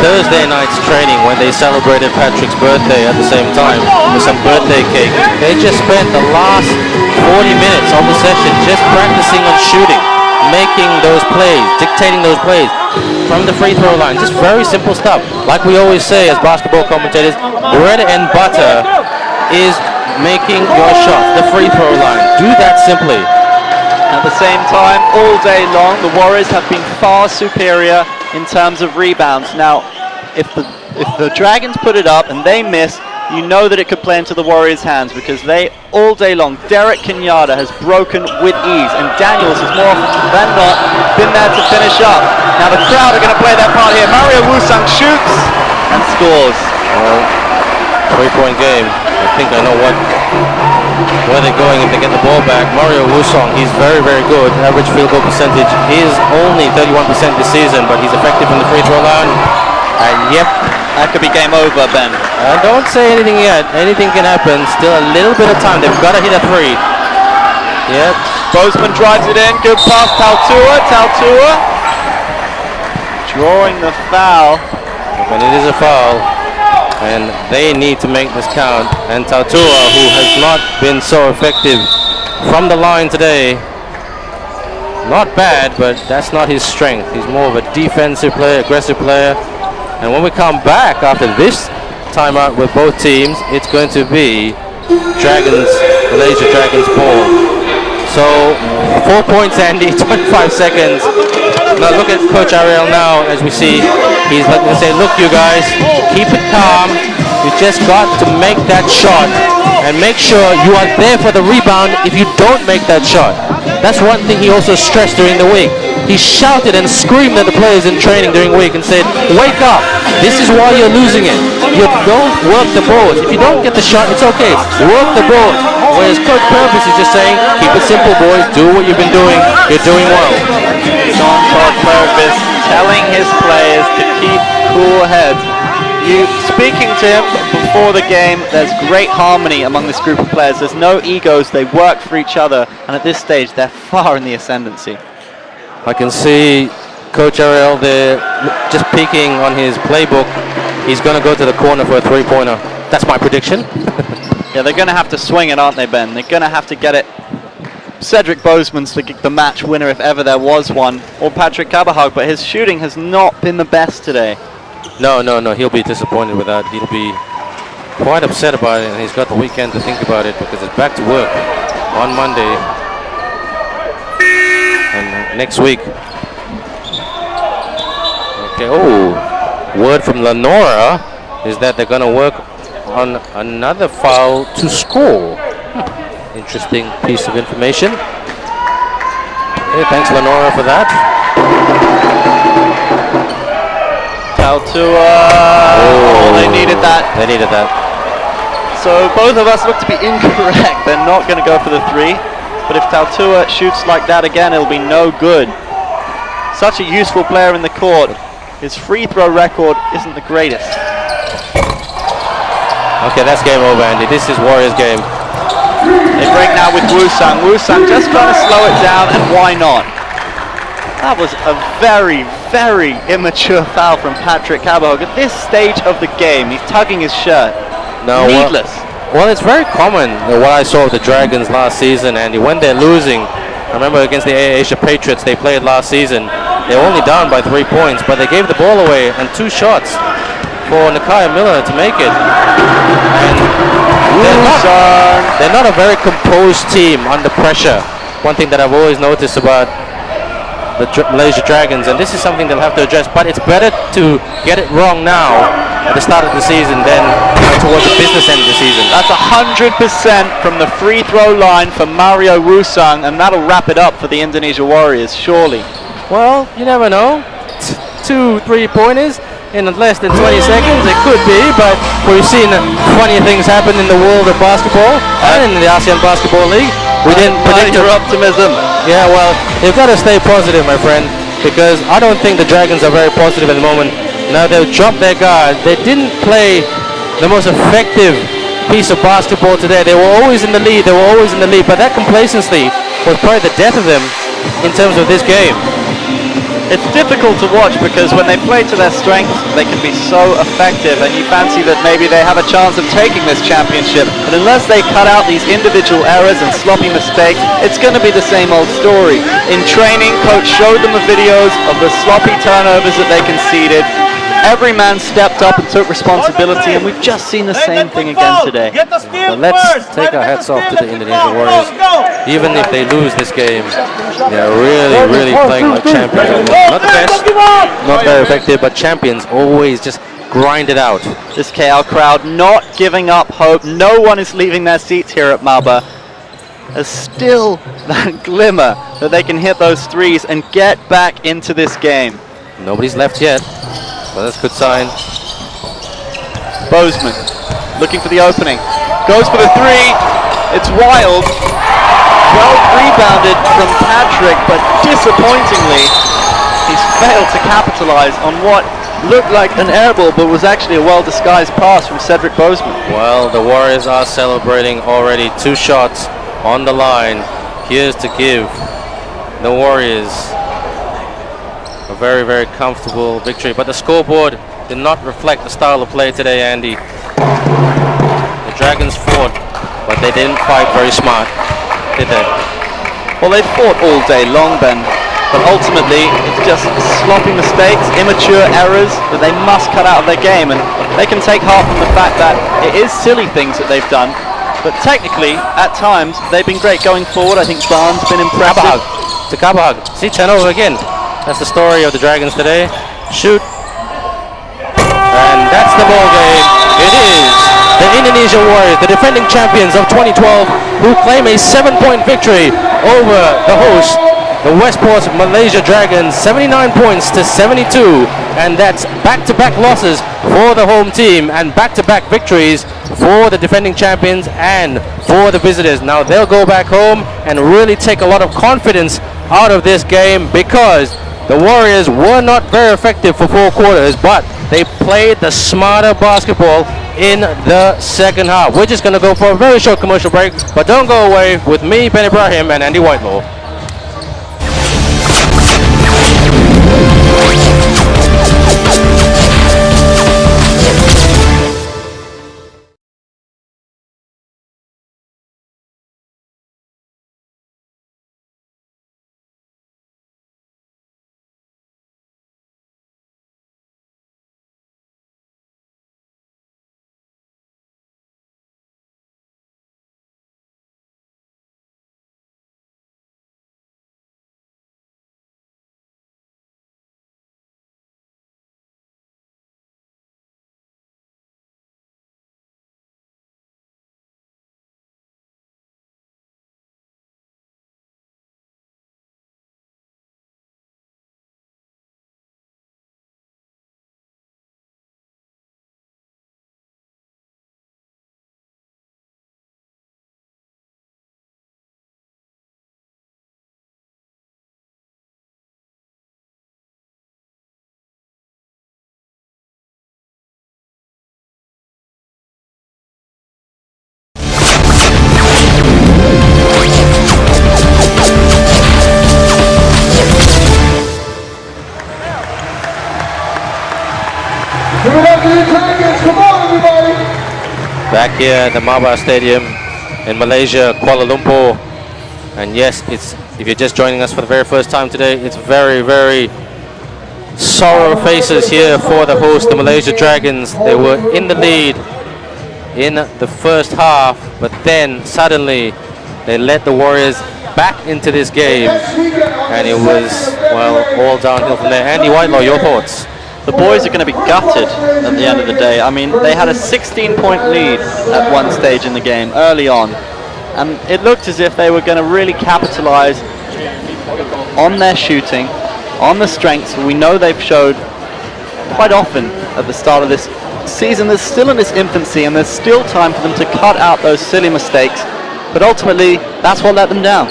[SPEAKER 1] Thursday night's training, when they celebrated Patrick's birthday at the same time with some birthday cake, they just spent the last 40 minutes of the session just practicing on shooting, making those plays, dictating those plays from the free throw line. Just very simple stuff. Like we always say as basketball commentators, bread and butter is making your shots, the free throw line. Do that simply.
[SPEAKER 2] At the same time, all day long, the Warriors have been far superior in terms of rebounds. Now, if the Dragons put it up and they miss, you know that it could play into the Warriors' hands, because they, all day long, Derek Kenyatta has broken with ease, and Daniels has more often than not been there to finish up. Now the crowd are going to play their part here. Mario Wusang shoots and scores.
[SPEAKER 1] Well, 3-point game. I think I know where they're going if they get the ball back. Mario Wusong, he's very, very good. Average field goal percentage is only 31% this season, but he's effective from the free throw line. And yep,
[SPEAKER 2] that could be game over, Ben.
[SPEAKER 1] Don't say anything yet. Anything can happen. Still a little bit of time. They've got to hit a three. Yep.
[SPEAKER 2] Bozeman drives it in. Good pass, Tautua. Tautua drawing the foul.
[SPEAKER 1] And it is a foul. And they need to make this count. And Tautua, who has not been so effective from the line today, not bad, but that's not his strength. He's more of a defensive player, aggressive player. And when we come back after this timeout with both teams, it's going to be Malaysia Dragons ball. So 4 points, Andy, 25 seconds. Now look at Coach Ariel now, as we see. He's going to say, look, you guys, keep it calm. You just got to make that shot and make sure you are there for the rebound if you don't make that shot. That's one thing he also stressed during the week. He shouted and screamed at the players in training during the week and said, wake up, this is why you're losing it. You don't work the boards. If you don't get the shot, it's okay. Work the boards. Whereas Coach Purvis is just saying, keep it simple, boys. Do what you've been doing. You're doing well.
[SPEAKER 2] Jean-Claude Purvis telling his players to keep cool heads. Speaking to him before the game, there's great harmony among this group of players. There's no egos. They work for each other. And at this stage, they're far in the ascendancy.
[SPEAKER 1] I can see Coach Ariel there just peeking on his playbook. He's going to go to the corner for a three-pointer. That's my prediction.
[SPEAKER 2] Yeah, they're going to have to swing it, aren't they, Ben? They're going to have to get it. Cedric Bozeman's the match winner if ever there was one, or Patrick Cabahug, but his shooting has not been the best today.
[SPEAKER 1] No, he'll be disappointed with that. He'll be quite upset about it, and he's got the weekend to think about it because it's back to work on Monday. And next week. Okay, word from Lenora is that they're going to work on another foul to score. Interesting piece of information. Okay, thanks Lenora for that.
[SPEAKER 2] Tautua. They needed that.
[SPEAKER 1] They needed that.
[SPEAKER 2] So both of us look to be incorrect. They're not going to go for the three. But if Tautua shoots like that again, it'll be no good. Such a useful player in the court. His free throw record isn't the greatest.
[SPEAKER 1] Okay, that's game over, Andy. This is Warriors game.
[SPEAKER 2] They break now with Wusang. Wusang just trying to slow it down, and why not? That was a very, very immature foul from Patrick Cabahug. At this stage of the game, he's tugging his shirt.
[SPEAKER 1] No,
[SPEAKER 2] needless.
[SPEAKER 1] Well, it's very common what I saw of the Dragons last season, Andy. When they're losing, I remember against the Asia Patriots they played last season, they were only down by 3 points, but they gave the ball away and 2 shots for Nakia Miller to make it. And they're not a very composed team under pressure. One thing that I've always noticed about the Malaysia Dragons, and this is something they'll have to address, but it's better to get it wrong now at the start of the season than towards the business end of the season.
[SPEAKER 2] That's 100% from the free throw line for Mario Wusang, and that'll wrap it up for the Indonesia Warriors, surely.
[SPEAKER 1] Well, you never know. 2 3-pointers in less than 20 seconds, it could be, but we've seen funny things happen in the world of basketball and in the ASEAN Basketball League. We didn't predict
[SPEAKER 2] your optimism.
[SPEAKER 1] Yeah, well, you've got to stay positive, my friend, because I don't think the Dragons are very positive at the moment. Now they've dropped their guard. They didn't play the most effective piece of basketball today. They were always in the lead. But that complacency was probably the death of them in terms of this game.
[SPEAKER 2] It's difficult to watch because when they play to their strengths, they can be so effective, and you fancy that maybe they have a chance of taking this championship. But unless they cut out these individual errors and sloppy mistakes, it's going to be the same old story. In training, coach showed them the videos of the sloppy turnovers that they conceded. Every man stepped up and took responsibility, and we've just seen the same thing again today.
[SPEAKER 1] But let's take our hats off to the Indonesian Warriors. Even if they lose this game, they're really playing like champions. Not the best, not very effective, but champions always just grind it out.
[SPEAKER 2] This KL crowd not giving up hope. No one is leaving their seats here at MABA. There's still that glimmer that they can hit those threes and get back into this game.
[SPEAKER 1] Nobody's left yet, but that's a good sign.
[SPEAKER 2] Bozeman looking for the opening. Goes for the three. It's wild. Well rebounded from Patrick, but disappointingly, he's failed to capitalize on what looked like an air ball, but was actually a well-disguised pass from Cedric Bozeman.
[SPEAKER 1] Well, the Warriors are celebrating already. 2 shots on the line. Here's to give the Warriors a very comfortable victory. But the scoreboard did not reflect the style of play today, Andy. The Dragons fought, but they didn't fight very smart, did they?
[SPEAKER 2] Well, they fought all day long, Ben. But ultimately, it's just sloppy mistakes, immature errors that they must cut out of their game. And they can take heart from the fact that it is silly things that they've done. But technically, at times, they've been great going forward. I think Barnes been impressive.
[SPEAKER 1] To Kabahag. See, turnover again. That's the story of the Dragons today. Shoot. And that's the ball game. It is the Indonesia Warriors, the defending champions of 2012, who claim a 7-point victory over the host, the Westports Malaysia Dragons, 79 points to 72, and that's back-to-back losses for the home team and back-to-back victories for the defending champions and for the visitors. Now they'll go back home and really take a lot of confidence out of this game, because the Warriors were not very effective for 4 quarters, but they played the smarter basketball in the second half. We're just going to go for a very short commercial break, but don't go away with me, Ben Ibrahim, and Andy Whitelaw. Back here at the MABA Stadium in Malaysia, Kuala Lumpur. And yes, if you're just joining us for the very first time today, it's very sorrow faces here for the host, the Malaysia Dragons. They were in the lead in the first half, but then suddenly they let the Warriors back into this game, and it was, well, all downhill from there. Andy Whitelaw, your thoughts?
[SPEAKER 2] The boys are going to be gutted at the end of the day. I mean, they had a 16-point lead at one stage in the game early on, and it looked as if they were going to really capitalize on their shooting, on the strengths we know they've showed quite often at the start of this season. They're still in its infancy, and there's still time for them to cut out those silly mistakes, but ultimately that's what let them down.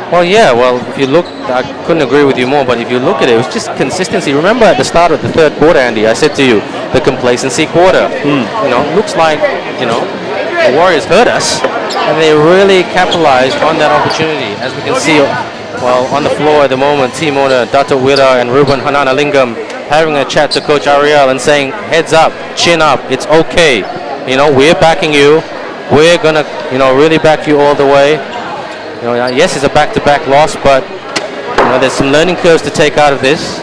[SPEAKER 1] Well, yeah, if you look, I couldn't agree with you more, but if you look at it, it was just consistency. Remember at the start of the third quarter, Andy, I said to you, the complacency quarter. You know, looks like, you know, the Warriors hurt us, and they really capitalized on that opportunity. As we can see, well, on the floor at the moment, team owner Dato' Wira and Ruben Hanana Lingam having a chat to Coach Ariel and saying, heads up, chin up, it's okay. You know, we're backing you. We're going to, you know, really back you all the way. You know, yes, it's a back-to-back loss, but you know, there's some learning curves to take out of this.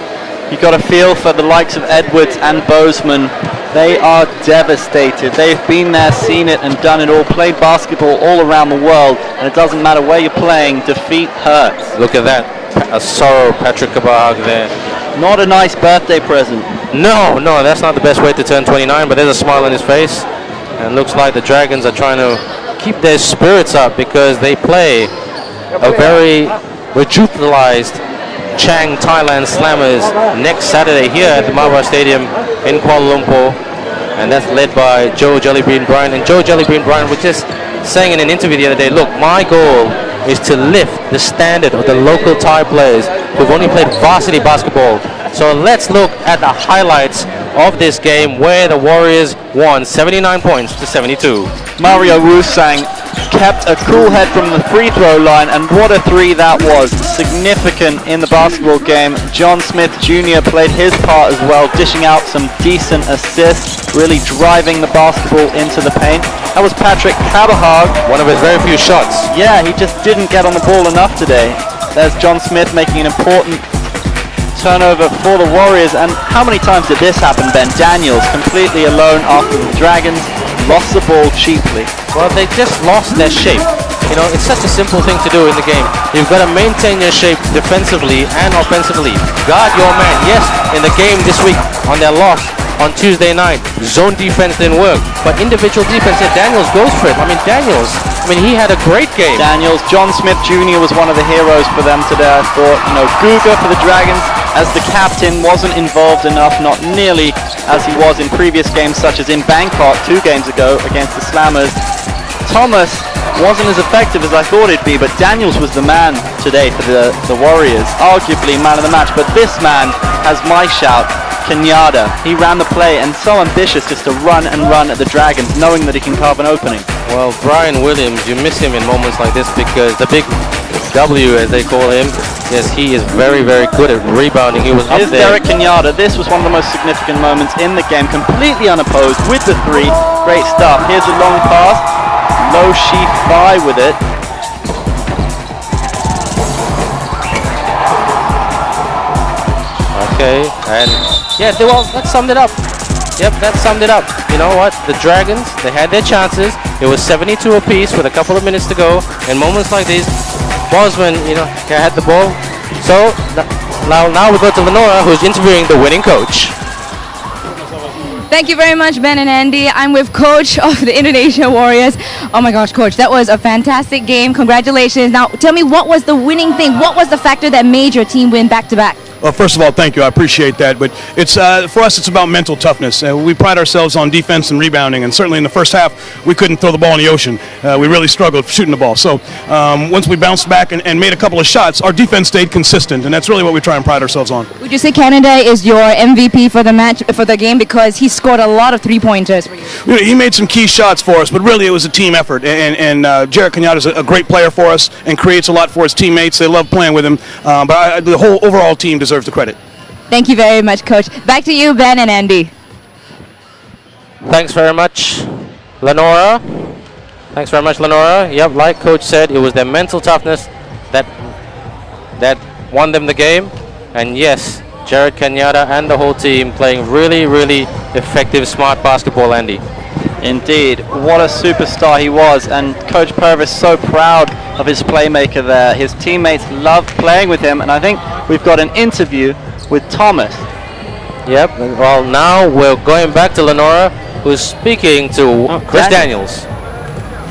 [SPEAKER 2] You got a feel for the likes of Edwards and Bozeman. They are devastated. They've been there, seen it, and done it all. Played basketball all around the world, and it doesn't matter where you're playing. Defeat hurts.
[SPEAKER 1] Look at that. A sorrow, Patrick Kabahag there.
[SPEAKER 2] Not a nice birthday present.
[SPEAKER 1] No, that's not the best way to turn 29, but there's a smile on his face. And looks like the Dragons are trying to keep their spirits up because they play a very revitalized Chang Thailand Slammers next Saturday here at the MABA Stadium in Kuala Lumpur, and that's led by Joe Jellybean Bryant. And Joe Jellybean Bryant was just saying in an interview the other day, look, my goal is to lift the standard of the local Thai players who've only played varsity basketball. So let's look at the highlights of this game where the Warriors won 79 points to 72.
[SPEAKER 2] Mario Wusang kept a cool head from the free throw line, and what a three that was. Significant in the basketball game. John Smith Jr. played his part as well, dishing out some decent assists, really driving the basketball into the paint. That was Patrick Kabahag.
[SPEAKER 1] One of his very few shots.
[SPEAKER 2] Yeah, he just didn't get on the ball enough today. There's John Smith making an important turnover for the Warriors. And how many times did this happen, Ben? Daniels completely alone after the Dragons lost the ball cheaply.
[SPEAKER 1] Well, they just lost their shape. You know, it's such a simple thing to do in the game. You've got to maintain your shape defensively and offensively. Guard your man. Yes, in the game this week on their loss on Tuesday night, zone defense didn't work, but individual defense, Daniels goes for it. He had a great game.
[SPEAKER 2] Daniels, John Smith Jr. was one of the heroes for them today, I thought. You know, Guga for the Dragons as the captain wasn't involved enough, not nearly as he was in previous games, such as in Bangkok 2 games ago against the Slammers. Thomas wasn't as effective as I thought it'd be, but Daniels was the man today for the Warriors, arguably man of the match. But this man has my shout, Kenyatta. He ran the play and so ambitious just to run and run at the Dragons, knowing that he can carve an opening.
[SPEAKER 1] Well, Brian Williams, you miss him in moments like this because the big W, as they call him, yes, he is very, very good at rebounding. He was up
[SPEAKER 2] Here's
[SPEAKER 1] there.
[SPEAKER 2] Derek Kenyatta. This was one of the most significant moments in the game, completely unopposed with the three. Great stuff. Here's a long pass. Low sheaf by with it.
[SPEAKER 1] Okay, and yeah, well, that summed it up. Yep, that summed it up. You know what? The Dragons, they had their chances. It was 72 apiece with a couple of minutes to go. In moments like these, Bosman, had the ball. So now we go to Lenora, who's interviewing the winning coach.
[SPEAKER 3] Thank you very much, Ben and Andy. I'm with coach of the Indonesia Warriors. Oh my gosh, coach, that was a fantastic game. Congratulations. Now, tell me, what was the winning thing? What was the factor that made your team win back-to-back?
[SPEAKER 6] Well, first of all, thank you. I appreciate that. But it's for us, it's about mental toughness. We pride ourselves on defense and rebounding, and certainly in the first half, we couldn't throw the ball in the ocean. We really struggled shooting the ball. So once we bounced back and made a couple of shots, our defense stayed consistent, and that's really what we try and pride ourselves on.
[SPEAKER 3] Would you say Canada is your MVP for the match, for the game, because he scored a lot of three-pointers for you?
[SPEAKER 6] He made some key shots for us, but really it was a team effort. And Jarrett Kenyatta is a great player for us and creates a lot for his teammates. They love playing with him. But the whole overall team deserves the credit.
[SPEAKER 3] Thank you very much, coach. Back to you, Ben and Andy.
[SPEAKER 1] Thanks very much, Lenora. Thanks very much, Lenora. Yep, like coach said, it was their mental toughness that won them the game. And yes, Jared Kenyatta and the whole team playing really, really effective, smart basketball, Andy.
[SPEAKER 2] Indeed, what a superstar he was, and Coach Purvis so proud of his playmaker there. His teammates loved playing with him, and I think we've got an interview with Thomas.
[SPEAKER 1] Yep, well now we're going back to Lenora, who's speaking to Chris Daniels.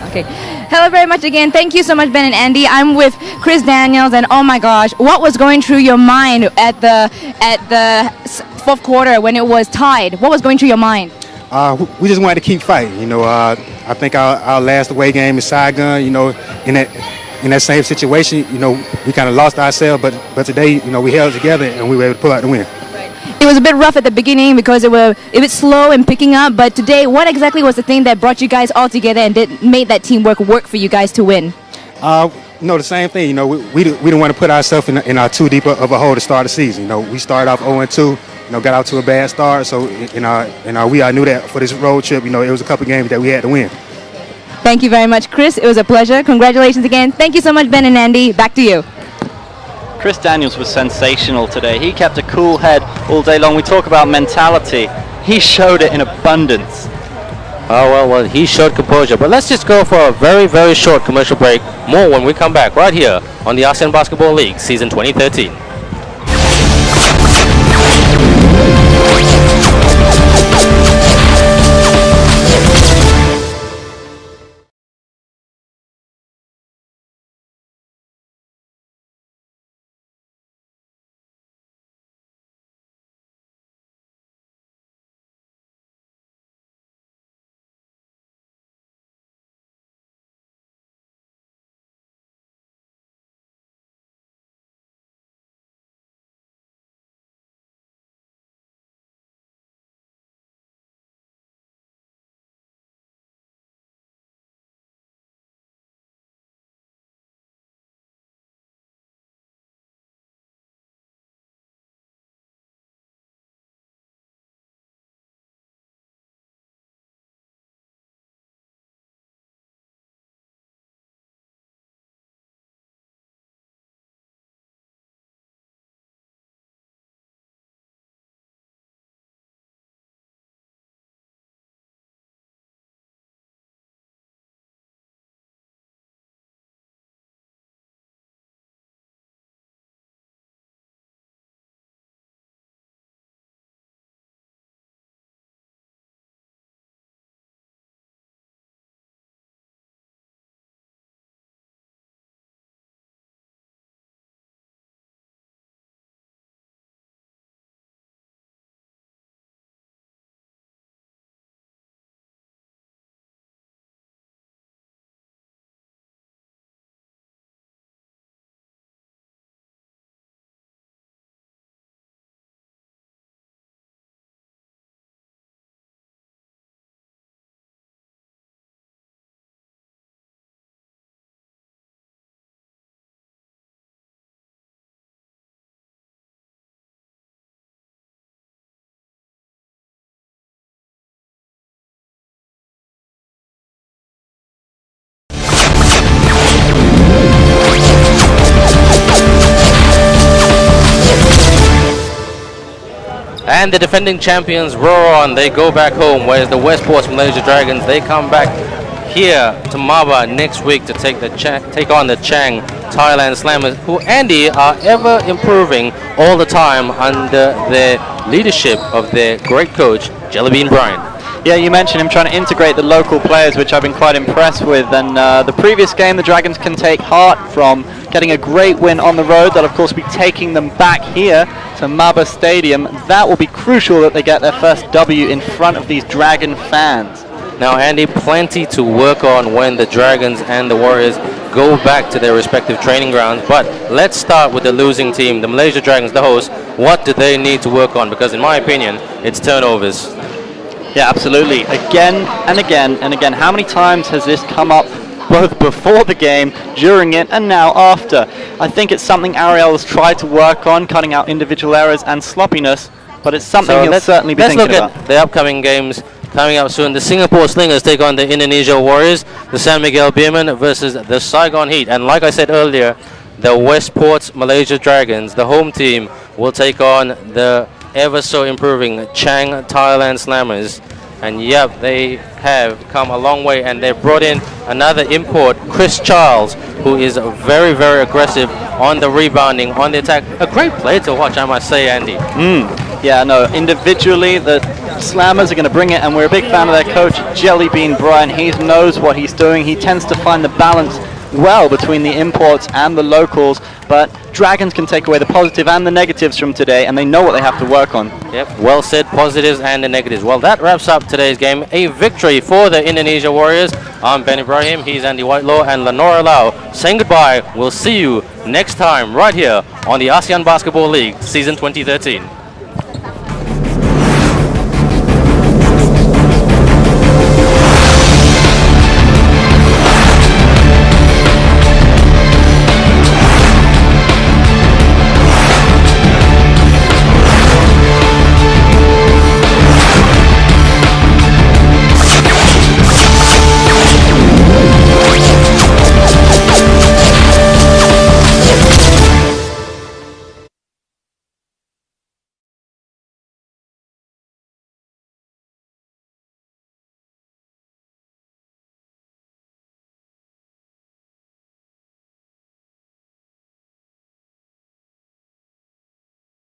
[SPEAKER 3] Okay. Hello very much again. Thank you so much, Ben and Andy. I'm with Chris Daniels, and oh my gosh, what was going through your mind at the fourth quarter when it was tied? What was going through your mind?
[SPEAKER 7] We just wanted to keep fighting. I think our last away game in Saigon, in that same situation, we kind of lost ourselves, but today, we held together and we were able to pull out the win.
[SPEAKER 3] It was a bit rough at the beginning because it was a bit slow in picking up, but today, what exactly was the thing that brought you guys all together and made that teamwork work for you guys to win?
[SPEAKER 7] The same thing. We didn't want to put ourselves in our too deep of a hole to start the season. We started off 0-2. Got out to a bad start, so we all knew that for this road trip, it was a couple games that we had to win.
[SPEAKER 3] Thank you very much, Chris. It was a pleasure. Congratulations again. Thank you so much, Ben and Andy. Back to you.
[SPEAKER 2] Chris Daniels was sensational today. He kept a cool head all day long. We talk about mentality. He showed it in abundance.
[SPEAKER 1] Oh, well, he showed composure. But let's just go for a very, very short commercial break. More when we come back right here on the ASEAN Basketball League Season 2013. And the defending champions roar on. They go back home, whereas the Westports Malaysia Dragons, they come back here to MABA next week to take on the Chang Thailand Slammers, who, Andy, are ever improving all the time under the leadership of their great coach, Jellybean Bryan.
[SPEAKER 2] Yeah, you mentioned him trying to integrate the local players, which I've been quite impressed with. And the previous game, the Dragons can take heart from getting a great win on the road. They'll, of course, be taking them back here to MABA Stadium. That will be crucial that they get their first W in front of these Dragon fans.
[SPEAKER 1] Now, Andy, plenty to work on when the Dragons and the Warriors go back to their respective training grounds. But let's start with the losing team, the Malaysia Dragons, the hosts. What do they need to work on? Because in my opinion, it's turnovers.
[SPEAKER 2] Yeah, absolutely. Again and again and again. How many times has this come up both before the game, during it, and now after? I think it's something Ariel has tried to work on, cutting out individual errors and sloppiness, but it's something he'll certainly be thinking about.
[SPEAKER 1] Let's look at the upcoming games coming up soon. The Singapore Slingers take on the Indonesia Warriors, the San Miguel Beermen versus the Saigon Heat. And like I said earlier, the Westports Malaysia Dragons, the home team, will take on the ever so improving Chang Thailand Slammers. And yep, they have come a long way, and they've brought in another import, Chris Charles, who is very, very aggressive on the rebounding, on the attack. A great player to watch, I must say, Andy.
[SPEAKER 2] Yeah, no, individually, the Slammers are going to bring it, and we're a big fan of their coach, Jellybean Bryan. He knows what he's doing. He tends to find the balance well between the imports and the locals, but Dragons can take away the positive and the negatives from today, and they know what they have to work on.
[SPEAKER 1] Yep, well said, positives and the negatives. Well, that wraps up today's game. A victory for the Indonesia Warriors. I'm Ben Ibrahim, he's Andy Whitelaw, and Lenora Lau saying goodbye. We'll see you next time right here on the ASEAN Basketball League Season 2013.